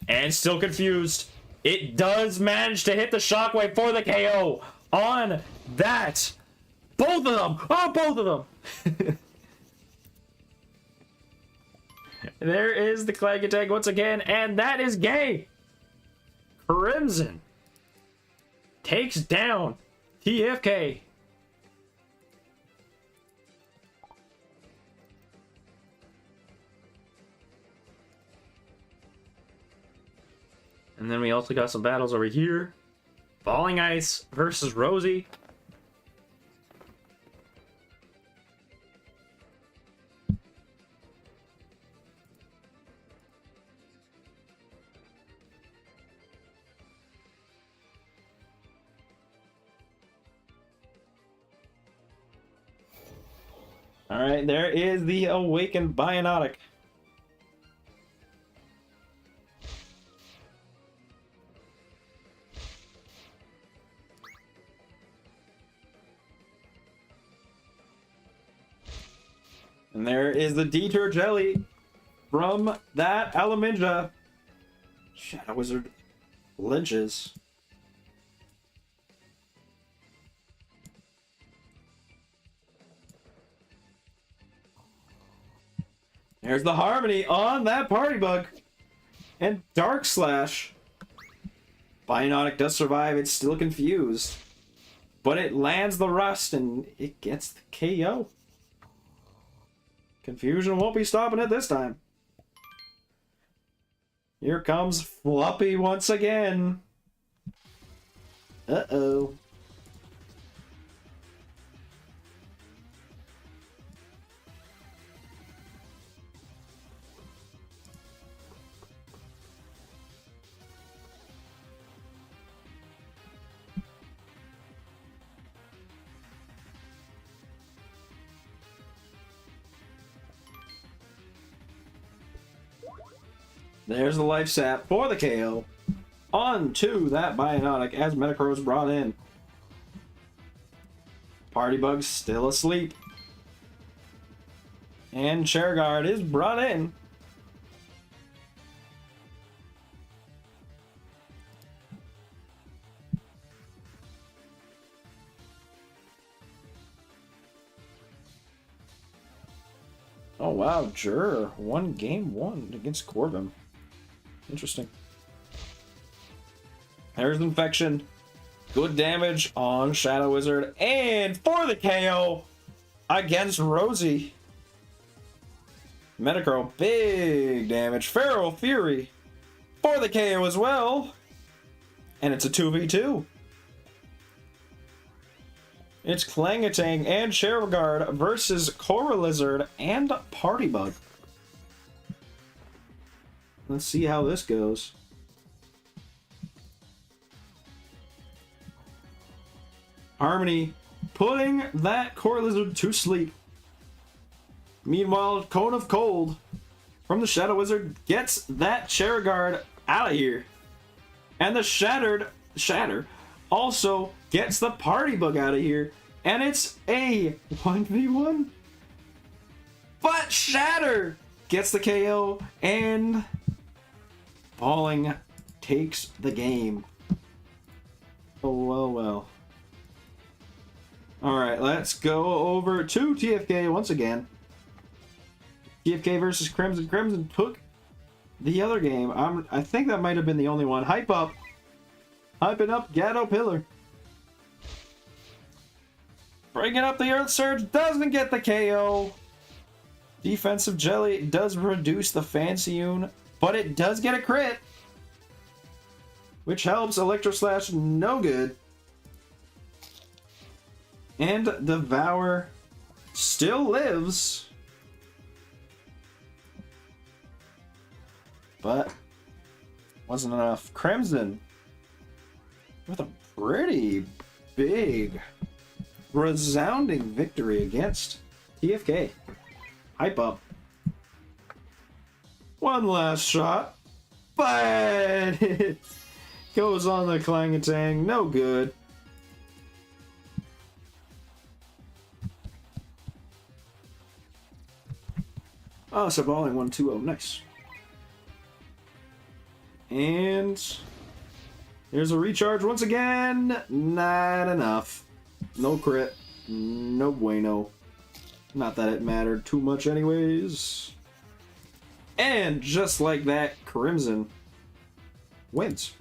And still confused. It does manage to hit the Shockwave for the KO on that. Both of them. Oh, both of them. There is the Clang attack once again, and that is gay. Crimson takes down TFK. And then we also got some battles over here. Falling Ice versus Rosie. All right, there is the Awakened Biotic. And there is the Detour Jelly from that Alaminja. Shadow Wizard lynches. There's the Harmony on that Party Bug. And Dark Slash. Biotic does survive. It's still confused. But it lands the Rust and it gets the KO. Confusion won't be stopping it this time. Here comes Floppy once again. Uh-oh. There's the Life Sap for the KO. On to that Biotic as Metacrow is brought in. Party Bug's still asleep. And Chairguard is brought in. Oh wow, Jur won game 1 against Corbin. Interesting. There's Infection. Good damage on Shadow Wizard. And for the KO against Rosie. Metacrow, big damage. Feral Fury for the KO as well. And it's a 2v2. It's Clangatang and Chairguard versus Cora Lizard and Party Bug. Let's see how this goes. Harmony putting that Cora Lizard to sleep. Meanwhile, Cone of Cold from the Shadow Wizard gets that Chairguard out of here. And the Shatter also gets the Party Bug out of here. And it's a 1v1. But Shatter gets the KO and Falling takes the game. Oh, well, well. Alright, let's go over to TFK once again. TFK versus Crimson. Crimson took the other game. I think that might have been the only one. Hype up. Hyping up Gatto Pillar. Bringing up the Earth Surge. Doesn't get the KO. Defensive Jelly does reduce the Fancyune, but it does get a crit. Which helps. Electro Slash, no good. And Devour still lives. But wasn't enough. Crimson with a pretty big, resounding victory against TFK. Hype up. One last shot, but it goes on the Clangatang. No good. Oh, so balling 1-2-0. Nice. And there's a recharge once again. Not enough. No crit. No bueno. Not that it mattered too much anyways. And just like that, Crimson wins.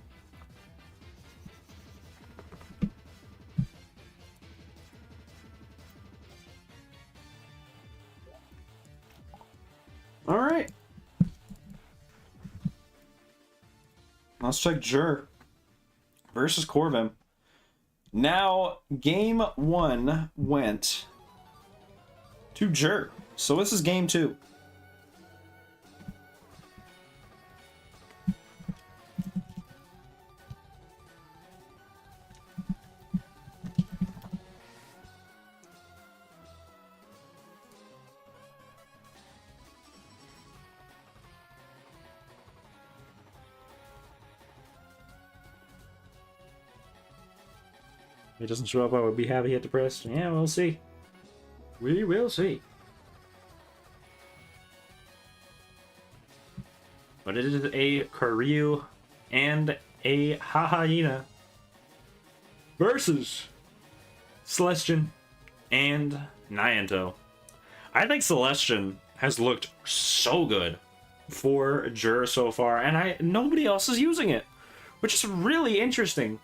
All right. Let's check Jur versus Corvin. Now, game 1 went to Jur. So this is game 2. If it doesn't show up, I would be happy at depressed. Yeah, we'll see. We will see. But it is a Karyu and a Hahayina versus Celestian and Nyanto. I think Celestian has looked so good for Jur so far, and nobody else is using it, which is really interesting.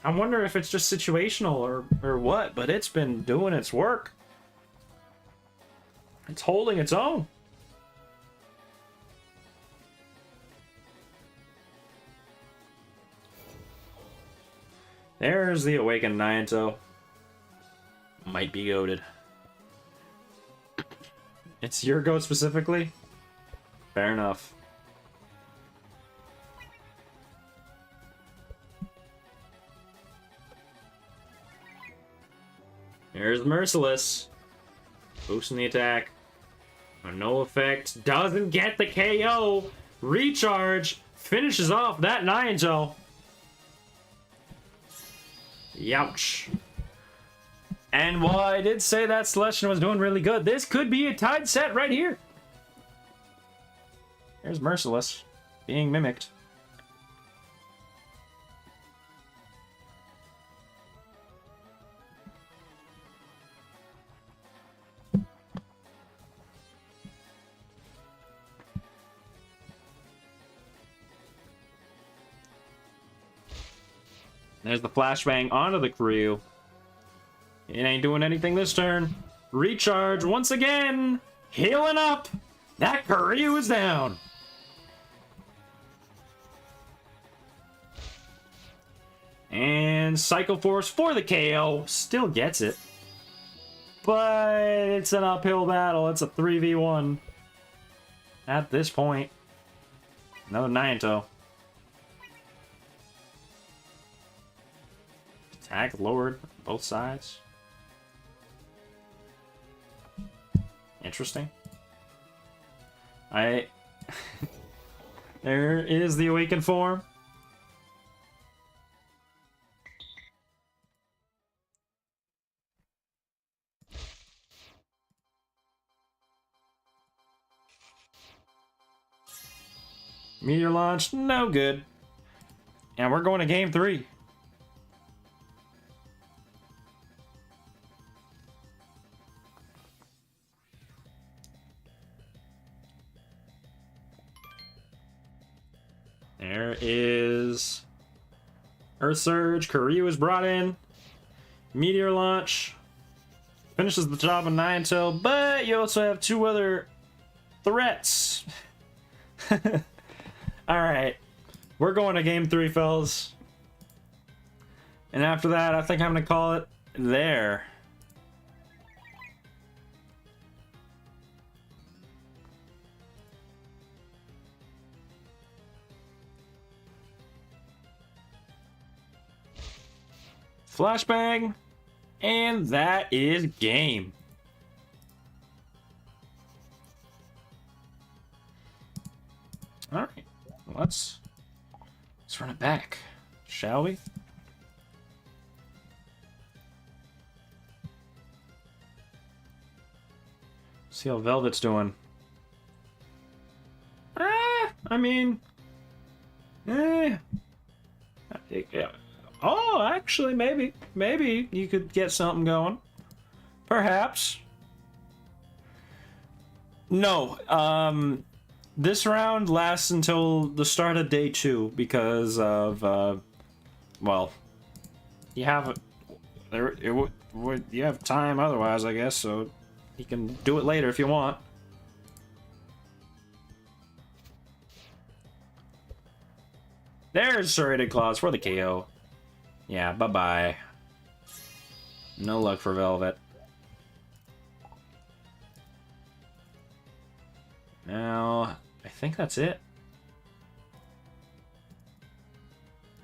I wonder if it's just situational or what, but it's been doing its work. It's holding its own. There's the Awakened Nyanto. Might be goated. It's your goat specifically? Fair enough. There's Merciless. Boosting the attack. No effect. Doesn't get the KO. Recharge. Finishes off that Nyanto. Youch. And while I did say that Celestian was doing really good, this could be a tied set right here. There's Merciless being mimicked. There's the flashbang onto the crew. It ain't doing anything this turn. Recharge once again. Healing up. That Karyu is down. And Cycle Force for the KO. Still gets it. But it's an uphill battle. It's a 3v1. At this point. Another Nyanto. Attack lowered both sides. Interesting. There is the awakened form. Meteor launch, no good. And we're going to game 3. There is Earth Surge. Karyu is brought in. Meteor Launch finishes the job of Nyanto, but you also have 2 other threats. Alright. We're going to game 3, fellas. And after that, I think I'm going to call it there. Flashbang, and that is game. All right, let's run it back, shall we? See how Velvet's doing. I mean, yeah. Oh, actually, maybe you could get something going. Perhaps. No, this round lasts until the start of day 2 because of, well, you have you have time otherwise, I guess, so you can do it later if you want. There's Serrated Claws for the KO. Yeah, bye-bye. No luck for Velvet. Now, I think that's it.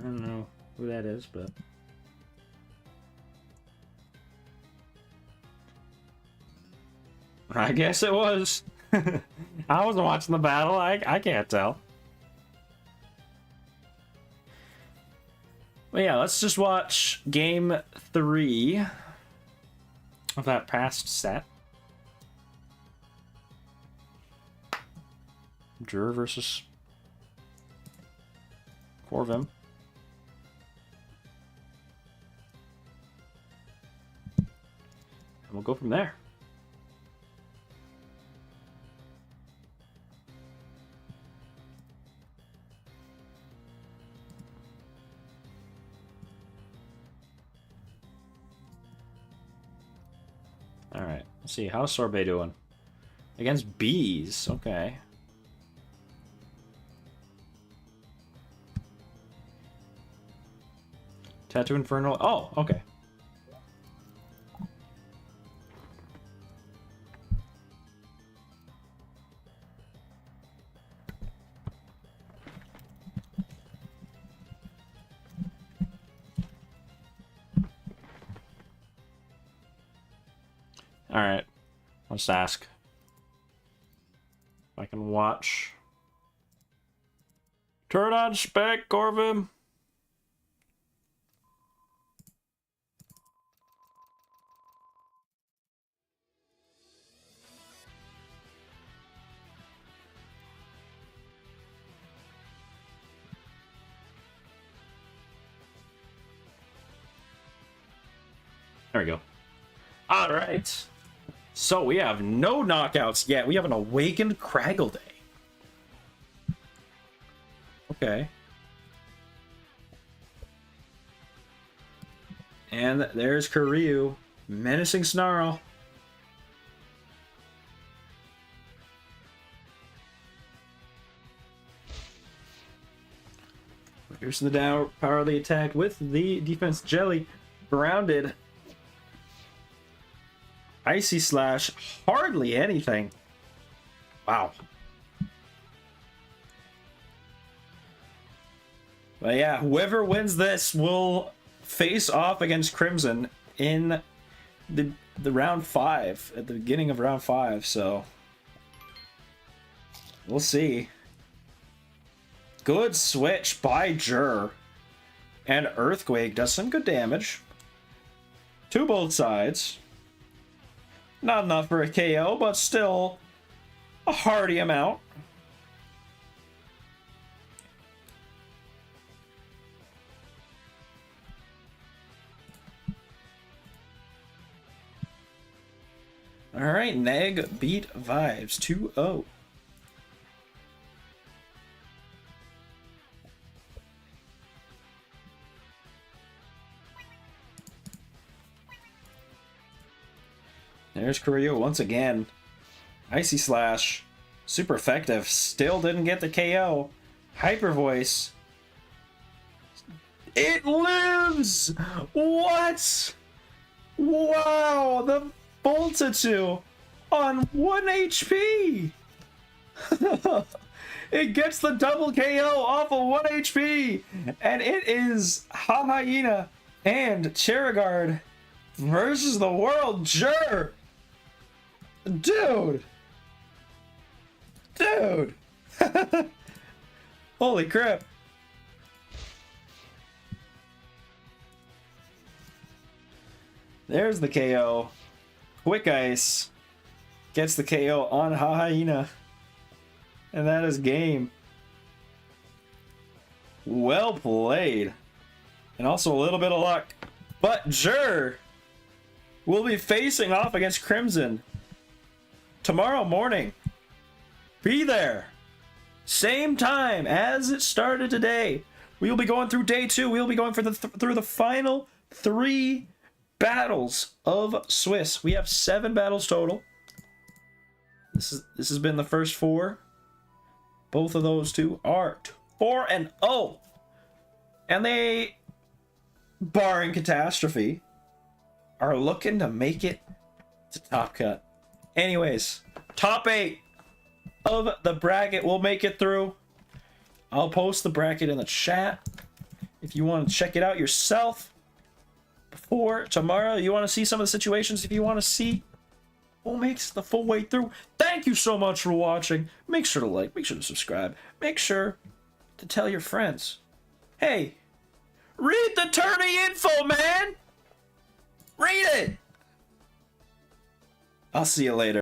I don't know who that is, but... I guess it was. I wasn't watching the battle. I can't tell. Well, yeah, let's just watch game 3 of that past set. Jur versus Corvim. And we'll go from there. Alright, let's see. How's Sorbet doing? Against bees. Okay. Tattoo Infernal. Oh, okay. Alright. Let's ask if I can watch. Turn on spec, Corvin. There we go. All right. So we have no knockouts yet. We have an awakened Craggle Day. Okay. And there's Karyu. Menacing Snarl. Here's the down power of the attack with the defense jelly. Grounded. Icy Slash, hardly anything. Wow. But yeah, whoever wins this will face off against Crimson in the round 5, at the beginning of round 5, so we'll see. Good switch by Jur. And Earthquake does some good damage to both sides. Not enough for a KO, but still a hearty amount. Alright, Neg beat Vibes 2-0. There's Karyu once again. Icy Slash. Super effective. Still didn't get the KO. Hyper Voice. It lives! What? Wow! The Voltatue on 1 HP! It gets the double KO off of 1 HP! And it is Hahaina and Cheragard versus the World Jur! Dude! Dude! Holy crap. There's the KO. Quick Ice gets the KO on Hahaina. And that is game. Well played. And also a little bit of luck. But Jur will be facing off against Crimson tomorrow morning. Be there. Same time as it started today. We will be going through day 2. We will be going for through the final 3 battles of Swiss. We have 7 battles total. This has been the first 4. Both of those two are 4-0. And they, barring catastrophe, are looking to make it to Top Cut. Anyways, top 8 of the bracket will make it through. I'll post the bracket in the chat if you want to check it out yourself before tomorrow. You want to see some of the situations, if you want to see who makes the full way through. Thank you so much for watching. Make sure to like, make sure to subscribe, make sure to tell your friends. Hey, read the tourney info, man! Read it! I'll see you later.